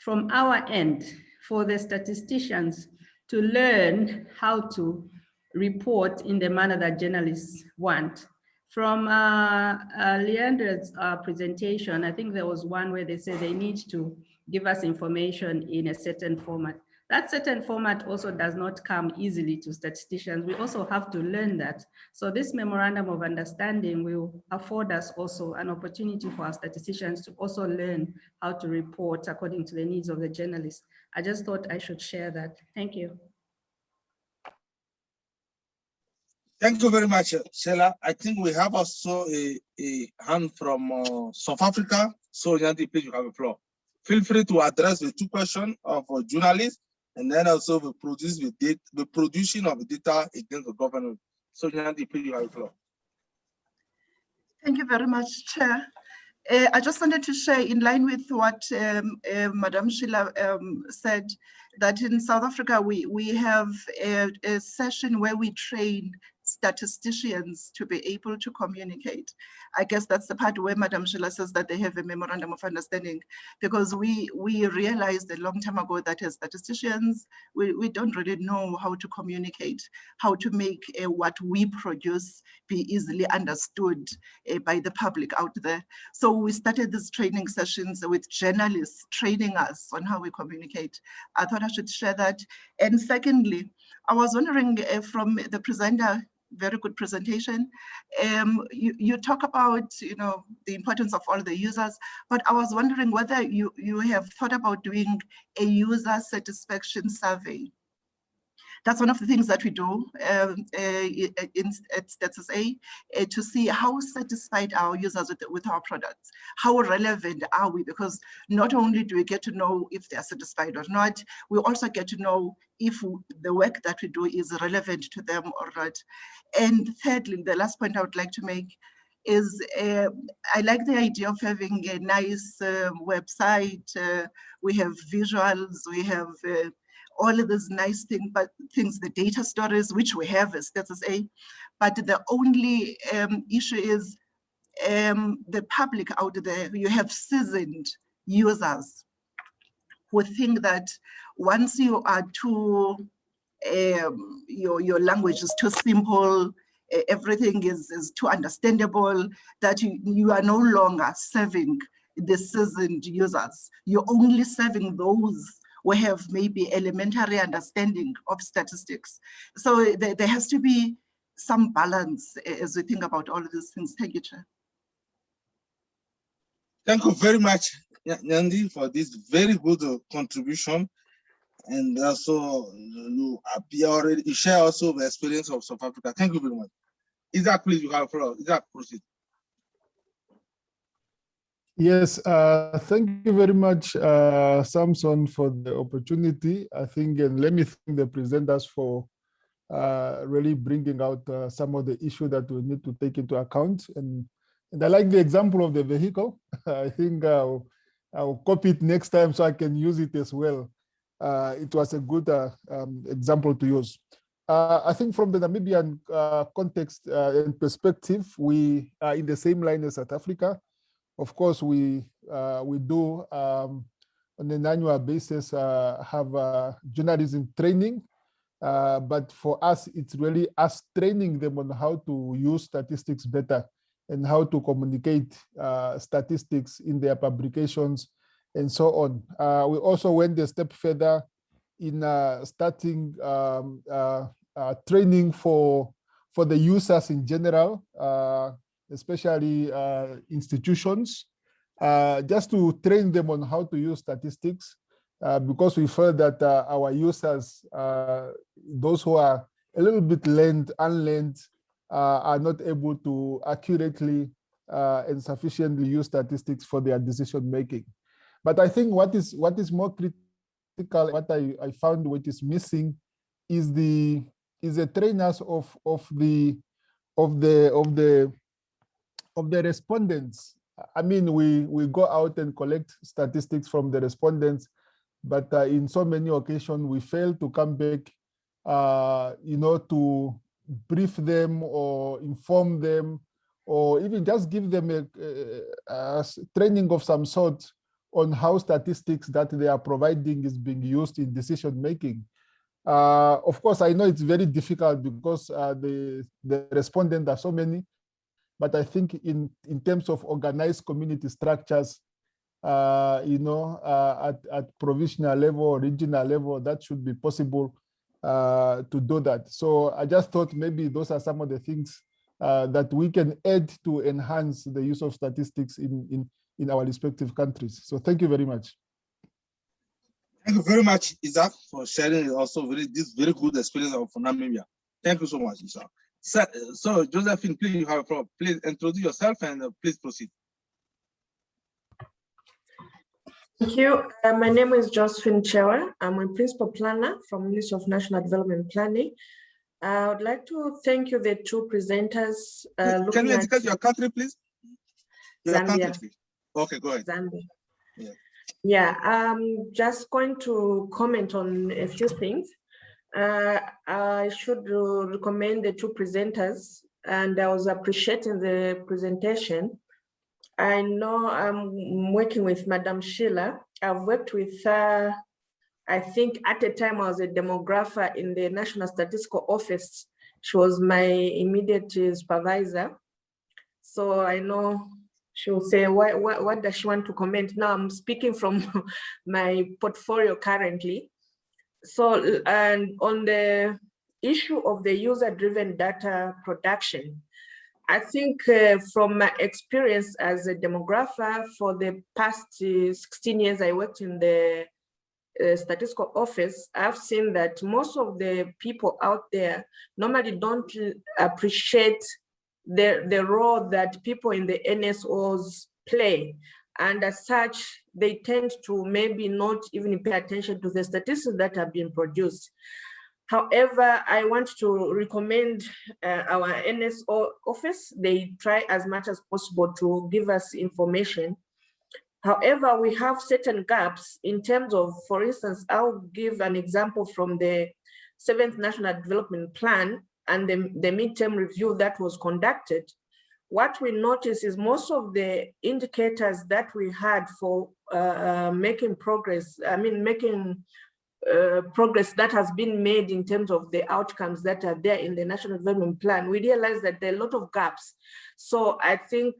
from our end, for the statisticians to learn how to report in the manner that journalists want. From Leandra's presentation, I think there was one where they said they need to give us information in a certain format. That certain format also does not come easily to statisticians. We also have to learn that. So this Memorandum of Understanding will afford us also an opportunity for our statisticians to also learn how to report according to the needs of the journalists. I just thought I should share that. Thank you. Thank you very much, Sheila. I think we have also a hand from South Africa. So, Yanti, please, you have the floor. Feel free to address the two questions of journalists, and then also the producing of data against the government. So, Yanti, please, you have the floor. Thank you very much, Chair. I just wanted to share, in line with what Madam Sheila said, that in South Africa, we have a session where we train statisticians to be able to communicate. I guess that's the part where Madam Sheila says that they have a memorandum of understanding, because we realized a long time ago that as statisticians, we don't really know how to communicate, how to make what we produce be easily understood by the public out there. So we started these training sessions with journalists training us on how we communicate. I thought I should share that. And secondly, I was wondering from the presenter, very good presentation. You talk about, the importance of all the users, but I was wondering whether you have thought about doing a user satisfaction survey. That's one of the things that we do at StatusA, to see how satisfied our users with our products. How relevant are we? Because not only do we get to know if they're satisfied or not, we also get to know if the work that we do is relevant to them or not. And thirdly, the last point I would like to make is I like the idea of having a nice website. We have visuals, we have all of these nice things, the data stories, which we have as StatusA, but the only issue is the public out there. You have seasoned users who think that once you are too, your language is too simple, everything is too understandable, that you are no longer serving the seasoned users. You're only serving those we have maybe elementary understanding of statistics. So there has to be some balance as we think about all of these things. Thank you, Chair. Thank you very much, Nyandi, for this very good contribution. And also, you share also the experience of South Africa. Thank you very much. Isaac, please, you have the floor. Isaac, proceed. Yes, thank you very much, Samson, for the opportunity. I think, and let me thank the presenters for really bringing out some of the issues that we need to take into account. And I like the example of the vehicle. I think I'll copy it next time so I can use it as well. It was a good example to use. I think from the Namibian context and perspective, we are in the same line as South Africa. Of course, we do on an annual basis have journalism training, but for us, it's really us training them on how to use statistics better and how to communicate statistics in their publications and so on. We also went a step further in starting training for the users in general, especially institutions, just to train them on how to use statistics, because we felt that our users, those who are a little bit unlearned, are not able to accurately and sufficiently use statistics for their decision making. But I think what is more critical, what I found what is missing is the trainers of the respondents. I mean, we go out and collect statistics from the respondents, but in so many occasions we fail to come back, to brief them or inform them, or even just give them a training of some sort on how statistics that they are providing is being used in decision making. Of course, I know it's very difficult because the respondents are so many, but I think in terms of organized community structures, at provincial level, regional level, that should be possible to do that. So I just thought maybe those are some of the things that we can add to enhance the use of statistics in our respective countries. So thank you very much. Thank you very much, Isaac, for sharing also this very good experience of Namibia. Thank you so much, Isaac. So Josephine, please, you have a problem. Please introduce yourself and please proceed. Thank you. My name is Josephine Chewa. I'm a principal planner from Ministry of National Development Planning. I would like to thank you, the two presenters. Can you indicate your country, please? Your Zambia. country, please. Okay, go ahead. Zambia. Yeah. Yeah, I'm just going to comment on a few things. I should recommend the two presenters, and I was appreciating the presentation. I know I'm working with Madam Sheila. I've worked with her, I think at the time I was a demographer in the National Statistical Office. She was my immediate supervisor. So I know she will say, what does she want to comment? Now I'm speaking from my portfolio currently. So, and on the issue of the user-driven data production, I think from my experience as a demographer for the past 16 years I worked in the statistical office, I've seen that most of the people out there normally don't appreciate the role that people in the NSOs play. And as such, they tend to maybe not even pay attention to the statistics that have been produced. However, I want to recommend our NSO office. They try as much as possible to give us information. However, we have certain gaps in terms of, for instance, I'll give an example from the 7th National Development Plan and the midterm review that was conducted. What we notice is most of the indicators that we had for making progress, progress that has been made in terms of the outcomes that are there in the National Development Plan, we realize that there are a lot of gaps. So I think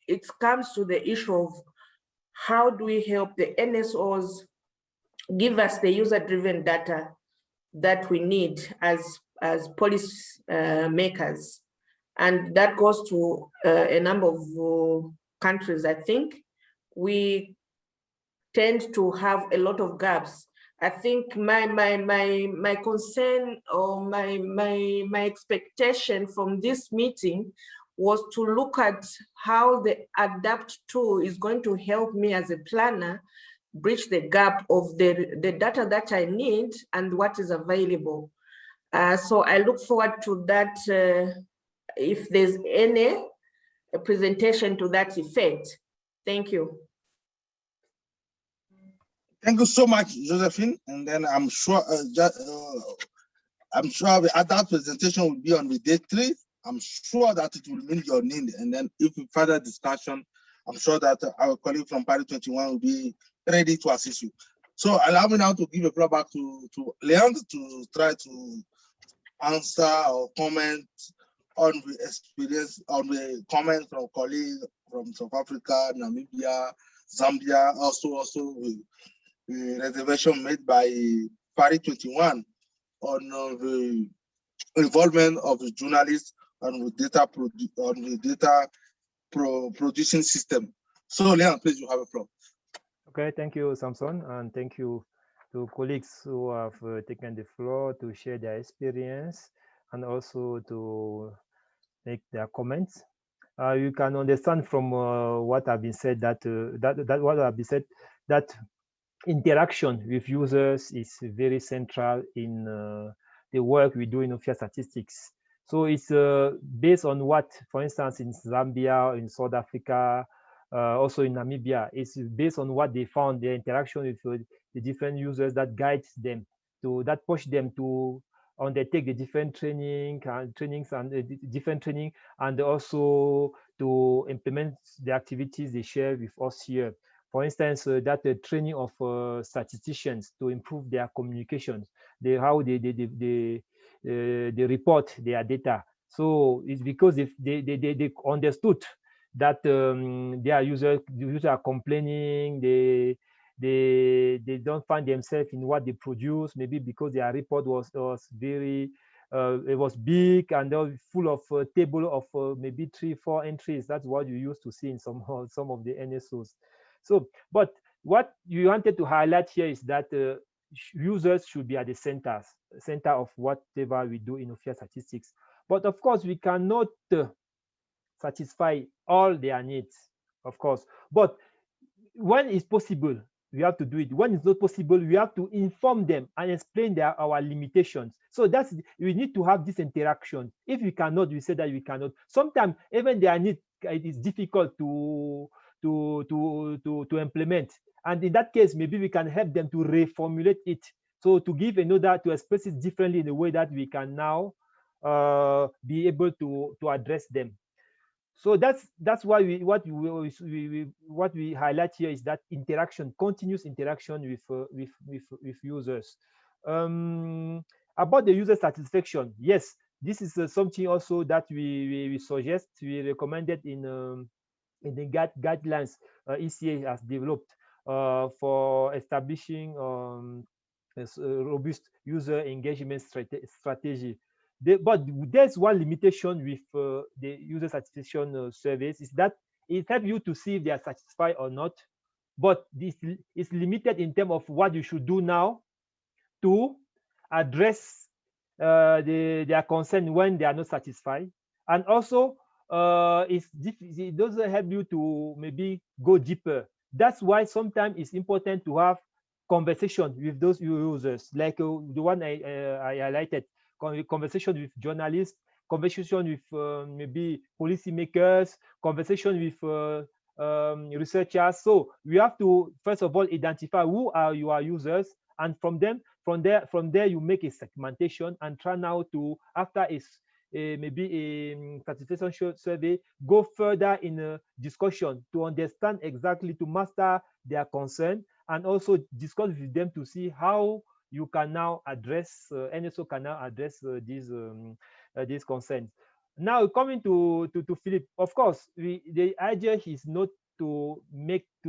it comes to the issue of how do we help the NSOs give us the user-driven data that we need as policy makers. And that goes to a number of countries. I think we tend to have a lot of gaps. I think my concern or my expectation from this meeting was to look at how the ADAPT tool is going to help me as a planner bridge the gap of the data that I need and what is available. So I look forward to that. If there's any presentation to that effect. Thank you. Thank you so much, Josephine. And then I'm sure I'm sure the ADAPT presentation will be on the day 3. I'm sure that it will meet your need. And then if we further discussion, I'm sure that our colleague from Paris21 will be ready to assist you. So allow me now to give a floor back to Leon to try to answer or comment on the experience, on the comments from colleagues from South Africa, Namibia, Zambia, also the reservation made by Paris21 on the involvement of the journalists on the data producing system. So Leon, please, you have a floor. Okay, thank you, Samson, and thank you to colleagues who have taken the floor to share their experience and also to make their comments. You can understand from what have been said that that interaction with users is very central in the work we do in official statistics. So it's based on what, for instance, in Zambia, in South Africa, also in Namibia, it's based on what they found, their interaction with the different users that guides them to, that push them to undertake the different trainings and different training, and also to implement the activities they share with us here. For instance, that the training of statisticians to improve their communications, how they report their data. So it's because if they understood that their users are complaining, they don't find themselves in what they produce, maybe because their report was very it was big and full of a table of maybe 3-4 entries. That's what you used to see in some of the NSOs. So, but what you wanted to highlight here is that users should be at the center of whatever we do in official statistics. But of course, we cannot satisfy all their needs, of course. But when it's possible, we have to do it. When it's not possible, we have to inform them and explain our limitations. So we need to have this interaction. If we cannot, we say that we cannot. Sometimes even their need, it is difficult to implement. And in that case, maybe we can help them to reformulate it. So to give to express it differently in a way that we can now be able to address them. So that's why what we highlight here is that interaction, continuous interaction with users. About the user satisfaction, yes, this is something also that we suggest, we recommended in the guidelines ECA has developed for establishing a robust user engagement strategy. But there's one limitation with the user satisfaction surveys, is that it helps you to see if they are satisfied or not. But this is limited in terms of what you should do now to address their concern when they are not satisfied. And also, it doesn't help you to maybe go deeper. That's why sometimes it's important to have conversation with those users, like the one I highlighted. Conversation with journalists, conversation with maybe policymakers, conversation with researchers. So we have to first of all identify who are your users, and from there you make a segmentation and try now to, after maybe a satisfaction survey, go further in a discussion to understand exactly, to master their concern, and also discuss with them to see how you can now address, NSO can now address these concerns. Now coming to Philip, of course, the idea is not to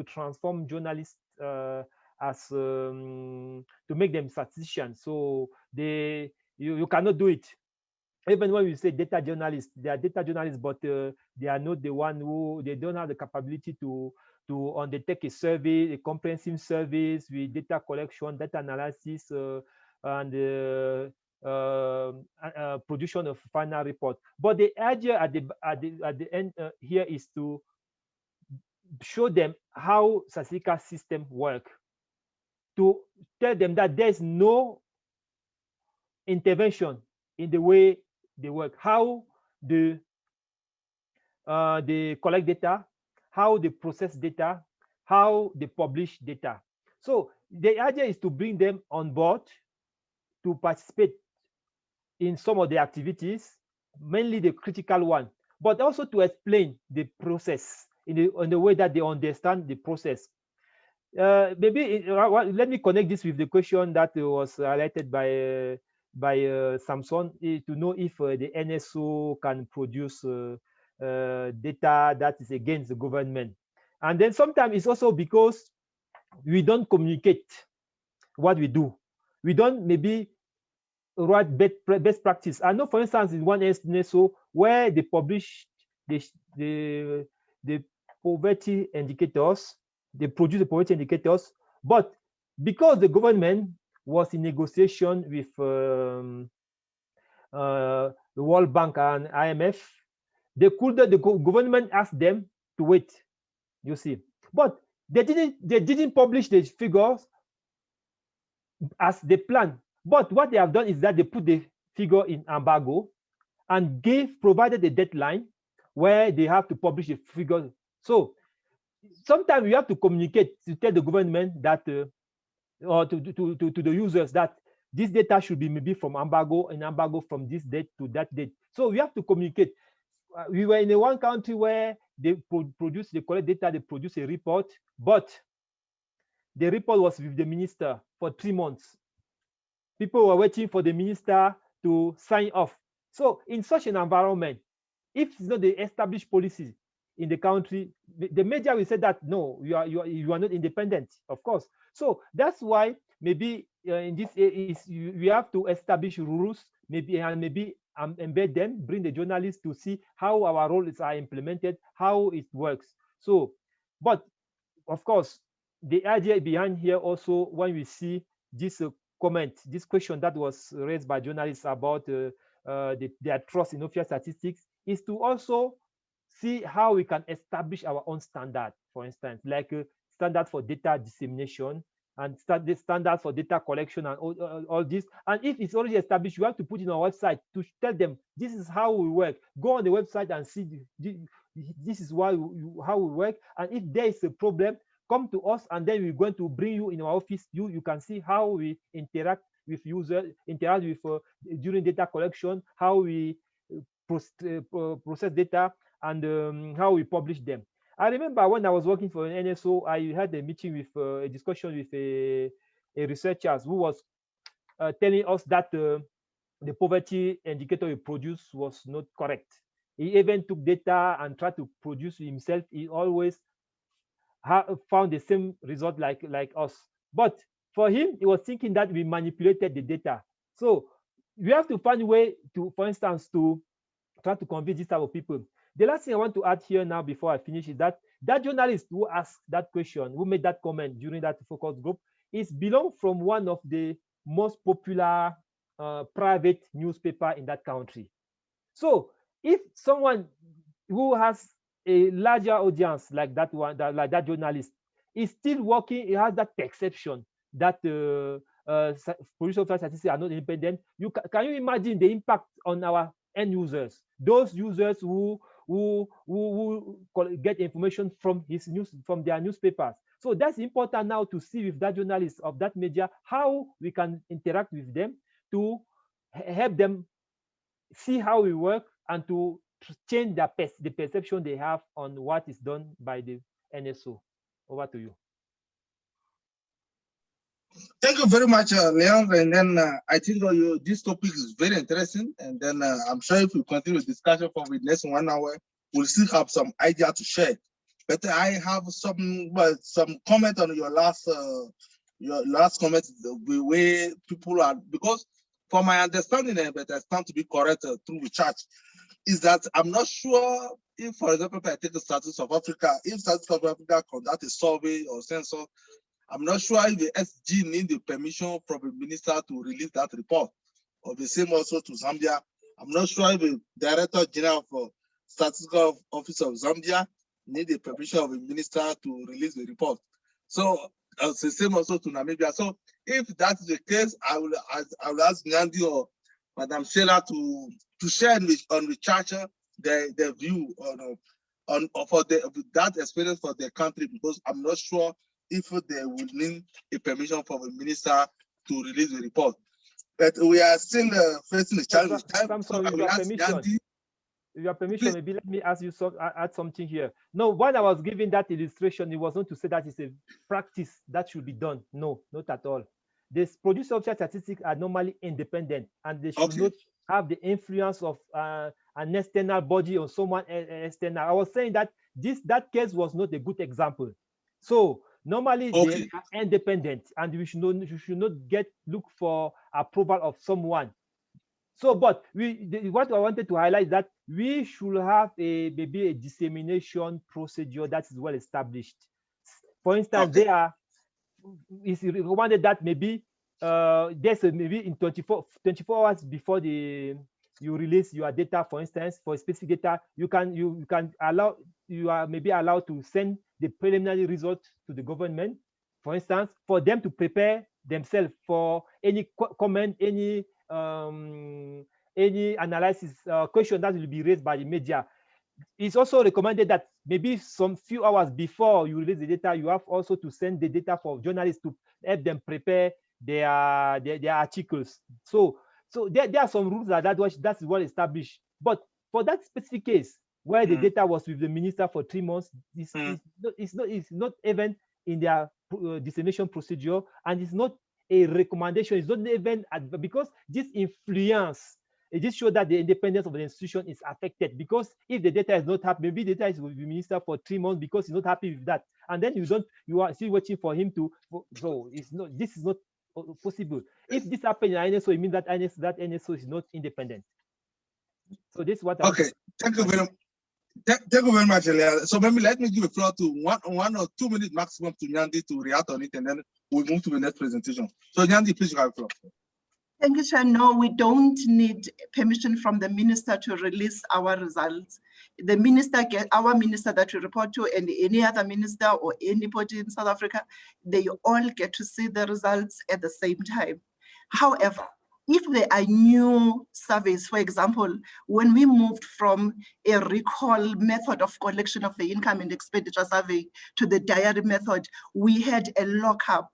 transform journalists as to make them statisticians. So you cannot do it. Even when we say data journalists, they are data journalists, but they are not the one who, they don't have the capability to undertake a survey, a comprehensive surveys with data collection, data analysis, and production of final report. But the idea at the end here is to show them how statistical systems work, to tell them that there's no intervention in the way they work, how they collect data, how they process data, how they publish data. So the idea is to bring them on board to participate in some of the activities, mainly the critical one, but also to explain the process in the way that they understand the process. Maybe let me connect this with the question that was highlighted by Samson, to know if the NSO can produce data that is against the government. And then sometimes it's also because we don't communicate what we do. We don't maybe write best practice. I know, for instance, in one NSO where they published the poverty indicators, they produce the poverty indicators, but because the government was in negotiation with the World Bank and IMF, the government asked them to wait, you see, but they didn't publish the figures as they planned. But what they have done is that they put the figure in embargo and provided a deadline where they have to publish the figure. So sometimes you have to communicate to tell the government that, or to the users, that this data should be maybe from embargo, and embargo from this date to that date. So we have to communicate. We were in one country where they collect data, they produce a report, but the report was with the minister for 3 months. People were waiting for the minister to sign off. So in such an environment, if it's not the established policy in the country, the media will say that no, you are not independent, of course. So that's why maybe in this we have to establish rules, maybe embed them, bring the journalists to see how our roles are implemented, how it works. So, but of course, the idea behind here also, when we see this this question that was raised by journalists about their trust in official statistics, is to also see how we can establish our own standard, for instance, like standard for data dissemination and the standard for data collection and all this. And if it's already established, you have to put it on our website to tell them this is how we work. Go on the website and see this is how we work. And if there is a problem, come to us, and then we're going to bring you in our office. You can see how we interact with users, during data collection, how we process data, and how we publish them. I remember when I was working for an NSO, I had a meeting with a discussion with a researcher who was telling us that the poverty indicator he produced was not correct. He even took data and tried to produce himself. He always found the same result like us. But for him, he was thinking that we manipulated the data. So we have to find a way to, for instance, to try to convince this type of people. The last thing I want to add here now before I finish is that journalist who asked that question, who made that comment during that focus group, is belong from one of the most popular private newspaper in that country. So if someone who has a larger audience like that one, like that journalist, is still working, he has that perception that police official statistics are not independent. Can you imagine the impact on our end users, those users who get information from their newspapers? So that's important now to see with that journalist of that media how we can interact with them to help them see how we work and to change the perception they have on what is done by the NSO. Over to you. Thank you very much, Leon. And then I think this topic is very interesting. And then I'm sure if we continue the discussion for the next 1 hour, we'll still have some idea to share. But I have some comment on your last comment, the way people are, because for my understanding, but I stand to be correct through the chat, is that I'm not sure if, for example, if I take the Statistics of Africa, if Statistics of Africa conduct a survey or census, I'm not sure if the SG need the permission from the minister to release that report. Or the same also to Zambia. I'm not sure if the Director General for Statistical Office of Zambia need the permission of the minister to release the report. So the same also to Namibia. So if that is the case, I will ask Nyandi or Madam Sheila to share on the charter their view on that experience for their country, because I'm not sure if they will need a permission from the minister to release the report. But we are still facing the challenge with time. Samson, So I with will your ask permission, Yandi. with your permission, Please. maybe let me ask you add something here. No, when I was giving that illustration, it was not to say that it's a practice that should be done. No, not at all. The producer of statistics are normally independent, and they should not have the influence of an external body or someone external. I was saying that that case was not a good example. So normally they are independent, and we should not look for approval of someone. So, but what I wanted to highlight is that we should have maybe a dissemination procedure that is well established. For instance, it's recommended that maybe there's maybe in 24 hours before you release your data. For instance, for specific data, you are maybe allowed to send the preliminary result to the government, for instance, for them to prepare themselves for any comment, any analysis question that will be raised by the media. It's also recommended that maybe some few hours before you release the data, you have also to send the data for journalists to help them prepare their articles. So there are some rules that's well established. But for that specific case, where the data was with the minister for 3 months, it's not even in their dissemination procedure, and it's not a recommendation. It's not even because this influence. It just shows that the independence of the institution is affected, because if the data is not happy, maybe the data is with the minister for 3 months because he's not happy with that, and then you are still waiting for him to. So this is not possible. If this happens in NSO, it means that NSO is not independent. So this is what. Thank you very much. Thank you very much, Elia. So maybe let me give the floor to one or 2 minutes maximum to Nyandi to react on it, and then we'll move to the next presentation. So Nyandi, please, you have the floor. Thank you, Chair. No, we don't need permission from the minister to release our results. The minister, our minister that we report to, and any other minister or anybody in South Africa, they all get to see the results at the same time. However, if there are new surveys, for example, when we moved from a recall method of collection of the income and expenditure survey to the diary method, we had a lockup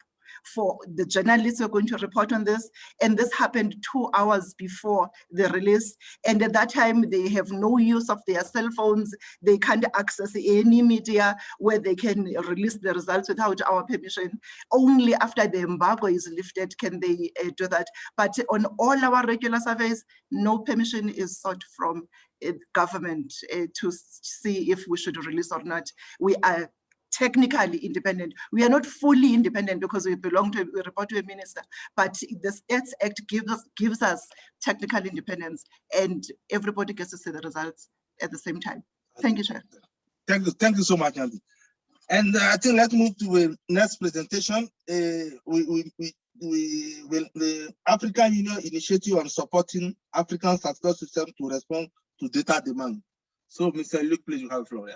for the journalists who are going to report on this, and this happened 2 hours before the release. And at that time, they have no use of their cell phones. They can't access any media where they can release the results without our permission. Only after the embargo is lifted can they do that. But on all our regular surveys, no permission is sought from government to see if we should release or not. We are technically independent. We are not fully independent because we report to a minister, but the Stats Act gives us technical independence, and everybody gets to see the results at the same time. Thank you, Chair. Thank you so much, Andy. And I think let's move to the next presentation. The African Union Initiative on Supporting African Statistical System to Respond to Data Demand. So, Mr. Luke, please, you have the floor.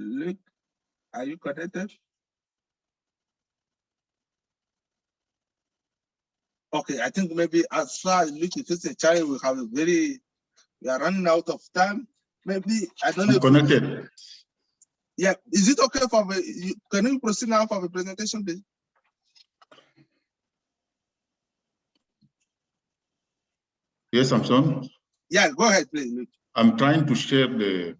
Luke, are you connected? Okay, I think maybe as far as Luke is a child, we are running out of time. Maybe I don't know. I'm connected. Yeah, is it okay for can you proceed now for the presentation, please? Yes, Samson. Yeah, go ahead, please, Luke. I'm trying to share the.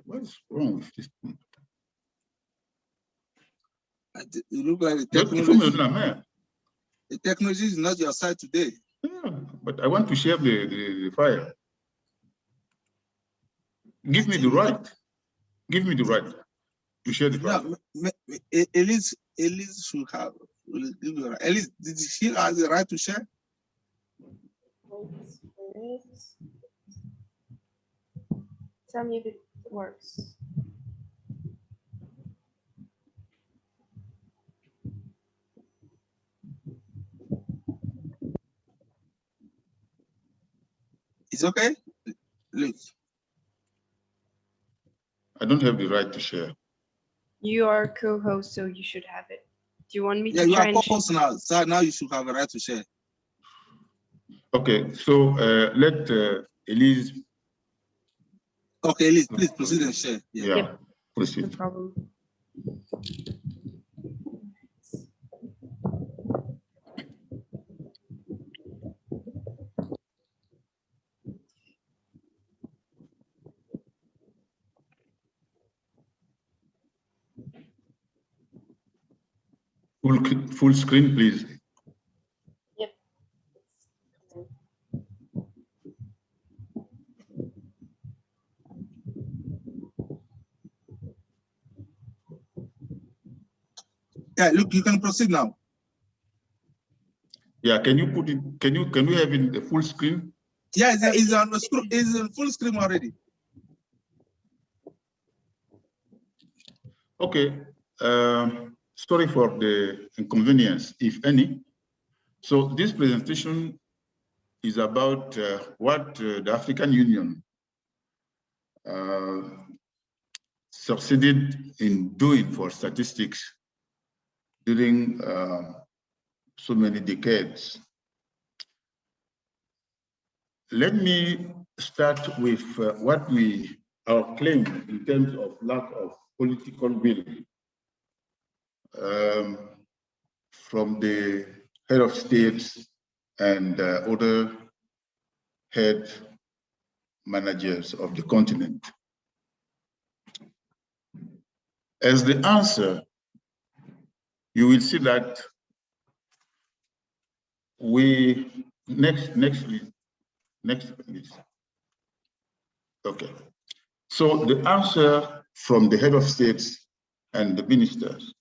What's wrong with this thing? You look like the technology is not your side today. Yeah, but I want to share the file. Give me the right. Give me the right to share the file. Elise should have. Elise, did she have the right to share? Tell me if it works. It's okay? Look. I don't have the right to share. You are co-host, so you should have it. Do you want me to you try are co-host now, so now you should have a right to share. Okay, so let Elise. Okay, Elise, please proceed and share. Yeah, Yep. proceed. No problem. Full screen, please. Yep. Yeah, look, you can proceed now. Yeah, can you put it? Can you have it the full screen? Yeah, it's on the screen. It's in full screen already. Okay. Sorry for the inconvenience, if any. So this presentation is about what the African Union succeeded in doing for statistics during so many decades. Let me start with our claim in terms of lack of political will from the head of states and other head managers of the continent. As the answer, you will see that next please. Okay. So the answer from the head of states and the ministers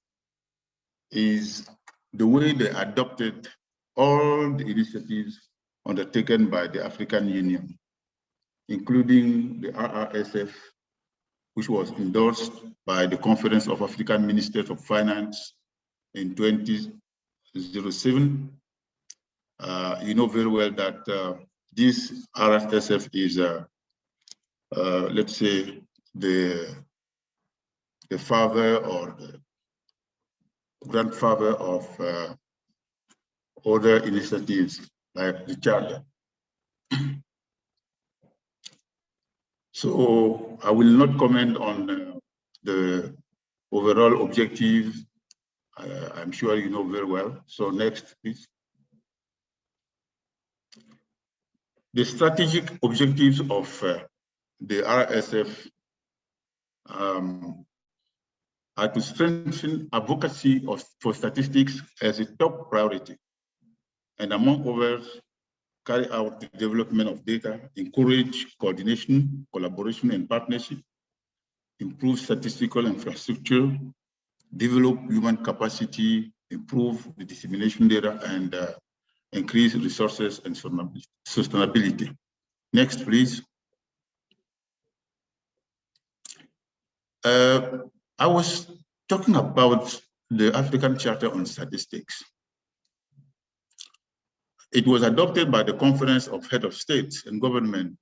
is the way they adopted all the initiatives undertaken by the African Union, including the RRSF, which was endorsed by the Conference of African Ministers of Finance in 2007. You know very well that this RRSF is, let's say, the father or the grandfather of other initiatives like the Charter. So I will not comment on the overall objectives. I'm sure you know very well. So next, please. The strategic objectives of the RSF are to strengthen advocacy for statistics as a top priority, and among others, carry out the development of data, encourage coordination, collaboration, and partnership, improve statistical infrastructure, develop human capacity, improve the dissemination data, and increase resources and sustainability. Next, please. I was talking about the African Charter on Statistics. It was adopted by the Conference of Head of States and Government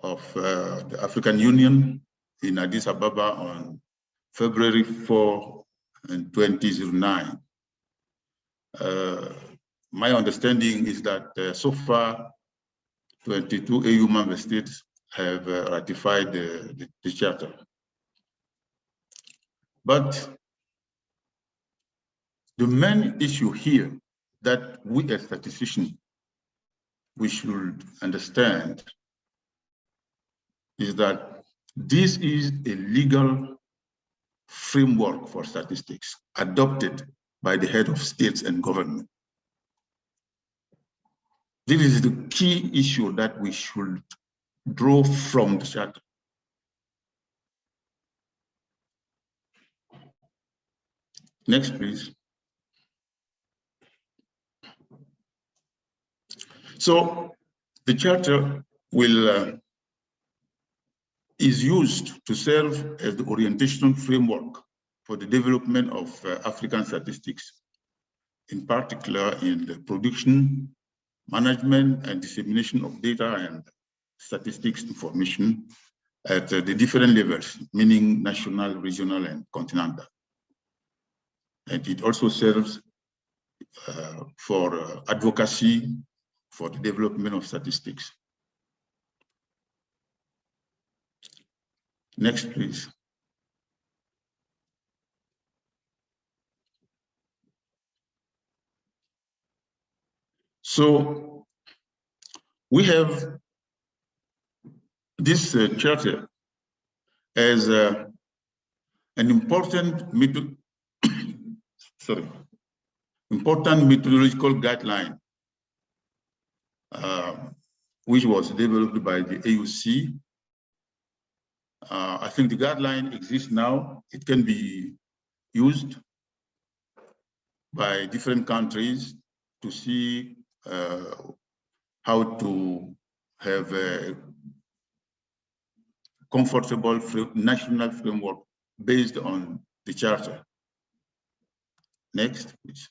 of the African Union in Addis Ababa on February 4 in 2009. My understanding is that so far, 22 AU member states have ratified the Charter. But the main issue here that we as statisticians, we should understand is that this is a legal framework for statistics adopted by the head of states and government. This is the key issue that we should draw from the Charter. Next, please. So the Charter is used to serve as the orientation framework for the development of African statistics, in particular in the production, management, and dissemination of data and statistics information at the different levels, meaning national, regional, and continental. And it also serves for advocacy for the development of statistics. Next, please. So we have this charter as an important methodological guideline, which was developed by the AUC. I think the guideline exists now. It can be used by different countries to see how to have a comfortable national framework based on the charter. Next, please.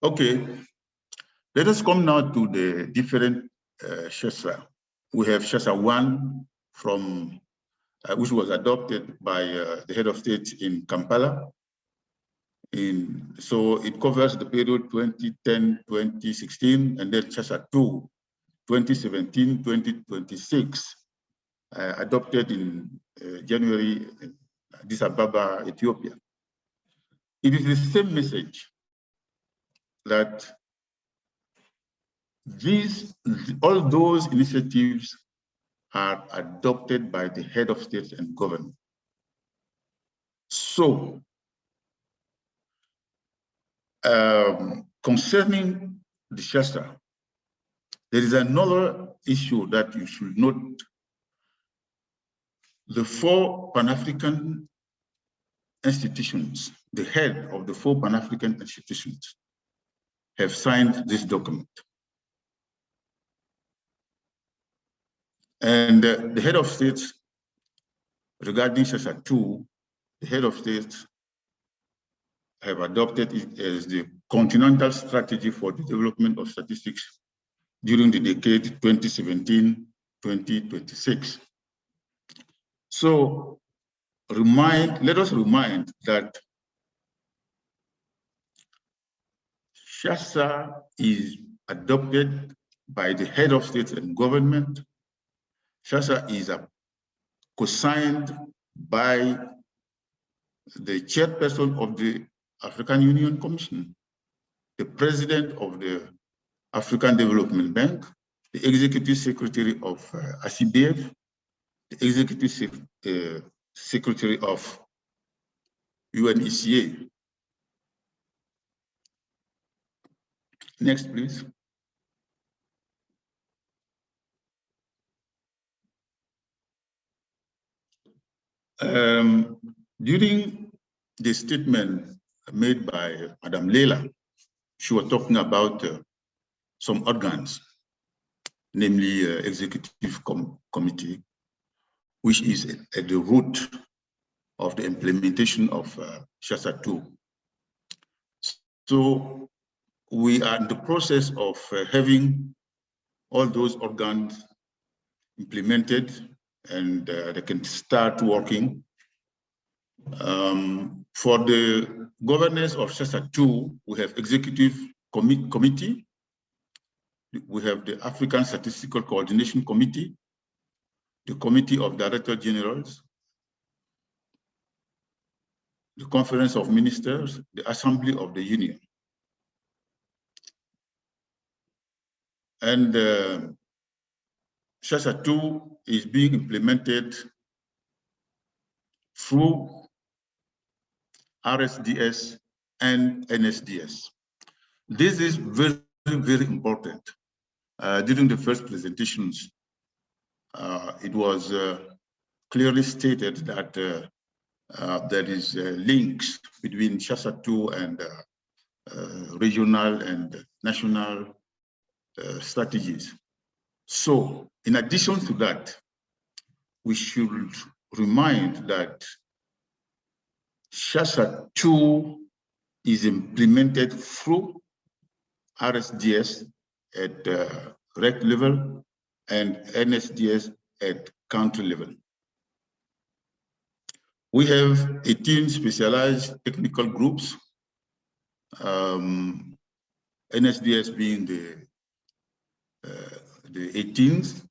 Okay, let us come now to the different CHASA. We have CHASA 1 from which was adopted by the head of state in Kampala. So it covers the period 2010-2016, and then CHASA 2, 2017-2026, adopted in January, Addis Ababa, Ethiopia. It is the same message that all those initiatives are adopted by the head of state and government. So, concerning the CHASA, there is another issue that you should note. The 4 Pan-African institutions, the head of the 4 Pan-African institutions, have signed this document. And the head of state, regarding CHASA 2, the head of state have adopted it as the continental strategy for the development of statistics during the decade 2017-2026. So let us remind that CHASA is adopted by the head of state and government. CHASA is co-signed by the chairperson of the African Union Commission, the president of the African Development Bank, the executive secretary of ACBF, the executive secretary of UNECA. Next, please. During the statement made by Madam Leila, she was talking about some organs, namely executive committee, which is at the root of the implementation of CHASA 2. So we are in the process of having all those organs implemented, and they can start working. For the governance of CHASA 2, we have executive committee, we have the African Statistical Coordination Committee, the Committee of Director Generals, the Conference of Ministers, the Assembly of the Union. And CHASA 2 is being implemented through RSDS and NSDS. This is very, very important. During the first presentations, it was clearly stated that there is links between CHASA 2 and regional and national strategies. So, in addition to that, we should remind that CHASA 2 is implemented through RSDS at REC level and NSDS at country level. We have 18 specialized technical groups, NSDS being the 18th.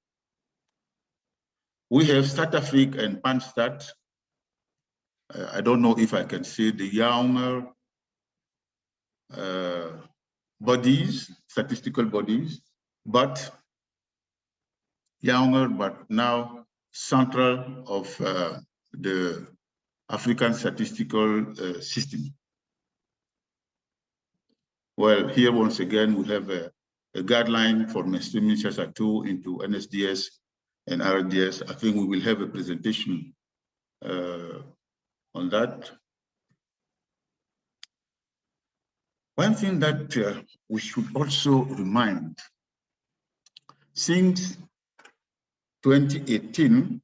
We have STATAFRIC and PanStat. I don't know if I can say the younger bodies, statistical bodies, but younger, but now central of the African statistical system. Well, here once again, we have a guideline for mainstreaming SHASA2 into NSDS and RDS. I think we will have a presentation on that. One thing that we should also remind, since 2018,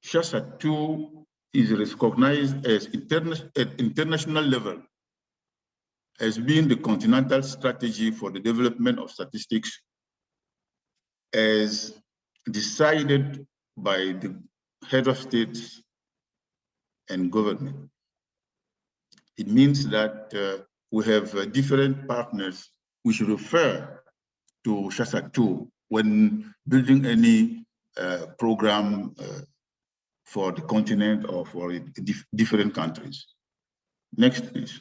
SHASA2 is recognized as at international level as being the continental strategy for the development of statistics as decided by the head of states and government. It means that we have different partners which refer to SHASA2 when building any program for the continent or for different countries. Next, please.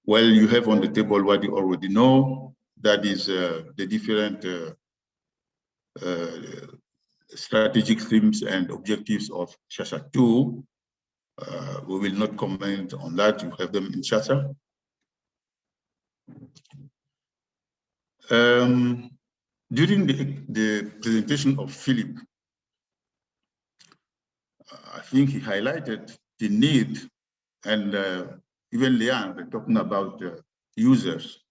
Well, you have on the table what you already know. That is the different strategic themes and objectives of SHASA2. We will not comment on that. You have them in SHASA. During the presentation of Philip, I think he highlighted the need, and even Leanne talking about users.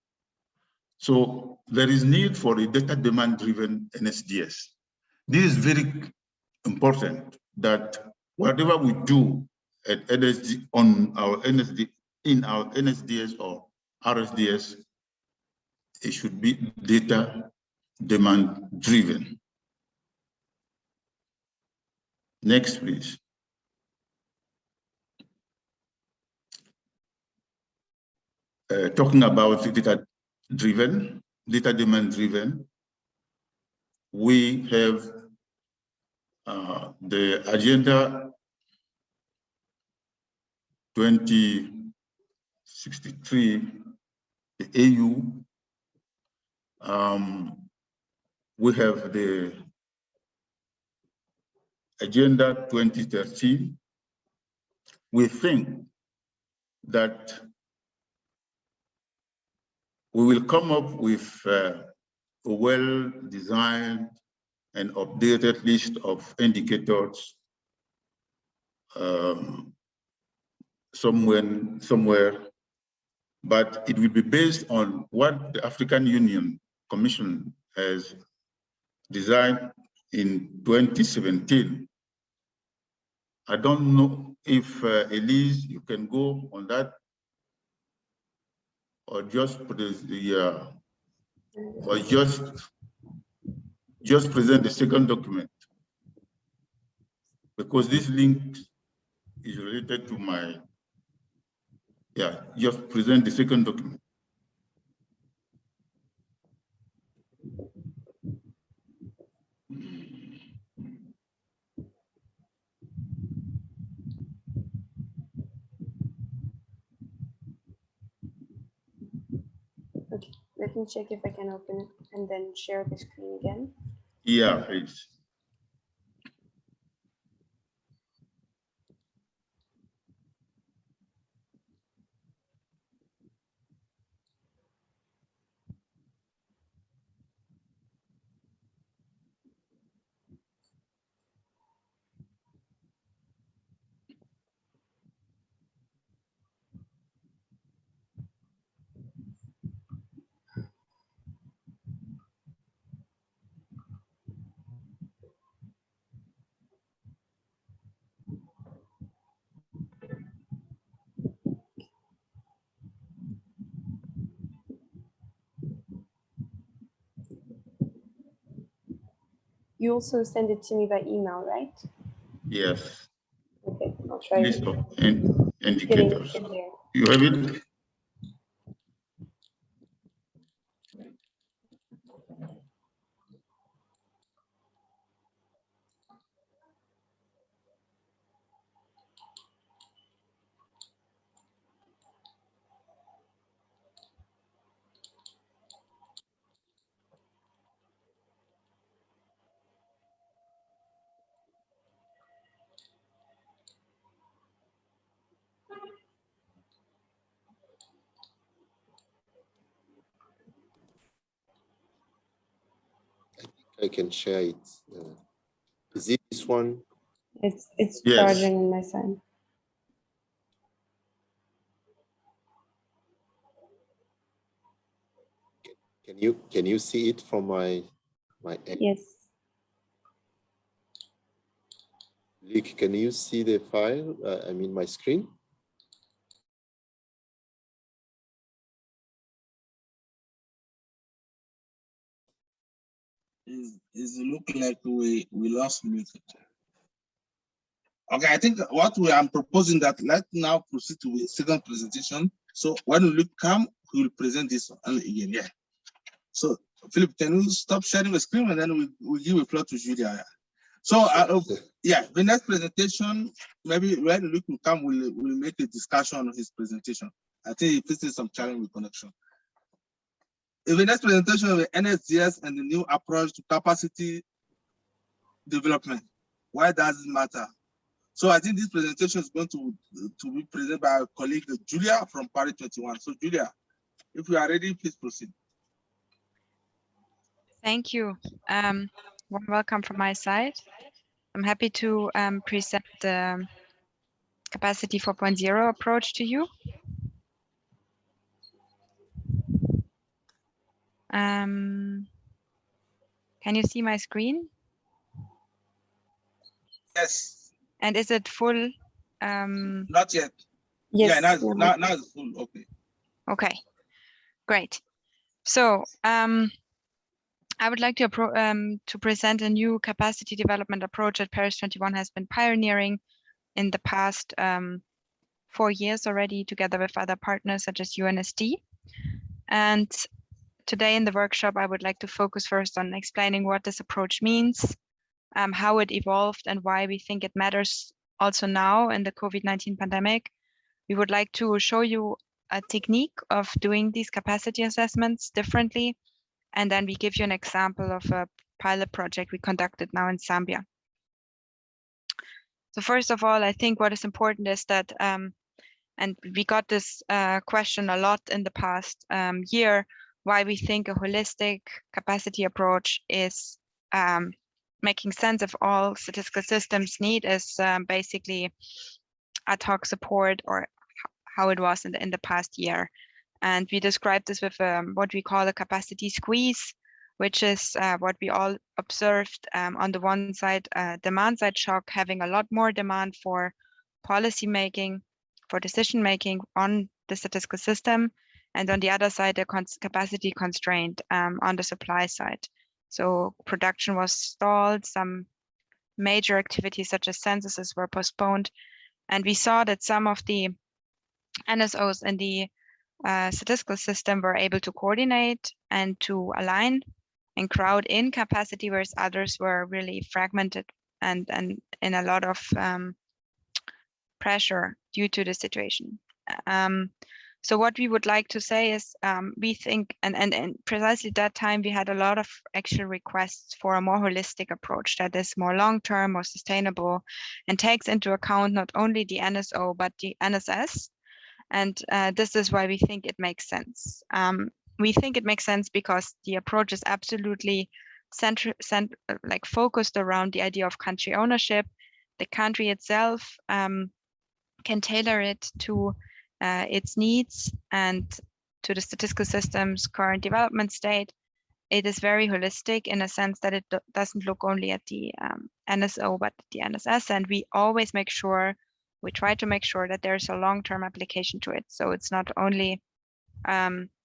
So there is need for a data demand-driven NSDS. This is very important that whatever we do at NSD on our NSD in our NSDS or RSDS, it should be data demand-driven. Next, please. Talking about data demand-driven, we have the Agenda 2063, the AU. We have the Agenda 2030. We think that we will come up with a well-designed and updated list of indicators somewhere, but it will be based on what the African Union Commission has designed in 2017. I don't know if Elise, you can go on that, or just put the or just present the second document, because this link is related to my, just present the second document. Okay, let me check if I can open it and then share the screen again. Yeah, please. You also send it to me by email, right? Yes. Okay, I'll try. List of indicators. There. You have it? I can share it. Is it this one? It's Yes. charging on my side. Can you see it from my end? Yes. Luke, can you see the file? I mean my screen? It look like we lost Luke. Okay, I think what I'm proposing that let's now proceed to the second presentation. So when Luke come, we will present this one again. Yeah. So Philip, can you stop sharing the screen and then we give a floor to Julia. So yeah, the next presentation, maybe when Luke will come, we'll make a discussion on his presentation. I think he faces some challenge with connection. In the next presentation of the NSDS and the new approach to capacity development. Why does it matter? So I think this presentation is going to be presented by our colleague Julia from PARIS21. So Julia, if you are ready, please proceed. Thank you. Warm welcome from my side. I'm happy to present the Capacity 4.0 approach to you. Can you see my screen? Yes. And is it full? Not yet. Yes. Yeah, now it's full. Okay. Okay, great. So I would like to present a new capacity development approach that PARIS21 has been pioneering in the past 4 years already, together with other partners such as UNSD. And today in the workshop, I would like to focus first on explaining what this approach means, how it evolved, and why we think it matters also now in the COVID-19 pandemic. We would like to show you a technique of doing these capacity assessments differently, and then we give you an example of a pilot project we conducted now in Zambia. So first of all, I think what is important is that, and we got this question a lot in the past year, why we think a holistic capacity approach is making sense of all statistical systems need is basically ad hoc support, or how it was in the past year. And we describe this with what we call a capacity squeeze, which is what we all observed on the one side, demand side shock, having a lot more demand for policy making, for decision making on the statistical system, and on the other side, the capacity constraint on the supply side. So production was stalled, some major activities such as censuses were postponed, and we saw that some of the NSOs in the statistical system were able to coordinate and to align and crowd in capacity, whereas others were really fragmented and in a lot of pressure due to the situation. So what we would like to say is we think, and precisely that time we had a lot of actual requests for a more holistic approach that is more long-term, more sustainable, and takes into account not only the NSO, but the NSS. And this is why we think it makes sense. We think it makes sense because the approach is absolutely focused around the idea of country ownership. The country itself can tailor it to its needs and to the statistical system's current development state. It is very holistic in a sense that it doesn't look only at the NSO, but the NSS. And we always make sure, we try to make sure that there's a long-term application to it. So it's not only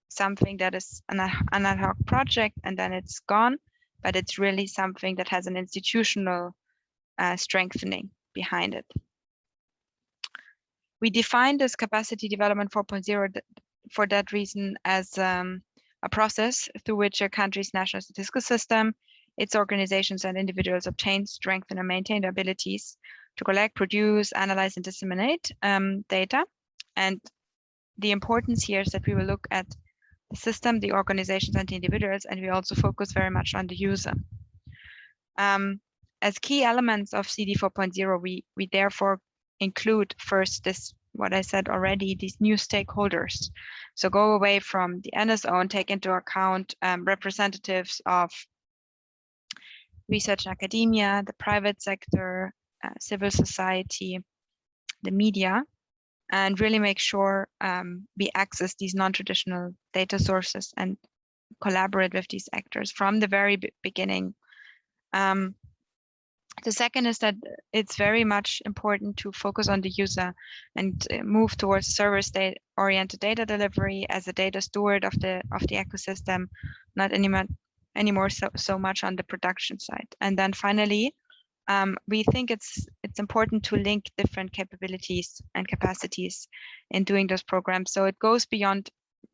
something that is an ad hoc project and then it's gone, but it's really something that has an institutional strengthening behind it. We define this capacity development 4.0 for that reason as a process through which a country's national statistical system, its organizations and individuals obtain, strengthen, and maintain their abilities to collect, produce, analyze, and disseminate data. And the importance here is that we will look at the system, the organizations, and the individuals, and we also focus very much on the user. As key elements of CD 4.0, we therefore include first this, what I said already, these new stakeholders. So go away from the NSO and take into account representatives of research and academia, the private sector, civil society, the media, and really make sure we access these non-traditional data sources and collaborate with these actors from the very beginning. The second is that it's very much important to focus on the user and move towards service-oriented data delivery as a data steward of the ecosystem, not anymore so much on the production side. And then finally, we think it's important to link different capabilities and capacities in doing those programs. So it goes beyond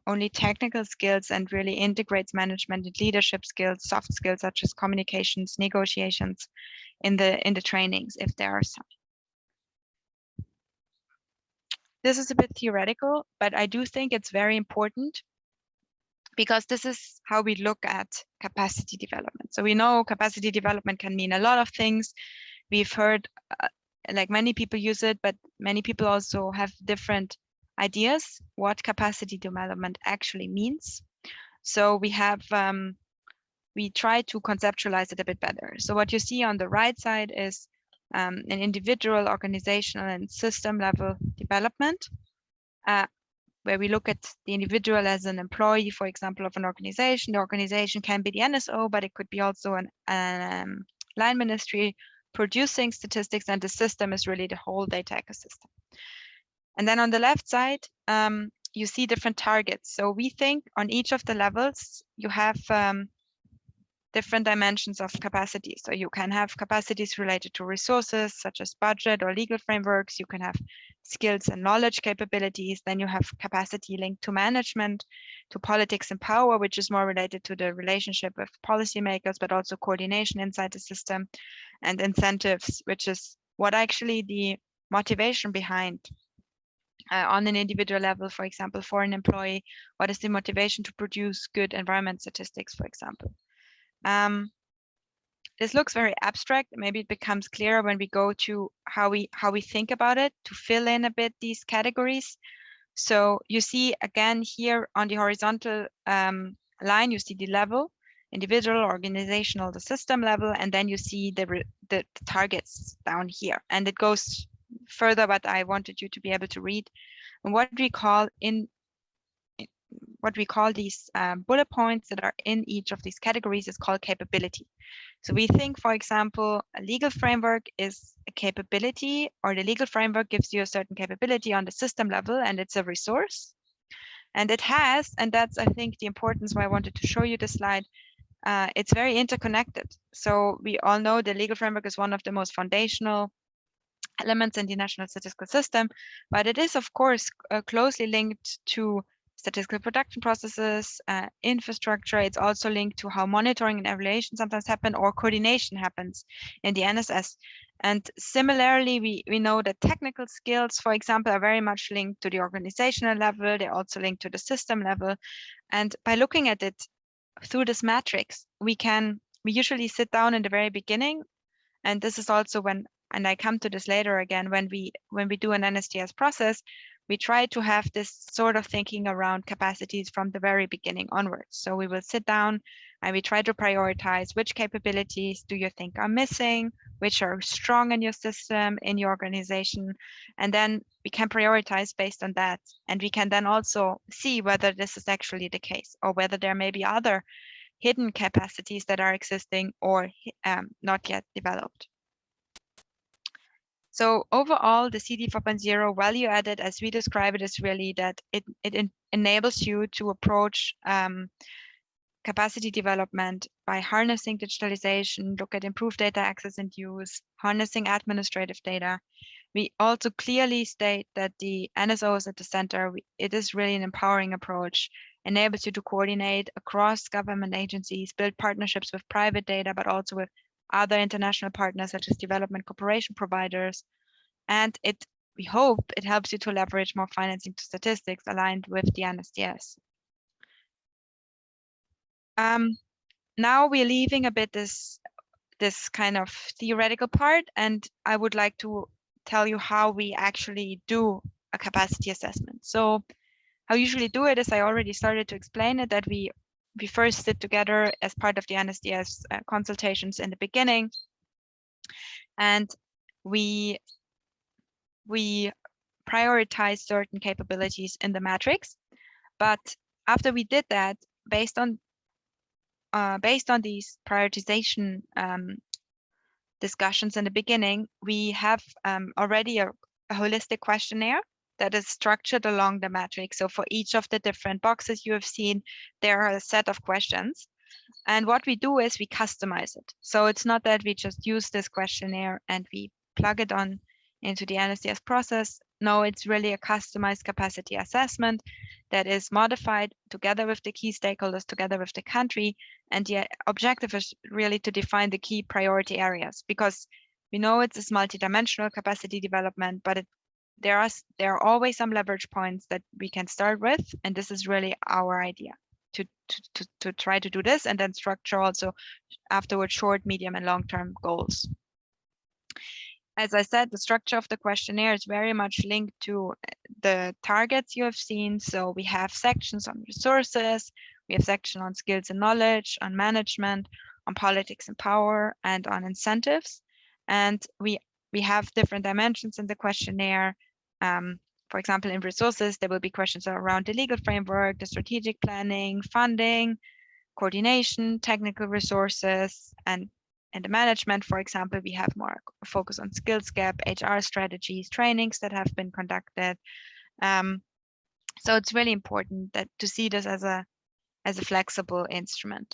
only technical skills and really integrates management and leadership skills, soft skills such as communications, negotiations in the trainings, if there are some. This is a bit theoretical, but I do think it's very important because this is how we look at capacity development. So we know capacity development can mean a lot of things. We've heard like many people use it, but many people also have different ideas what capacity development actually means. So we have we try to conceptualize it a bit better. So what you see on the right side is an individual, organizational, and system level development, where we look at the individual as an employee, for example, of an organization. The organization can be the NSO, but it could be also an line ministry producing statistics, and the system is really the whole data ecosystem. And then on the left side, you see different targets. So we think on each of the levels, you have different dimensions of capacity. So you can have capacities related to resources, such as budget or legal frameworks. You can have skills and knowledge capabilities. Then you have capacity linked to management, to politics and power, which is more related to the relationship with policymakers, but also coordination inside the system, and incentives, which is what actually the motivation behind on an individual level, for example, for an employee, what is the motivation to produce good environment statistics, for example. This looks very abstract. Maybe it becomes clearer when we go to how we think about it to fill in a bit these categories. So you see again here on the horizontal line, you see the level, individual, organizational, the system level, and then you see the targets down here. And it goes further, but I wanted you to be able to read. And what we call these bullet points that are in each of these categories is called capability. So we think, for example, a legal framework is a capability, or the legal framework gives you a certain capability on the system level, and it's a resource. And it has, and that's, I think, the importance why I wanted to show you this slide, it's very interconnected. So we all know the legal framework is one of the most foundational elements in the national statistical system, but it is, of course, closely linked to statistical production processes, infrastructure. It's also linked to how monitoring and evaluation sometimes happen, or coordination happens in the NSS. And similarly, we know that technical skills, for example, are very much linked to the organizational level. They're also linked to the system level. And by looking at it through this matrix, we usually sit down in the very beginning. And this is also when, and I come to this later again, when we do an NSDS process, we try to have this sort of thinking around capacities from the very beginning onwards. So we will sit down and we try to prioritize which capabilities do you think are missing, which are strong in your system, in your organization, and then we can prioritize based on that. And we can then also see whether this is actually the case, or whether there may be other hidden capacities that are existing or not yet developed. So overall, the CD 4.0 value added, as we describe it, is really that it enables you to approach capacity development by harnessing digitalization, look at improved data access and use, harnessing administrative data. We also clearly state that the NSO is at the center. It is really an empowering approach, enables you to coordinate across government agencies, build partnerships with private data, but also with other international partners such as development cooperation providers. And we hope it helps you to leverage more financing to statistics aligned with the NSDS. Now we're leaving a bit this kind of theoretical part, and I would like to tell you how we actually do a capacity assessment. So how I usually do it is I already started to explain it, that we we first sit together as part of the NSDS consultations in the beginning, and we prioritize certain capabilities in the matrix. But after we did that, based on these prioritization discussions in the beginning, we have already a holistic questionnaire that is structured along the matrix. So for each of the different boxes you have seen, there are a set of questions. And what we do is we customize it. So it's not that we just use this questionnaire and we plug it on into the NSDS process. No, it's really a customized capacity assessment that is modified together with the key stakeholders, together with the country. And the objective is really to define the key priority areas, because we know it's this multidimensional capacity development, but there are always some leverage points that we can start with. And this is really our idea to try to do this, and then structure also afterwards short, medium, and long-term goals. As I said, the structure of the questionnaire is very much linked to the targets you have seen. So we have sections on resources, we have section on skills and knowledge, on management, on politics and power, and on incentives. And we have different dimensions in the questionnaire. For example, in resources, there will be questions around the legal framework, the strategic planning, funding, coordination, technical resources, and in the management, for example, we have more focus on skills gap, HR strategies, trainings that have been conducted. So it's really important that to see this as a flexible instrument.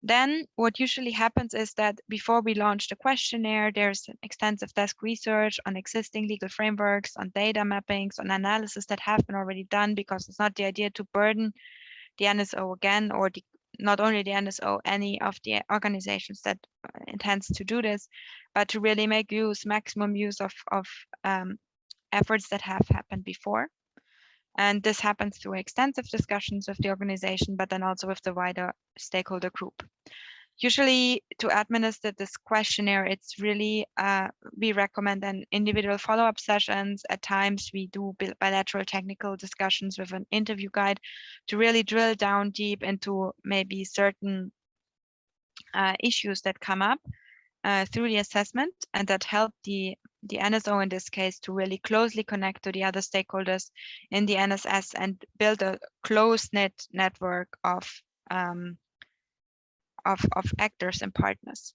Then what usually happens is that before we launch the questionnaire, there's extensive desk research on existing legal frameworks, on data mappings, on analysis that have been already done, because it's not the idea to burden the NSO again, or not only the NSO, any of the organizations that intends to do this, but to really make maximum use of efforts that have happened before. And this happens through extensive discussions with the organization, but then also with the wider stakeholder group. Usually to administer this questionnaire, it's really, we recommend an individual follow-up sessions. At times we do bilateral technical discussions with an interview guide to really drill down deep into maybe certain issues that come up through the assessment, and that help the NSO in this case to really closely connect to the other stakeholders in the NSS and build a close-knit network of actors and partners.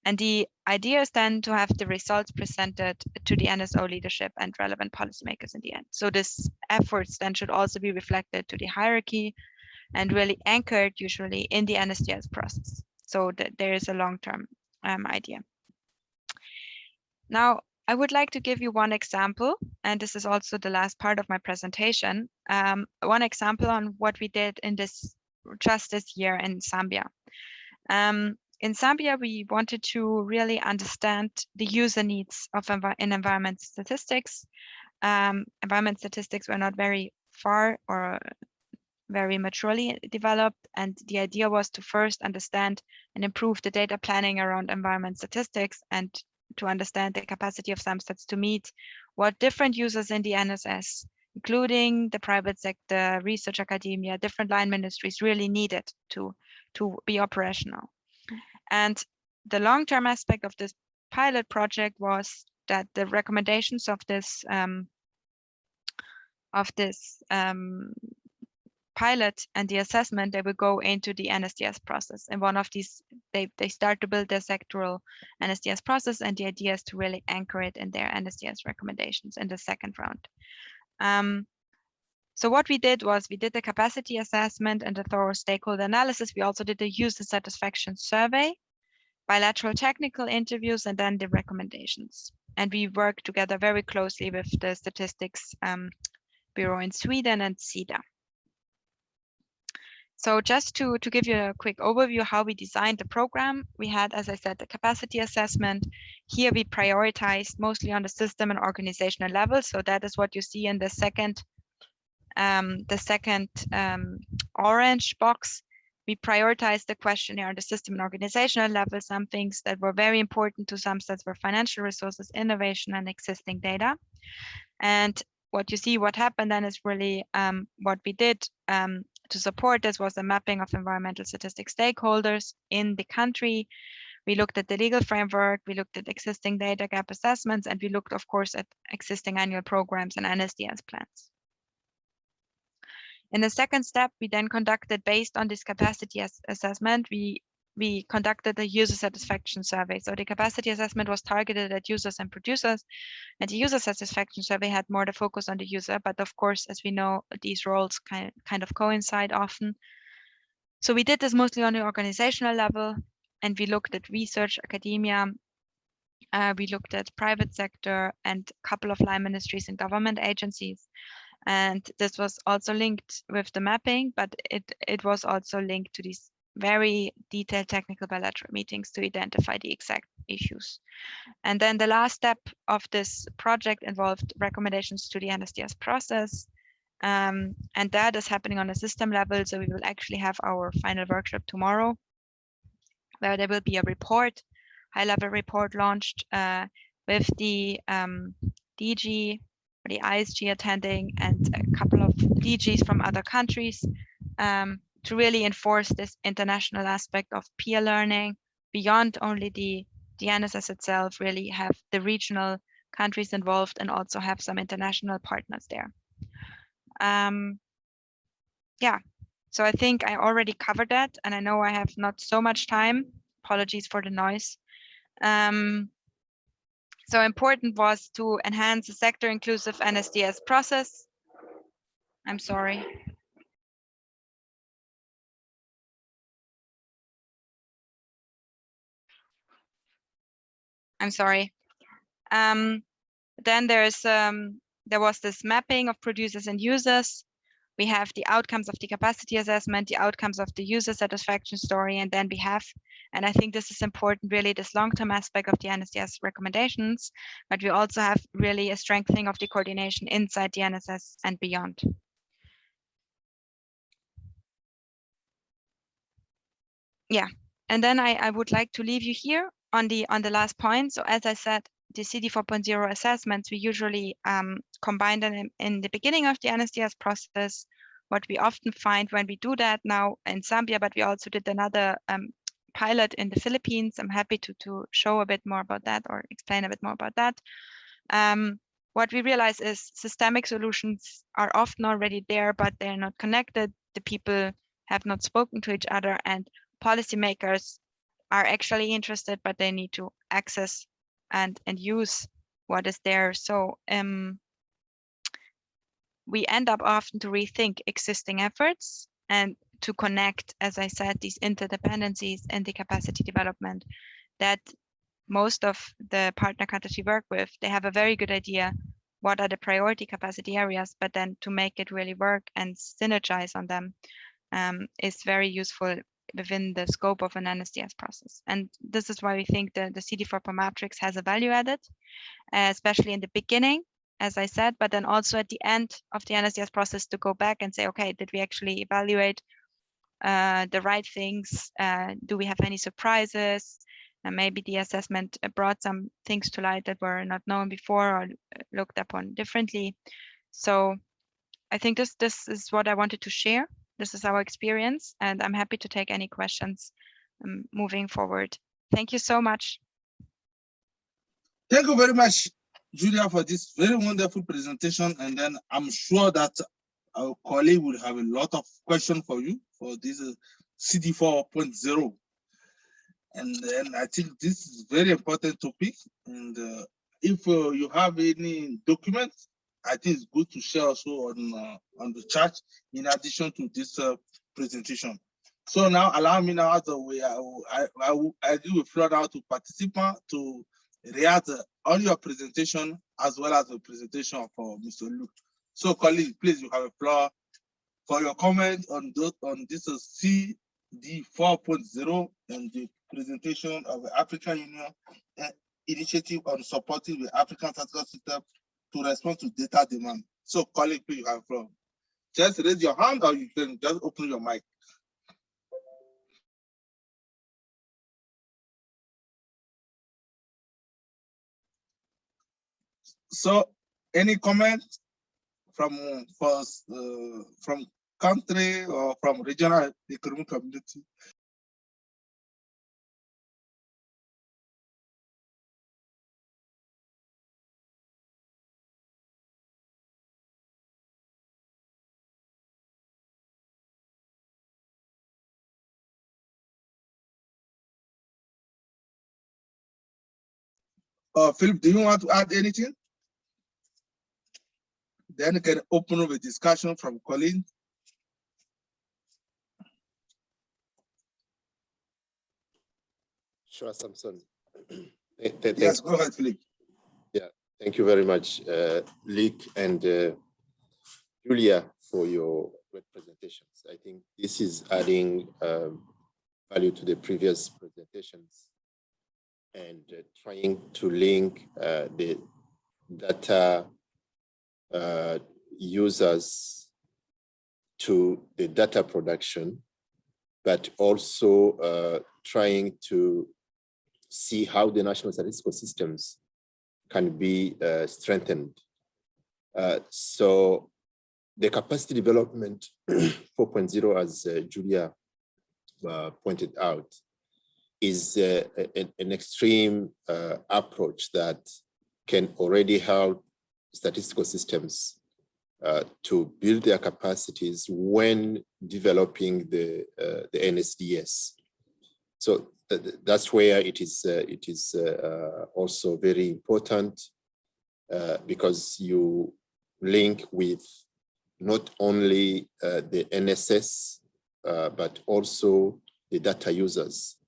And the idea is then to have the results presented to the NSO leadership and relevant policymakers in the end. So this efforts then should also be reflected to the hierarchy and really anchored usually in the NSDS process. So that there is a long-term idea. Now, I would like to give you one example, and this is also the last part of my presentation. One example on what we did in just this year in Zambia. In Zambia, we wanted to really understand the user needs of environment statistics. Environment statistics were not very far or very maturely developed, and the idea was to first understand and improve the data planning around environment statistics, and to understand the capacity of SAMSTATS to meet what different users in the NSS, including the private sector, research academia, different line ministries really needed to be operational. And the long-term aspect of this pilot project was that the recommendations of this pilot and the assessment, they will go into the NSDS process. And one of these, they start to build their sectoral NSDS process, and the idea is to really anchor it in their NSDS recommendations in the second round. So what we did was we did the capacity assessment and the thorough stakeholder analysis. We also did the user satisfaction survey, bilateral technical interviews, and then the recommendations. And we worked together very closely with the Statistics Bureau in Sweden and SIDA. So just to give you a quick overview how we designed the program, we had, as I said, the capacity assessment. Here we prioritized mostly on the system and organizational level. So that is what you see in the second orange box. We prioritized the questionnaire on the system and organizational level. Some things that were very important to SAMSTATS were financial resources, innovation, and existing data. And what you see, what happened then is really what we did. to support this was the mapping of environmental statistics stakeholders in the country. We looked at the legal framework, we looked at existing data gap assessments, and we looked, of course, at existing annual programs and NSDS plans. In the second step, we then conducted, based on this capacity assessment, we conducted a user satisfaction survey. So the capacity assessment was targeted at users and producers, and the user satisfaction survey had more the focus on the user. But of course, as we know, these roles kind of coincide often. So we did this mostly on the organizational level, and we looked at research, academia, we looked at private sector and a couple of line ministries and government agencies. And this was also linked with the mapping, but it was also linked to these very detailed technical bilateral meetings to identify the exact issues. And then the last step of this project involved recommendations to the NSDS process. And that is happening on a system level. So we will actually have our final workshop tomorrow, where there will be a report, high-level report launched with the DG, or the ISG attending, and a couple of DGs from other countries to really enforce this international aspect of peer learning beyond only the NSS itself, really have the regional countries involved and also have some international partners there. Yeah, so I think I already covered that, and I know I have not so much time. Apologies for the noise. So important was to enhance the sector inclusive NSDS process. I'm sorry. I'm sorry. Then there was this mapping of producers and users. We have the outcomes of the capacity assessment, the outcomes of the user satisfaction story, and then we have, and I think this is important, really this long-term aspect of the NSDS recommendations, but we also have really a strengthening of the coordination inside the NSS and beyond. Yeah, and then I would like to leave you here on the last point. So as I said, the CD 4.0 assessments, we usually combine them in the beginning of the NSDS process. What we often find when we do that now in Zambia, but we also did another pilot in the Philippines. I'm happy to show a bit more about that or explain a bit more about that. What we realize is systemic solutions are often already there, but they're not connected. The people have not spoken to each other, and policymakers are actually interested, but they need to access and use what is there. So we end up often to rethink existing efforts and to connect, as I said, these interdependencies in the capacity development that most of the partner countries we work with, they have a very good idea what are the priority capacity areas, but then to make it really work and synergize on them is very useful within the scope of an NSDS process. And this is why we think the CD4 matrix has a value added, especially in the beginning, as I said, but then also at the end of the NSDS process to go back and say, okay, did we actually evaluate the right things? Do we have any surprises? And maybe the assessment brought some things to light that were not known before or looked upon differently. So I think this is what I wanted to share. This is our experience, and I'm happy to take any questions moving forward. Thank you so much. Thank you very much, Julia, for this very wonderful presentation. And then I'm sure that our colleague will have a lot of questions for you for this CD 4.0. And then I think this is very important topic. And if you have any documents, I think it's good to share also on the chat in addition to this presentation. So now allow me now, as a way, I give the floor now to participants to react on your presentation as well as the presentation for Mr. Luke. So colleague, please, you have a floor for your comment on this CD 4.0 and the presentation of the African Union initiative on supporting the African statistical system to respond to data demand. So colleague, please, you have a floor. Just raise your hand or you can just open your mic. So any comment from country or from regional economic community. Philip, do you want to add anything? Then you can open up a discussion from Colin. Sure, Samson. Yes, go ahead, Philip. Yeah, thank you very much, Lick and Julia, for your great presentations. I think this is adding value to the previous presentations and trying to link the data users to the data production, but also trying to see how the national statistical systems can be strengthened. So the capacity development 4.0, as Julia pointed out, is an extreme approach that can already help statistical systems to build their capacities when developing the NSDS. So that's where it is also very important because you link with not only the NSS, but also the data users.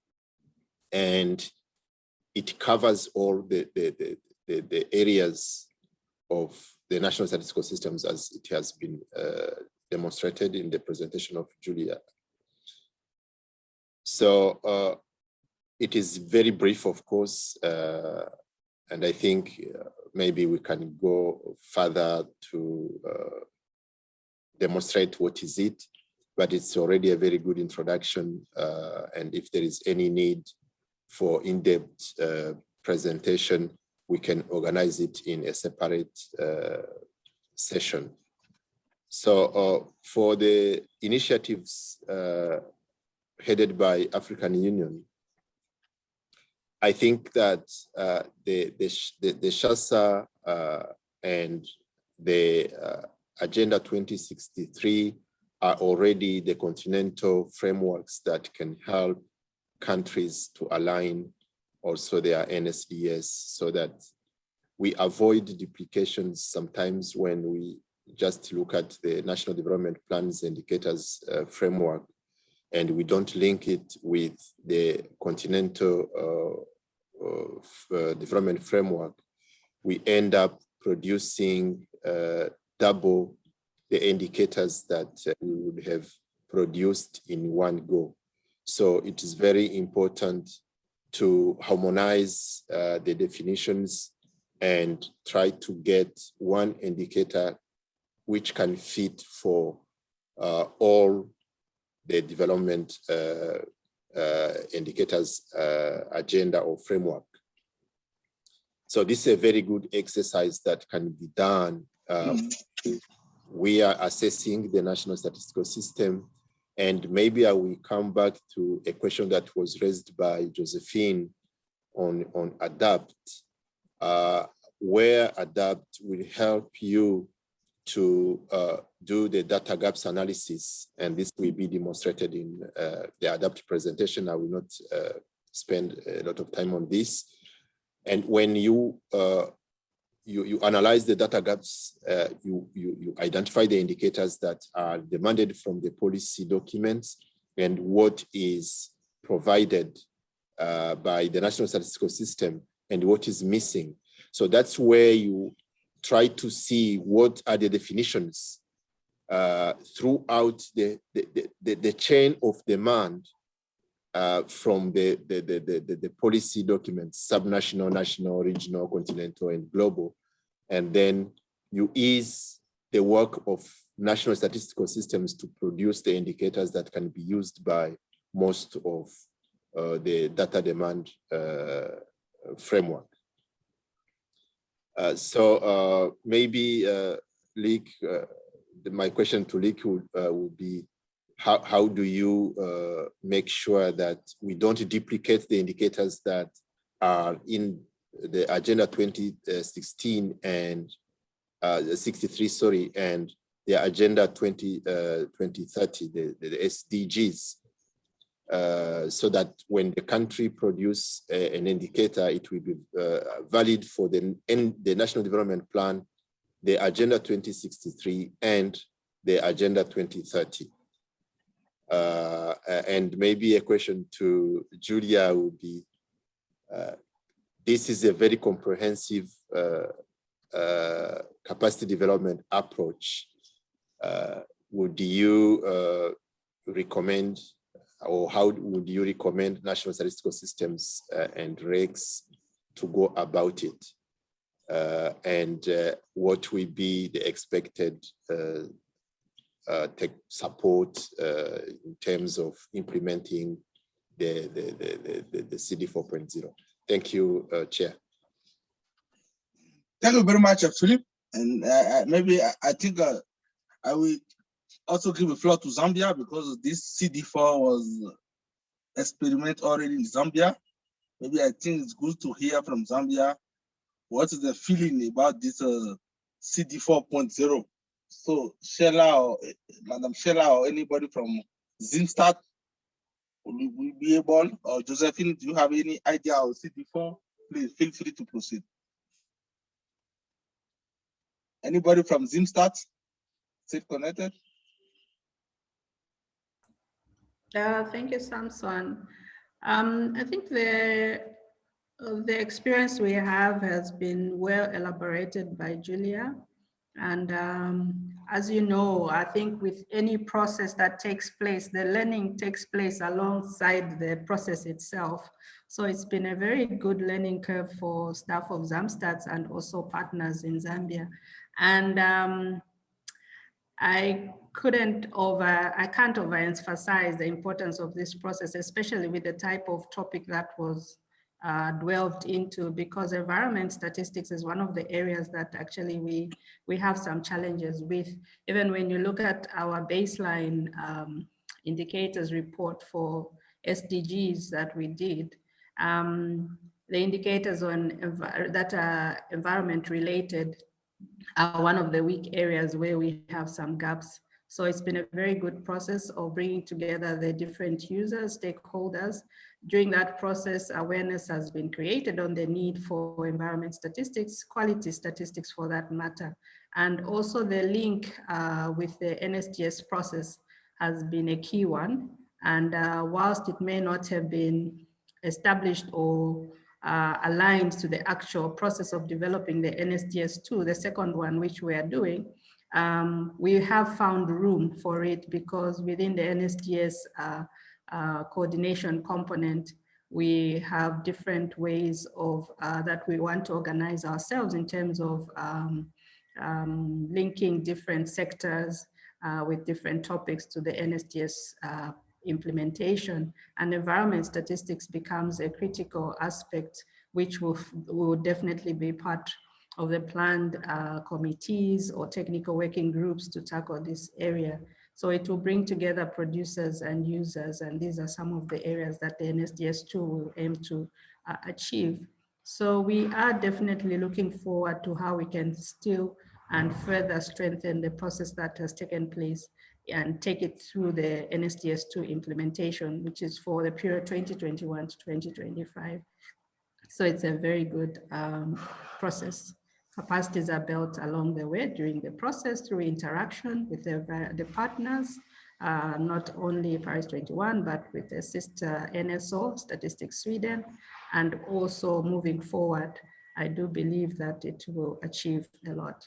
And it covers all the areas of the national statistical systems as it has been demonstrated in the presentation of Julia. So it is very brief, of course, and I think maybe we can go further to demonstrate what is it, but it's already a very good introduction. And if there is any need for in-depth presentation, we can organize it in a separate session. So for the initiatives headed by African Union, I think that the SHASA and the Agenda 2063 are already the continental frameworks that can help countries to align also their NSDS so that we avoid duplications sometimes when we just look at the National Development Plans Indicators framework and we don't link it with the continental development framework. We end up producing double the indicators that we would have produced in one go. So it is very important to harmonize the definitions and try to get one indicator which can fit for all the development indicators agenda or framework. So this is a very good exercise that can be done. We are assessing the national statistical system, and maybe I will come back to a question that was raised by Josephine on ADAPT, where ADAPT will help you to do the data gaps analysis, and this will be demonstrated in the ADAPT presentation. I will not spend a lot of time on this. And when you analyze the data gaps, you identify the indicators that are demanded from the policy documents and what is provided by the national statistical system and what is missing. So that's where you try to see what are the definitions throughout the chain of demand from the policy documents, subnational, national, regional, continental, and global. And then you ease the work of national statistical systems to produce the indicators that can be used by most of the data demand framework. So maybe, Lick, my question to Lick would be, how do you make sure that we don't duplicate the indicators that are in the Agenda 2016 and 63, sorry, and the Agenda 2030, the SDGs, so that when the country produce an indicator, it will be valid for the National Development Plan, the Agenda 2063, and the Agenda 2030. And maybe a question to Julia would be, this is a very comprehensive capacity development approach. Would you recommend, or how would you recommend national statistical systems and regs to go about it? And what will be the expected tech support in terms of implementing the CD 4.0? Thank you, Chair. Thank you very much, Philip. And maybe I think I will also give the floor to Zambia, because this CD4 was experiment already in Zambia. Maybe I think it's good to hear from Zambia what is the feeling about this CD 4.0. So Sheila or Madam Sheila or anybody from Zimstat, will we be able, or Josephine, do you have any idea of CD4? Please feel free to proceed. Anybody from Zimstat? Stay connected. Thank you, Samson. I think the experience we have has been well elaborated by Julia. And as you know, I think with any process that takes place, the learning takes place alongside the process itself. So it's been a very good learning curve for staff of Zamstats and also partners in Zambia. And I can't overemphasize the importance of this process, especially with the type of topic that was delved into, because environment statistics is one of the areas that actually we have some challenges with. Even when you look at our baseline indicators report for SDGs that we did, the indicators on that are environment related are one of the weak areas where we have some gaps. So it's been a very good process of bringing together the different users, stakeholders. During that process, awareness has been created on the need for environment statistics, quality statistics for that matter. And also the link with the NSDS process has been a key one. And whilst it may not have been established or aligned to the actual process of developing the NSDS2, the second one, which we are doing, we have found room for it, because within the NSDS coordination component, we have different ways of that we want to organize ourselves in terms of linking different sectors with different topics to the NSDS implementation. And environment statistics becomes a critical aspect, which will definitely be part of the planned committees or technical working groups to tackle this area. So it will bring together producers and users, and these are some of the areas that the NSDS2 will aim to achieve. So we are definitely looking forward to how we can still and further strengthen the process that has taken place and take it through the NSDS2 implementation, which is for the period 2021 to 2025. So it's a very good process. Capacities are built along the way during the process through interaction with the partners, not only PARIS21, but with the sister NSO, Statistics Sweden, and also moving forward, I do believe that it will achieve a lot.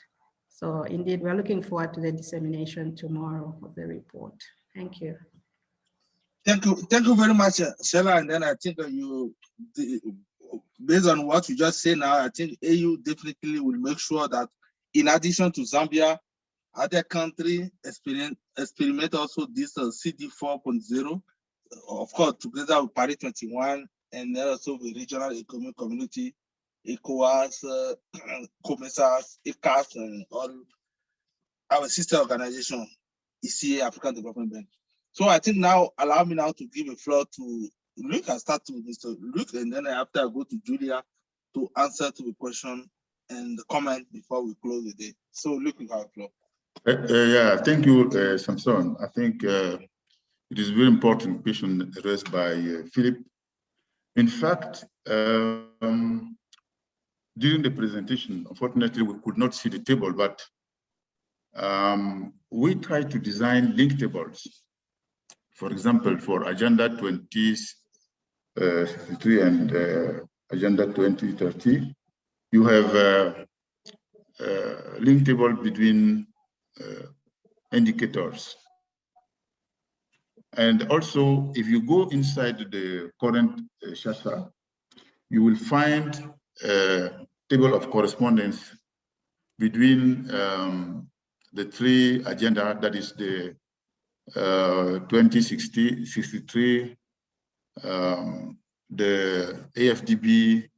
So indeed, we're looking forward to the dissemination tomorrow of the report. Thank you. Thank you very much, Sheila. And then I think based on what you just said now, I think AU definitely will make sure that in addition to Zambia, other countries experiment also this CD 4.0, of course, together with PARIS21, and then also the regional economic community, ECOWAS, COMESAS, ECAS, and all our sister organization, ECA African Development Bank. So I think now, allow me now to give a floor to Luke. I start with Mr. Luke, and then after I go to Julia to answer to the question and the comment before we close the day. So Luke, you have a floor. Yeah, thank you, Samson. I think it is a very important question raised by Philip. In fact, during the presentation, unfortunately, we could not see the table, but we tried to design link tables. For example, for Agenda 2063 and Agenda 2030, you have a link table between indicators. And also, if you go inside the current SHASA, you will find a table of correspondence between the three agenda, that is the 2063, the AFDB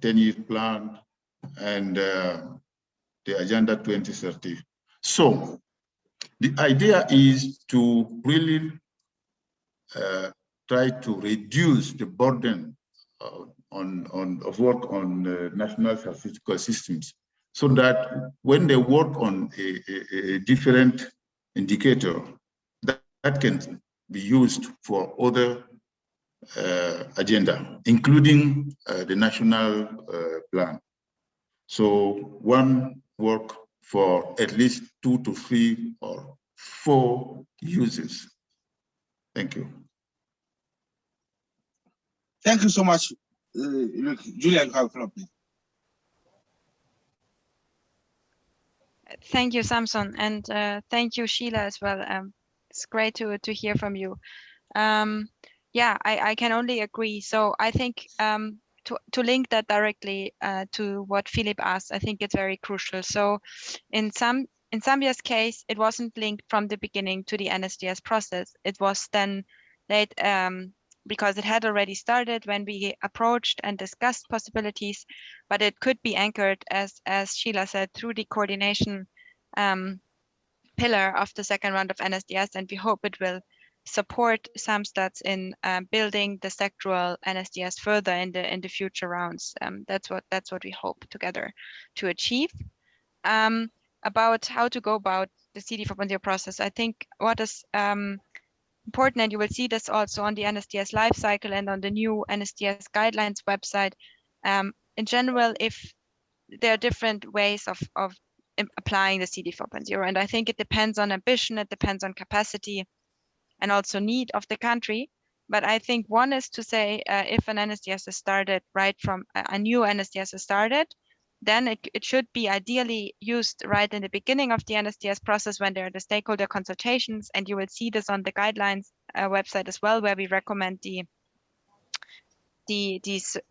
10-year plan, and the Agenda 2030. So the idea is to really try to reduce the burden of work on national statistical systems, so that when they work on a different indicator, that can be used for other agenda, including the national plan. So one work for at least 2 to 3 or 4 uses. Thank you. Thank you so much. Look, Julia, you have a floor, please. Thank you, Samson, and thank you, Sheila, as well. It's great to hear from you. Yeah, I can only agree. So I think to link that directly to what Philip asked, I think it's very crucial. So in Zambia's case, it wasn't linked from the beginning to the NSDS process. It was then late because it had already started when we approached and discussed possibilities, but it could be anchored, as Sheila said, through the coordination pillar of the second round of NSDS, and we hope it will support SAMSTATS in building the sectoral NSDS further in the future rounds. That's what we hope together to achieve. About how to go about the CD 4.0 process, I think what is important, and you will see this also on the NSDS lifecycle and on the new NSDS guidelines website. In general, if there are different ways of applying the CD 4.0, and I think it depends on ambition, it depends on capacity, and also need of the country. But I think one is to say, if an NSDS is started right from a new NSDS is started, then it should be ideally used right in the beginning of the NSDS process when there are the stakeholder consultations, and you will see this on the guidelines website as well, where we recommend the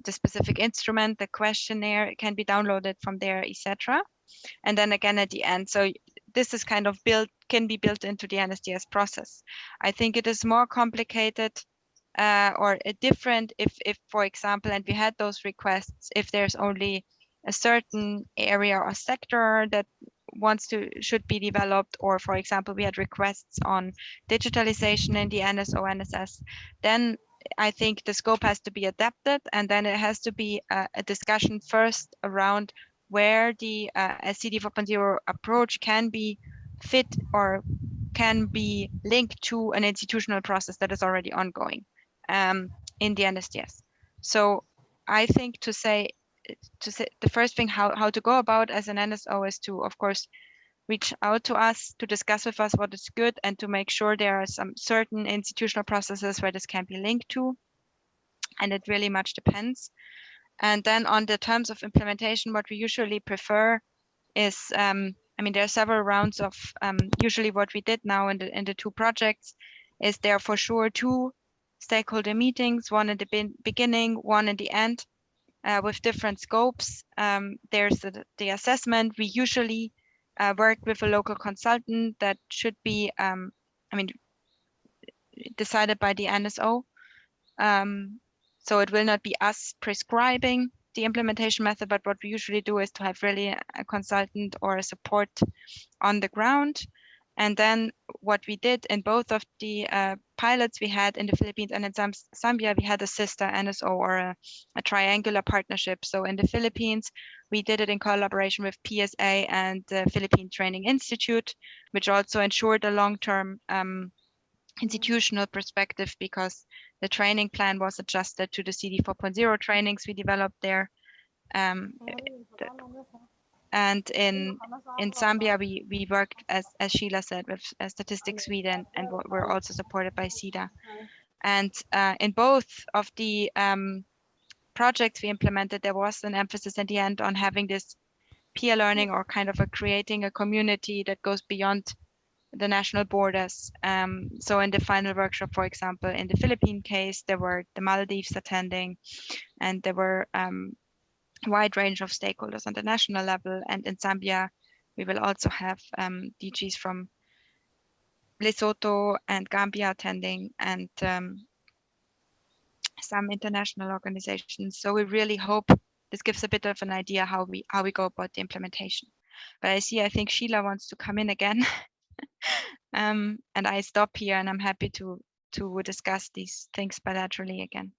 specific instrument, the questionnaire can be downloaded from there, etc. And then again at the end. So this is kind of can be built into the NSDS process. I think it is more complicated or different if, for example, and we had those requests, if there's only a certain area or sector that should be developed, or for example, we had requests on digitalization in the NSO, NSS, then I think the scope has to be adapted, and then it has to be a discussion first around where the CD 4.0 approach can be fit or can be linked to an institutional process that is already ongoing in the NSDS. So I think to say the first thing how to go about as an NSO is to, of course, reach out to us, to discuss with us what is good, and to make sure there are some certain institutional processes where this can be linked to. And it really much depends. And then on the terms of implementation, what we usually prefer is, I mean, there are several rounds of, usually what we did now in the 2 projects is there are for sure 2 stakeholder meetings, one in the beginning, one in the end, with different scopes. There's the assessment. We usually work with a local consultant that should be, I mean, decided by the NSO. So it will not be us prescribing the implementation method, but what we usually do is to have really a consultant or a support on the ground. And then what we did in both of the pilots we had in the Philippines and in Zambia, we had a sister NSO or a triangular partnership. So in the Philippines, we did it in collaboration with PSA and the Philippine Training Institute, which also ensured a long-term institutional perspective, because the training plan was adjusted to the CD 4.0 trainings we developed there. And in Zambia, we worked, as Sheila said, with Statistics Sweden, and we're also supported by SIDA. And in both of the projects we implemented, there was an emphasis at the end on having this peer learning, or kind of creating a community that goes beyond the national borders. So in the final workshop, for example, in the Philippine case, there were the Maldives attending, and there were wide range of stakeholders on the national level. And in Zambia, we will also have DGs from Lesotho and Gambia attending, and some international organizations. So we really hope this gives a bit of an idea how we go about the implementation. But I think Sheila wants to come in again. And I stop here, and I'm happy to discuss these things bilaterally again.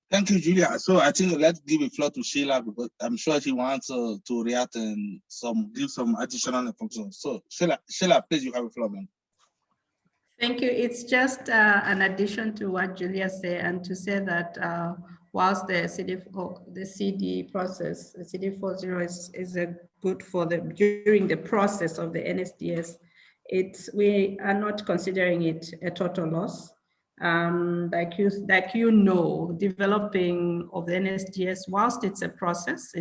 Thank you, Julia. So I think let's give the floor to Sheila, because I'm sure she wants to react and give some additional information. So Sheila, please, you have the floor, man. Thank you. It's just an addition to what Julia said, and to say that whilst the CD process, the CD40 is a good for during the process of the NSDS, we are not considering it a total loss. Like you know, developing of the NSDS, whilst it's a process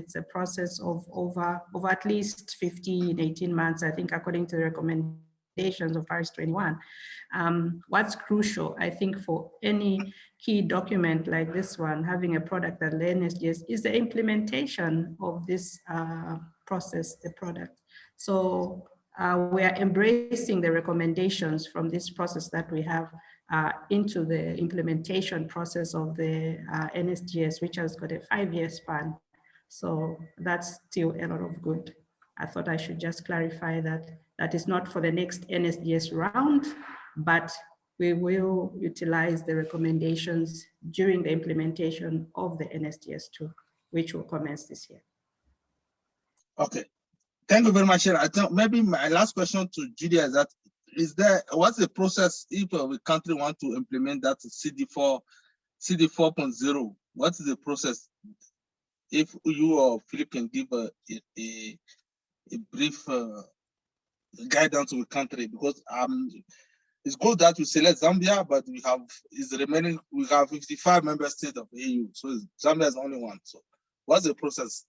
of over at least 15, 18 months, I think, according to the recommendations of PARIS21. What's crucial, I think, for any key document like this one, having a product that the NSDS, is the implementation of this process, the product. So we are embracing the recommendations from this process that we have into the implementation process of the NSDS, which has got a 5-year span. So that's still a lot of good. I thought I should just clarify that is not for the next NSDS round, but we will utilize the recommendations during the implementation of the NSDS2, which will commence this year. Okay, thank you very much. I think maybe my last question to Julia is that, what's the process if a country want to implement that CD 4.0? What is the process? If you or Philip can give a brief guidance to the country, because it's good that we select Zambia, but we have 55 member states of the EU, so Zambia is only one. So what's the process?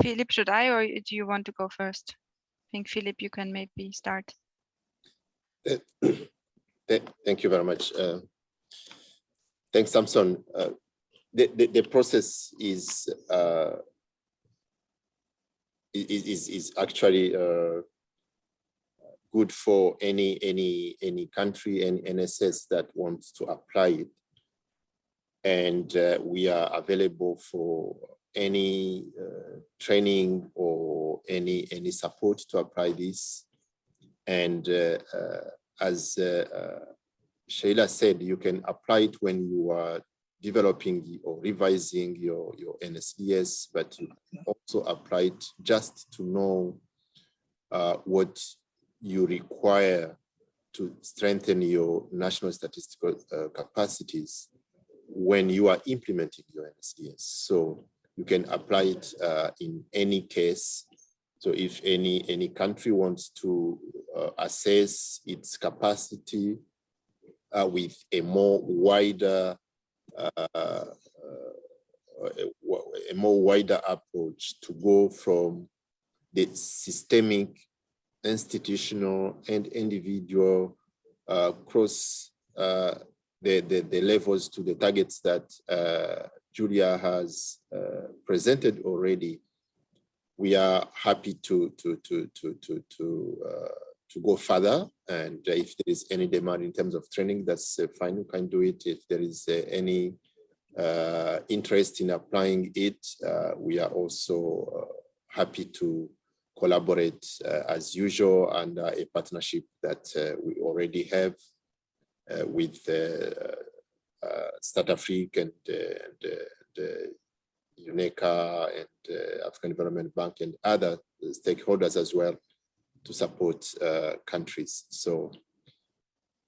Philip, should I, or do you want to go first? I think Philip, you can maybe start. Thank you very much. Thanks, Samson. The process is actually good for any country and NSS that wants to apply it, and we are available for any training or any support to apply this. And as Sheila said, you can apply it when you are developing or revising your NSDS, but you can also apply it just to know what you require to strengthen your national statistical capacities when you are implementing your NSDS. So you can apply it in any case. So if any country wants to assess its capacity with a more wider approach, to go from the systemic, institutional, and individual across the levels to the targets that Julia has presented already, we are happy to to go further. And if there is any demand in terms of training, that's fine, we can do it. If there is any interest in applying it, we are also happy to collaborate as usual under a partnership that we already have with STATAFRIC and UNECA and African Development Bank and other stakeholders as well to support countries. So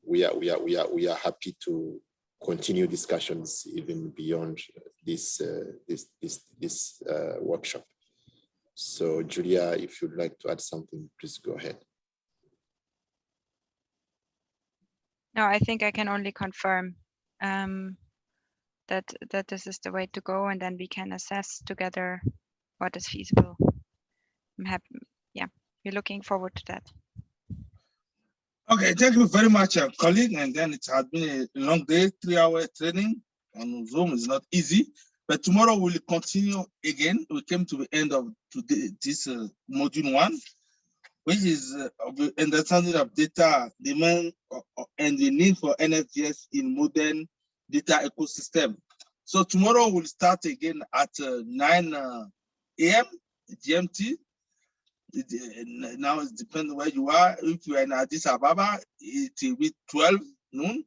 we are happy to continue discussions even beyond this workshop. So Julia, if you'd like to add something, please go ahead. No, I think I can only confirm that this is the way to go, and then we can assess together what is feasible. I'm happy. Yeah, we're looking forward to that. Okay, thank you very much, colleague. And then it has been a long day, 3-hour training on Zoom is not easy. But tomorrow we'll continue again. We came to the end of today, this module 1, which is understanding of data demand and the need for NSDS in modern data ecosystem. So tomorrow we'll start again at 9 a.m. GMT. Now it depends where you are. If you are in Addis Ababa, it will be 12 noon.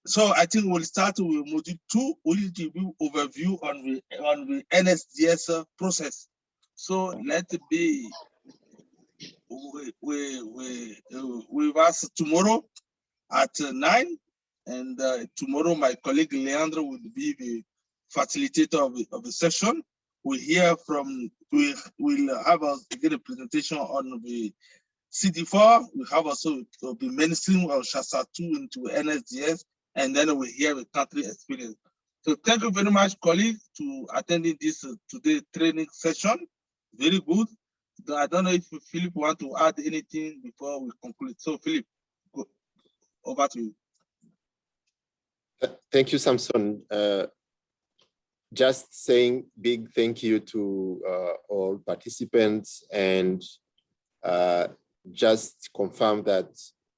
So I think we'll start with module 2, which will give you overview on the NSDS process. So let it be with us tomorrow at 9, and tomorrow my colleague Leandro will be the facilitator of the session. We'll hear from, we'll have again a presentation on the CD4. We have also the mainstream of Shasa 2 into NSDS, and then we'll hear the country experience. So thank you very much, colleagues, to attending this today training session. Very good. I don't know if Philip want to add anything before we conclude. So Philip, go over to you. Thank you, Samson. Just saying big thank you to all participants, and just confirm that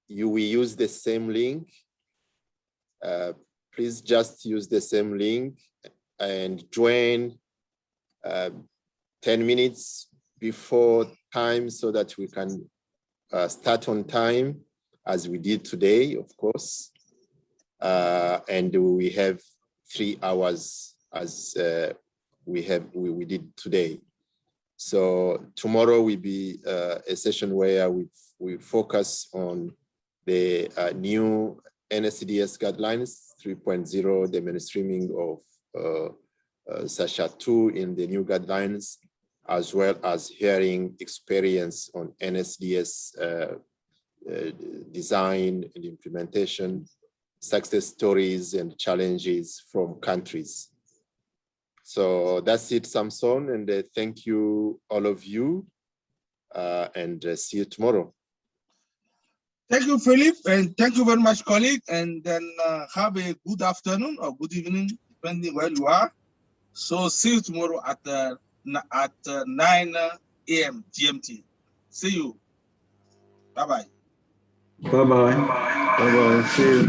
you will use the same link. Please just use the same link and join 10 minutes before time so that we can start on time, as we did today, of course. And we have 3 hours as we did today. So tomorrow will be a session where we focus on the new NSDS guidelines 3.0, the mainstreaming of Sasha 2 in the new guidelines, as well as hearing experience on NSDS design and implementation, success stories and challenges from countries. So that's it, Samson, and thank you, all of you, and see you tomorrow. Thank you, Philip, and thank you very much, colleague, and then have a good afternoon or good evening, depending where you are. So see you tomorrow at 9 a.m. GMT. See you. Bye-bye. Bye-bye. Bye-bye. See you.